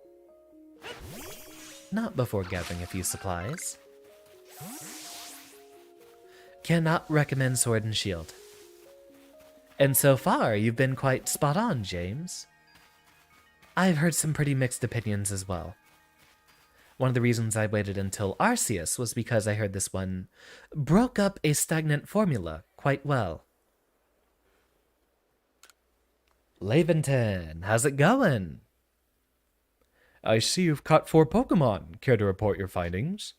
Not before gathering a few supplies. Cannot recommend Sword and Shield. And so far, you've been quite spot on, James. I've heard some pretty mixed opinions as well. One of the reasons I waited until Arceus was because I heard this one broke up a stagnant formula quite well. Laventon, how's it going? I see you've caught 4 Pokemon. Care to report your findings?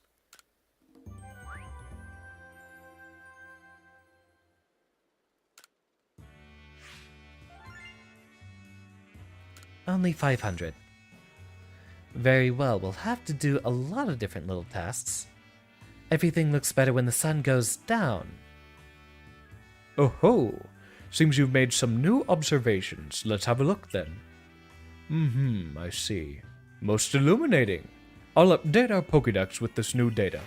Only 500. Very well, we'll have to do a lot of different little tasks. Everything looks better when the sun goes down. Oh ho! Seems you've made some new observations. Let's have a look then. I see. Most illuminating. I'll update our Pokédex with this new data.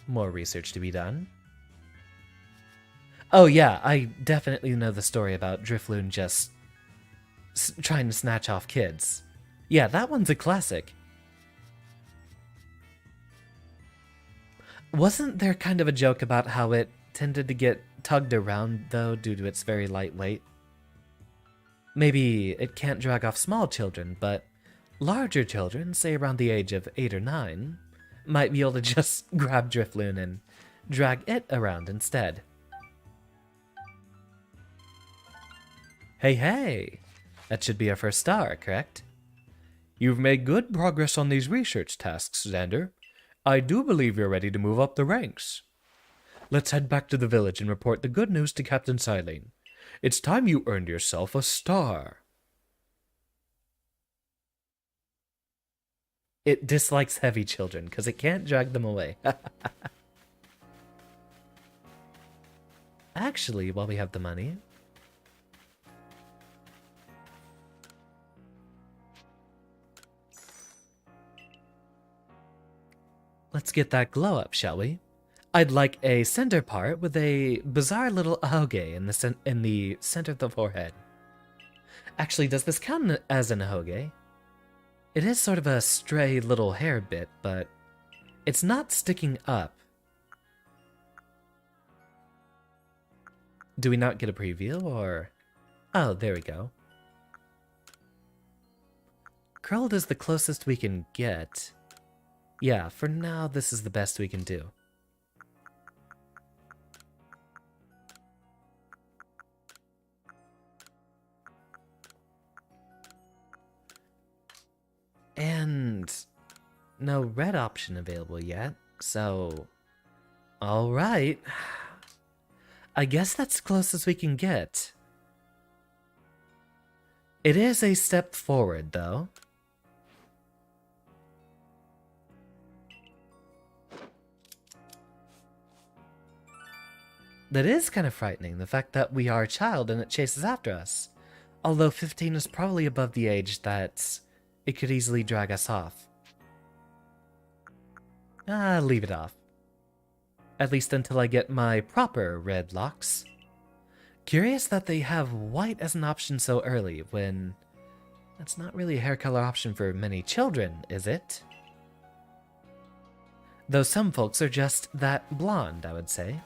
More research to be done. Oh yeah, I definitely know the story about Drifloon just trying to snatch off kids. Yeah, that one's a classic. Wasn't there kind of a joke about how it tended to get tugged around, though, due to its very light weight? Maybe it can't drag off small children, but larger children, say around the age of 8 or 9, might be able to just grab Drifloon and drag it around instead. Hey, hey! That should be our first star, correct? You've made good progress on these research tasks, Xander. I do believe you're ready to move up the ranks. Let's head back to the village and report the good news to Captain Silene. It's time you earned yourself a star. It dislikes heavy children because it can't drag them away. Actually, while we have the money, let's get that glow up, shall we? I'd like a center part with a bizarre little ahoge in the center of the forehead. Actually, does this count as an ahoge? It is sort of a stray little hair bit, but it's not sticking up. Do we not get a preview, or... Oh, there we go. Curled is the closest we can get. Yeah, for now, this is the best we can do. And no red option available yet, so... Alright. I guess that's as close as we can get. It is a step forward, though. That is kind of frightening, the fact that we are a child and it chases after us. Although 15 is probably above the age that it could easily drag us off. Leave it off. At least until I get my proper red locks. Curious that they have white as an option so early, when that's not really a hair color option for many children, is it? Though some folks are just that blonde, I would say.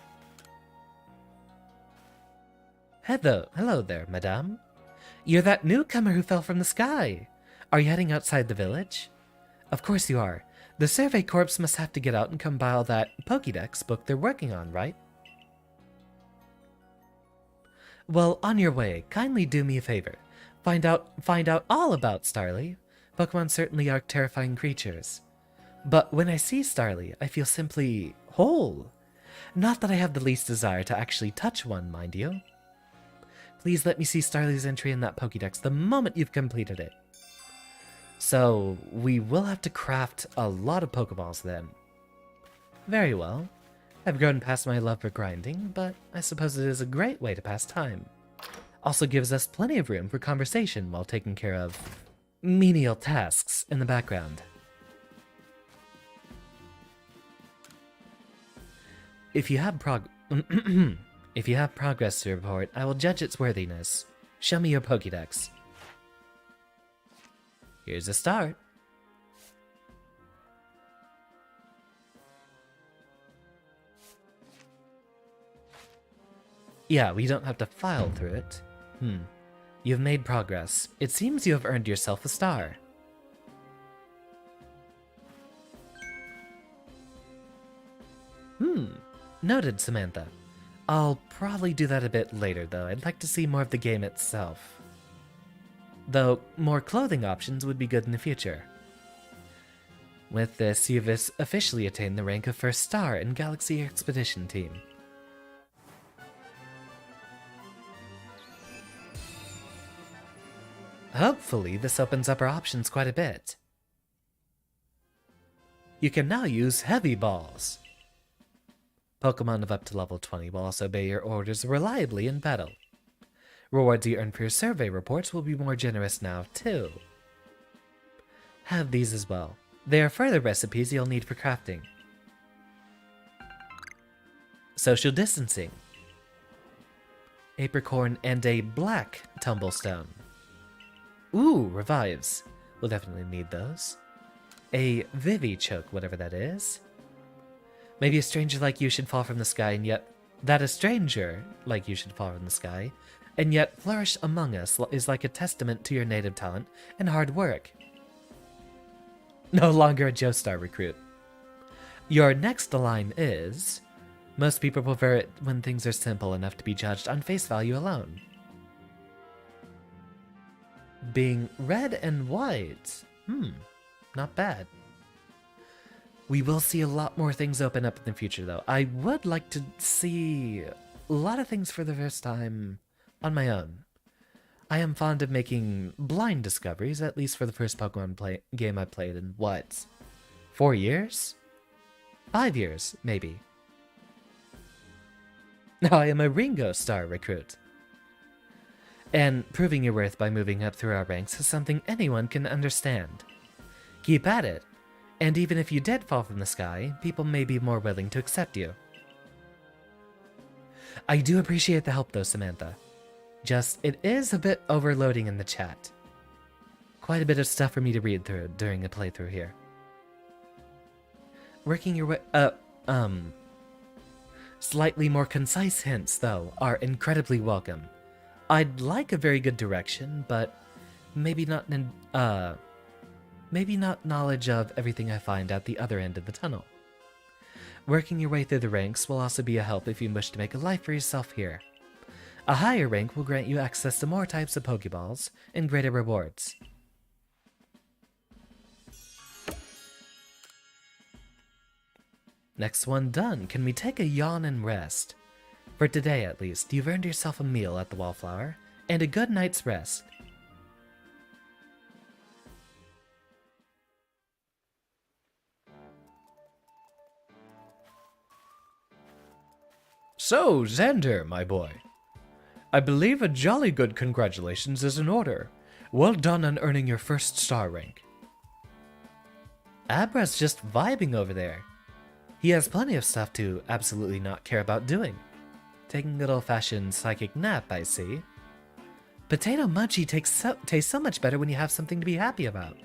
Hello there, madame. You're that newcomer who fell from the sky. Are you heading outside the village? Of course you are. The Survey Corps must have to get out and compile that Pokédex book they're working on, right? Well, on your way, kindly do me a favor. Find out all about Starly. Pokemon certainly are terrifying creatures. But when I see Starly, I feel simply whole. Not that I have the least desire to actually touch one, mind you. Please let me see Starly's entry in that Pokédex the moment you've completed it. So, we will have to craft a lot of Pokeballs then. Very well. I've grown past my love for grinding, but I suppose it is a great way to pass time. Also gives us plenty of room for conversation while taking care of menial tasks in the background. If you have progress to report, I will judge its worthiness. Show me your Pokédex. Here's a start. Yeah, we don't have to file through it. You've made progress. It seems you have earned yourself a star. Noted, Samantha. I'll probably do that a bit later, though. I'd like to see more of the game itself. Though, more clothing options would be good in the future. With this, you've officially attained the rank of first star in Galaxy Expedition Team. Hopefully, this opens up our options quite a bit. You can now use Heavy Balls. Pokemon of up to level 20 will also obey your orders reliably in battle. Rewards you earn for your survey reports will be more generous now, too. Have these as well. They are further recipes you'll need for crafting. Social distancing. Apricorn and a black tumblestone. Ooh, revives. We'll definitely need those. A Vivi choke, whatever that is. Maybe a stranger like you should fall from the sky, and yet that a stranger like you should fall from the sky, and yet flourish among us is like a testament to your native talent and hard work. No longer a Joestar recruit. Your next line is, most people prefer it when things are simple enough to be judged on face value alone. Being red and white. Not bad. We will see a lot more things open up in the future, though. I would like to see a lot of things for the first time on my own. I am fond of making blind discoveries, at least for the first Pokemon game I played in, what, 4 years? 5 years, maybe. Now I am a Ringo Star recruit. And proving your worth by moving up through our ranks is something anyone can understand. Keep at it, and even if you did fall from the sky, people may be more willing to accept you. I do appreciate the help though, Samantha. Just, it is a bit overloading in the chat. Quite a bit of stuff for me to read through during a playthrough here. Working your way slightly more concise hints, though, are incredibly welcome. I'd like a very good direction, but maybe not knowledge of everything I find at the other end of the tunnel. Working your way through the ranks will also be a help if you wish to make a life for yourself here. A higher rank will grant you access to more types of Pokeballs and greater rewards. Next one done. Can we take a yawn and rest? For today, at least, you've earned yourself a meal at the Wallflower and a good night's rest. So, Xander, my boy. I believe a jolly good congratulations is in order. Well done on earning your first star rank. Abra's just vibing over there. He has plenty of stuff to absolutely not care about doing. Taking a good old-fashioned psychic nap, I see. Potato Munchie tastes so much better when you have something to be happy about.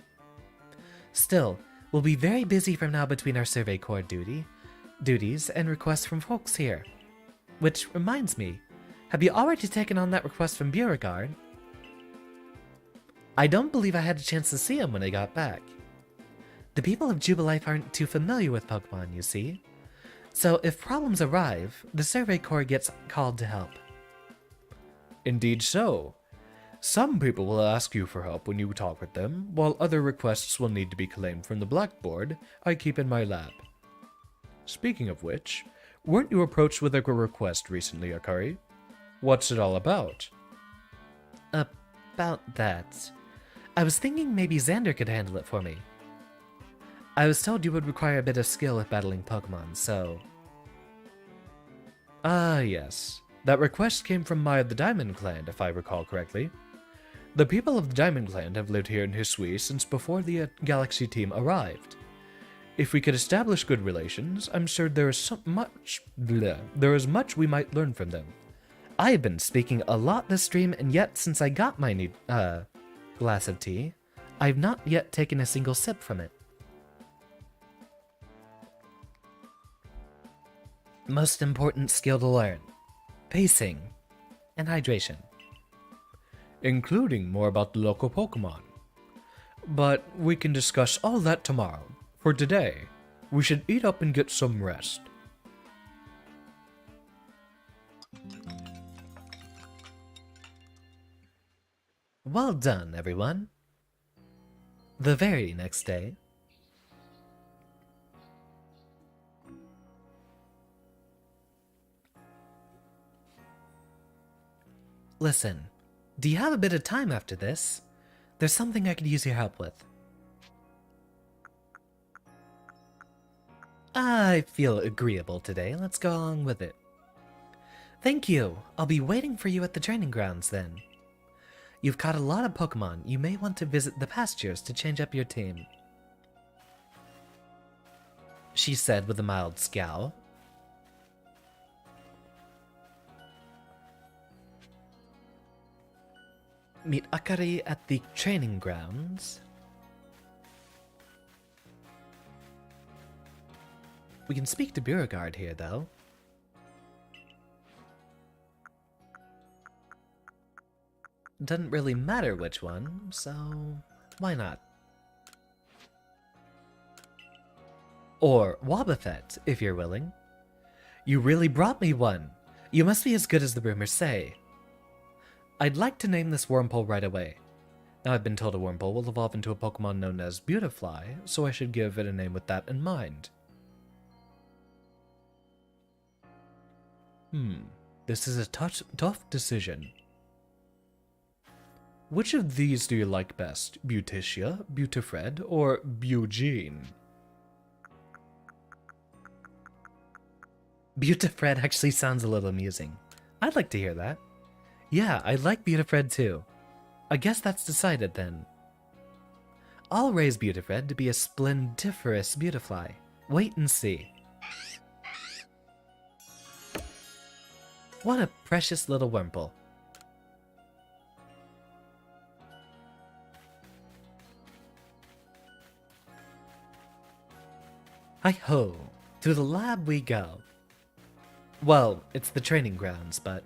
Still, we'll be very busy from now between our Survey Corps duties and requests from folks here. Which reminds me, have you already taken on that request from Beauregard? I don't believe I had a chance to see him when I got back. The people of Jubilife aren't too familiar with Pokemon, you see. So if problems arrive, the Survey Corps gets called to help. Indeed so. Some people will ask you for help when you talk with them, while other requests will need to be claimed from the blackboard I keep in my lab. Speaking of which, weren't you approached with a request recently, Akari? What's it all about? About that. I was thinking maybe Xander could handle it for me. I was told you would require a bit of skill with battling Pokemon, so... Ah, yes. That request came from Maya the Diamond Clan, if I recall correctly. The people of the Diamond Clan have lived here in Hisui since before the Galaxy team arrived. If we could establish good relations, I'm sure there is much we might learn from them. I have been speaking a lot this stream, and yet since I got my new glass of tea, I've not yet taken a single sip from it. Most important skill to learn: pacing and hydration. Including more about the local Pokemon. But we can discuss all that tomorrow. For today, we should eat up and get some rest. Well done, everyone. The very next day. Listen, do you have a bit of time after this? There's something I could use your help with. I feel agreeable today. Let's go along with it. Thank you. I'll be waiting for you at the training grounds then. You've caught a lot of Pokemon. You may want to visit the pastures to change up your team, she said with a mild scowl. Meet Akari at the training grounds. We can speak to Beauregard here, though. Doesn't really matter which one, so why not? Or Wobbuffet, if you're willing. You really brought me one. You must be as good as the rumors say. I'd like to name this Wurmple right away. Now I've been told a Wurmple will evolve into a Pokemon known as Beautifly, so I should give it a name with that in mind. This is a tough decision. Which of these do you like best? Beauticia, Beautifred, or Beaugene? Beautifred actually sounds a little amusing. I'd like to hear that. Yeah, I like Beautifred too. I guess that's decided then. I'll raise Beautifred to be a splendiferous Beautifly. Wait and see. What a precious little Wurmple. Hi-ho, to the lab we go. Well, it's the training grounds, but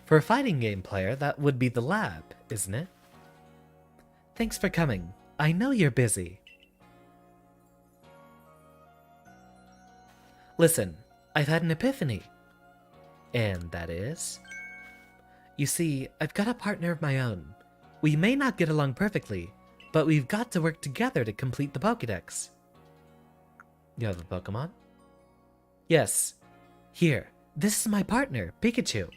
for a fighting game player, that would be the lab, isn't it? Thanks for coming. I know you're busy. Listen, I've had an epiphany. And that is? You see, I've got a partner of my own. We may not get along perfectly, but we've got to work together to complete the Pokédex. You have a Pokemon? Yes. Here, this is my partner, Pikachu.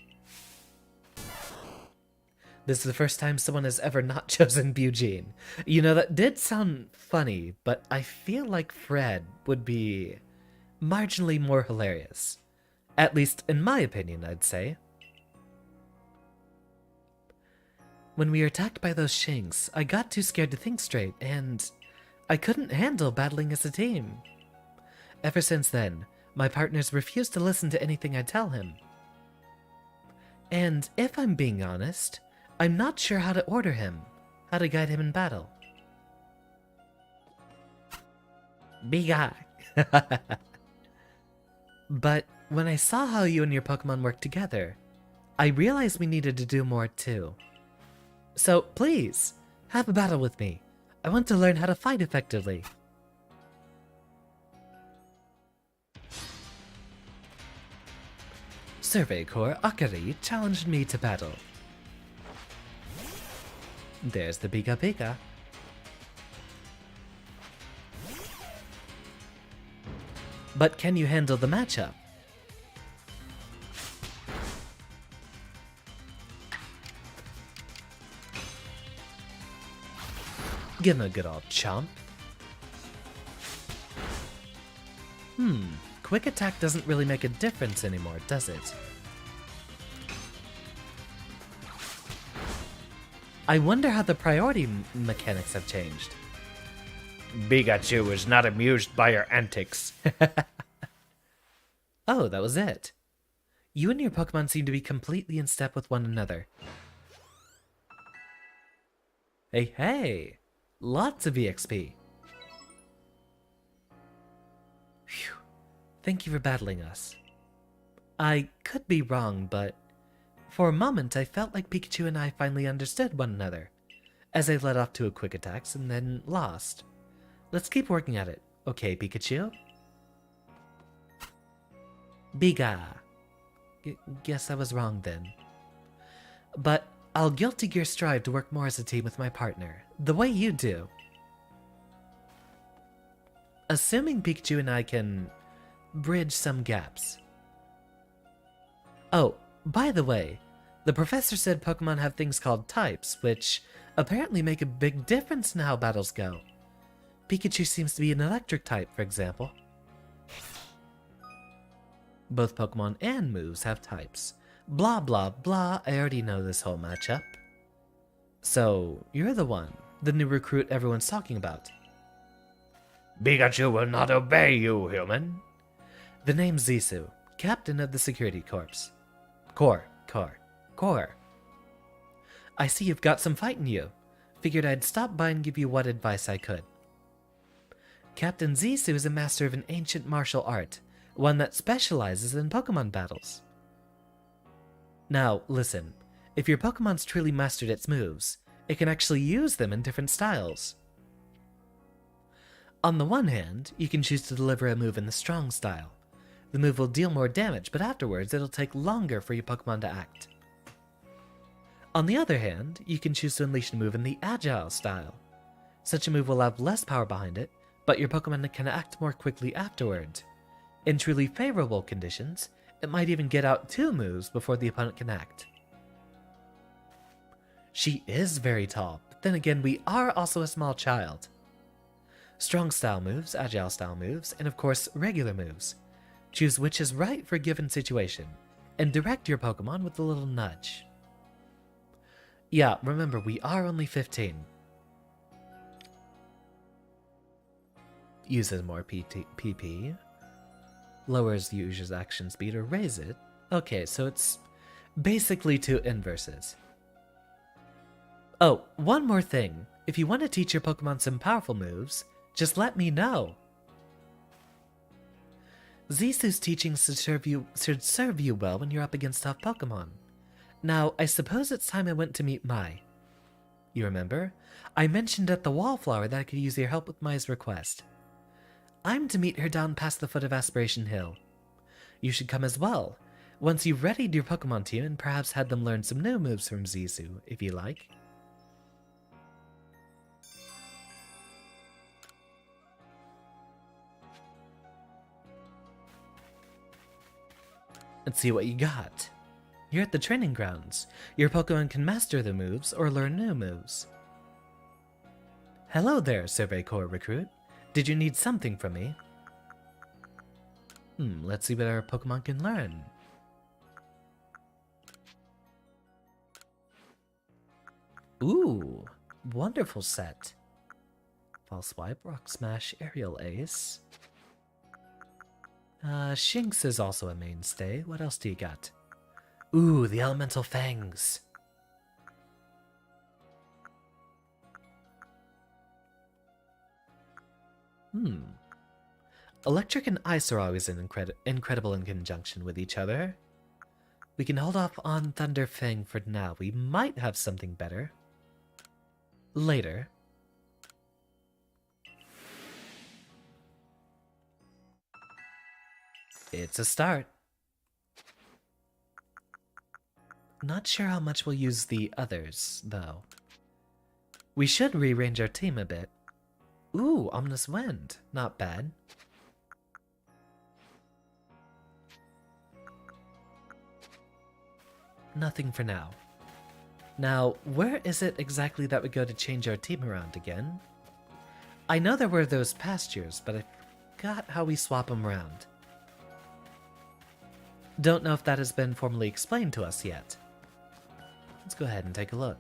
This is the first time someone has ever not chosen Beaugene. You know, that did sound funny, but I feel like Fred would be marginally more hilarious. At least in my opinion, I'd say. When we were attacked by those Shinx, I got too scared to think straight, and I couldn't handle battling as a team. Ever since then, my partners refused to listen to anything I tell him. And if I'm being honest, I'm not sure how to order him, how to guide him in battle. Big eye. But when I saw how you and your Pokemon worked together, I realized we needed to do more too. So please, have a battle with me. I want to learn how to fight effectively. Survey Corps Akari challenged me to battle. There's the Pika Pika. But can you handle the matchup? Give him a good old chomp. Quick attack doesn't really make a difference anymore, does it? I wonder how the priority mechanics have changed. Pikachu is not amused by your antics. Oh, that was it. You and your Pokemon seem to be completely in step with one another. Hey, hey! Lots of EXP. Phew. Thank you for battling us. I could be wrong, but for a moment I felt like Pikachu and I finally understood one another, as I led off to a quick attacks and then lost. Let's keep working at it, okay, Pikachu? Biga. Guess I was wrong then. But I'll Guilty Gear strive to work more as a team with my partner, the way you do. Assuming Pikachu and I can bridge some gaps. Oh, by the way, the professor said Pokemon have things called types, which apparently make a big difference in how battles go. Pikachu seems to be an electric type, for example. Both Pokemon and moves have types, Blah blah blah, I already know this whole matchup. So, you're the one, the new recruit everyone's talking about. Pikachu will not obey you, human. The name's Zissou, captain of the security corps. Corps. I see you've got some fight in you. Figured I'd stop by and give you what advice I could. Captain Zissou is a master of an ancient martial art, one that specializes in Pokemon battles. Now, listen, if your Pokemon's truly mastered its moves, it can actually use them in different styles. On the one hand, you can choose to deliver a move in the strong style. The move will deal more damage, but afterwards it'll take longer for your Pokemon to act. On the other hand, you can choose to unleash a move in the agile style. Such a move will have less power behind it, but your Pokemon can act more quickly afterwards. In truly favorable conditions, it might even get out 2 moves before the opponent can act. She is very tall, but then again we are also a small child. Strong style moves, agile style moves, and of course regular moves. Choose which is right for a given situation, and direct your Pokemon with a little nudge. Yeah, remember, we are only 15. Uses more PP. Lowers the user's action speed or raise it. Okay, so it's basically 2 inverses. Oh, one more thing. If you want to teach your Pokemon some powerful moves, just let me know. Zissou's teachings should serve you well when you're up against tough Pokemon. Now, I suppose it's time I went to meet Mai. You remember? I mentioned at the Wallflower that I could use your help with Mai's request. I'm to meet her down past the foot of Aspiration Hill. You should come as well, once you've readied your Pokemon team and perhaps had them learn some new moves from Zissou, if you like. Let's see what you got. You're at the training grounds. Your Pokemon can master the moves or learn new moves. Hello there, Survey Corps recruit. Did you need something from me? Let's see what our Pokemon can learn. Ooh, wonderful set. False Swipe, Rock Smash, Aerial Ace. Shinx is also a mainstay. What else do you got? Ooh, the Elemental Fangs. Electric and Ice are always incredible in conjunction with each other. We can hold off on Thunder Fang for now. We might have something better later. It's a start. Not sure how much we'll use the others, though. We should rearrange our team a bit. Ooh, Ominous Wind. Not bad. Nothing for now. Now, where is it exactly that we go to change our team around again? I know there were those pastures, but I forgot how we swap them around. Don't know if that has been formally explained to us yet. Let's go ahead and take a look.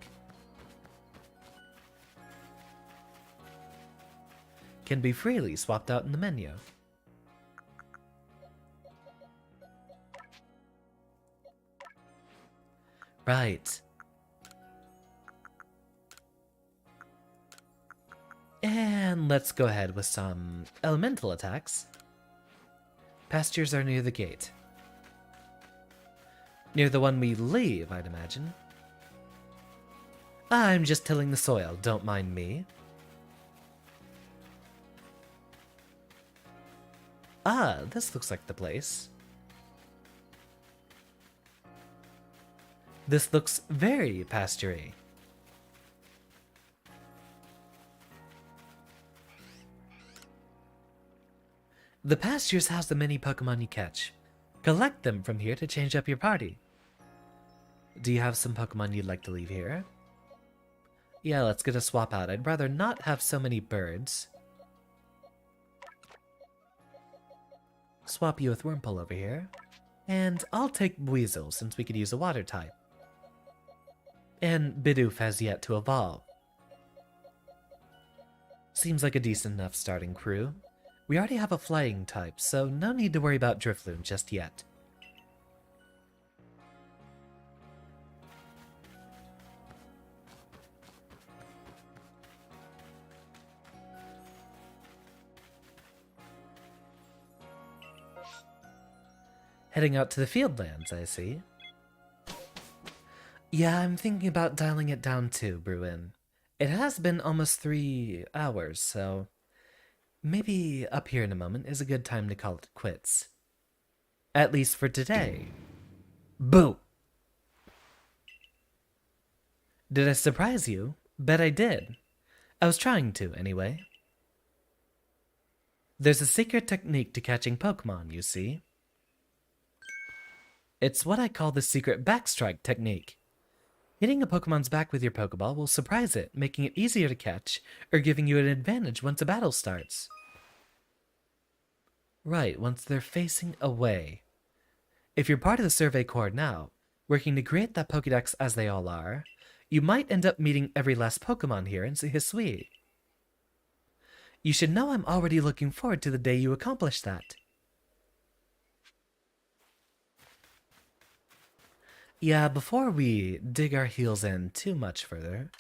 Can be freely swapped out in the menu. Right. And let's go ahead with some elemental attacks. Pastures are near the gate. Near the one we leave, I'd imagine. I'm just tilling the soil, don't mind me. Ah, this looks like the place. This looks very pasture-y. The pastures house the many Pokemon you catch. Collect them from here to change up your party. Do you have some Pokemon you'd like to leave here? Yeah, let's get a swap out. I'd rather not have so many birds. Swap you with Wurmple over here. And I'll take Weasel since we could use a water type. And Bidoof has yet to evolve. Seems like a decent enough starting crew. We already have a flying type, so no need to worry about Drifloon just yet. Heading out to the Fieldlands, I see. Yeah, I'm thinking about dialing it down too, Bruin. It has been almost 3 hours, so maybe up here in a moment is a good time to call it quits. At least for today. Boo! Did I surprise you? Bet I did. I was trying to, anyway. There's a secret technique to catching Pokemon, you see. It's what I call the secret backstrike technique. Hitting a Pokemon's back with your Pokeball will surprise it, making it easier to catch, or giving you an advantage once a battle starts. Right, once they're facing away. If you're part of the Survey Corps now, working to create that Pokédex as they all are, you might end up meeting every last Pokemon here in Hisui. You should know I'm already looking forward to the day you accomplish that. Yeah, before we dig our heels in too much further,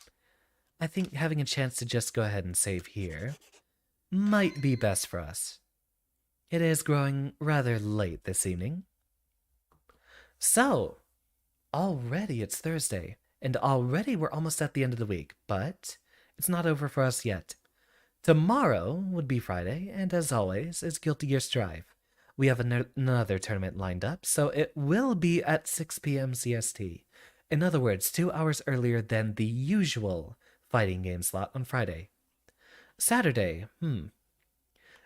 I think having a chance to just go ahead and save here might be best for us. It is growing rather late this evening. So, already it's Thursday, and already we're almost at the end of the week, but it's not over for us yet. Tomorrow would be Friday, and as always, is Guilty Gear Strive. We have another tournament lined up, so it will be at 6 p.m. CST. In other words, 2 hours earlier than the usual fighting game slot on Friday. Saturday,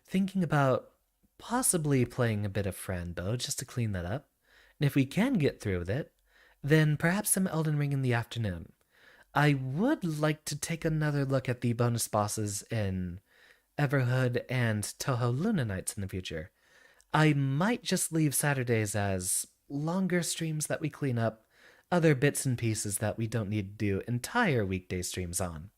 thinking about possibly playing a bit of Franbo just to clean that up. And if we can get through with it, then perhaps some Elden Ring in the afternoon. I would like to take another look at the bonus bosses in Everhood and Toho Luna Nights in the future. I might just leave Saturdays as longer streams that we clean up other bits and pieces that we don't need to do entire weekday streams on.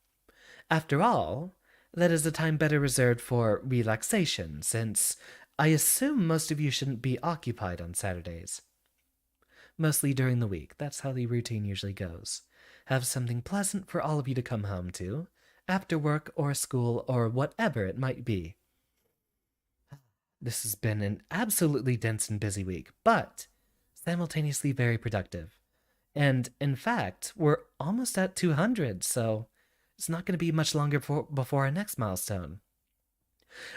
After all, that is a time better reserved for relaxation, since I assume most of you shouldn't be occupied on Saturdays. Mostly during the week, that's how the routine usually goes. Have something pleasant for all of you to come home to, after work or school or whatever it might be. This has been an absolutely dense and busy week, but simultaneously very productive. And in fact, we're almost at 200, so it's not going to be much longer before our next milestone.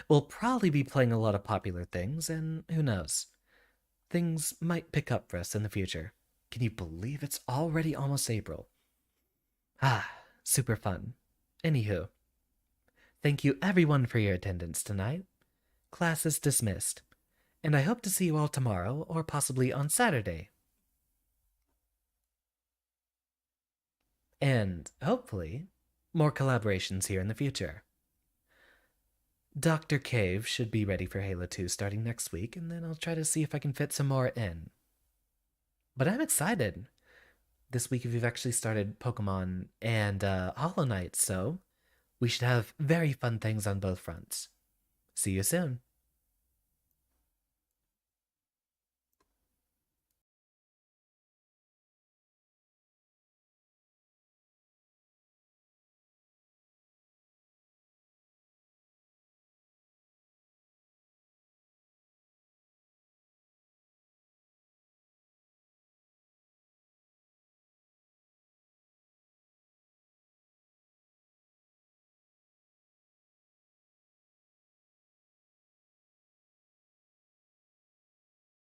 We'll probably be playing a lot of popular things, and who knows? Things might pick up for us in the future. Can you believe it's already almost April? Super fun. Anywho, thank you everyone for your attendance tonight. Class is dismissed, and I hope to see you all tomorrow or possibly on Saturday. And, hopefully, more collaborations here in the future. Dr. Cave should be ready for Halo 2 starting next week, and then I'll try to see if I can fit some more in. But I'm excited. This week we've actually started Pokemon and Hollow Knight, so we should have very fun things on both fronts. See you soon.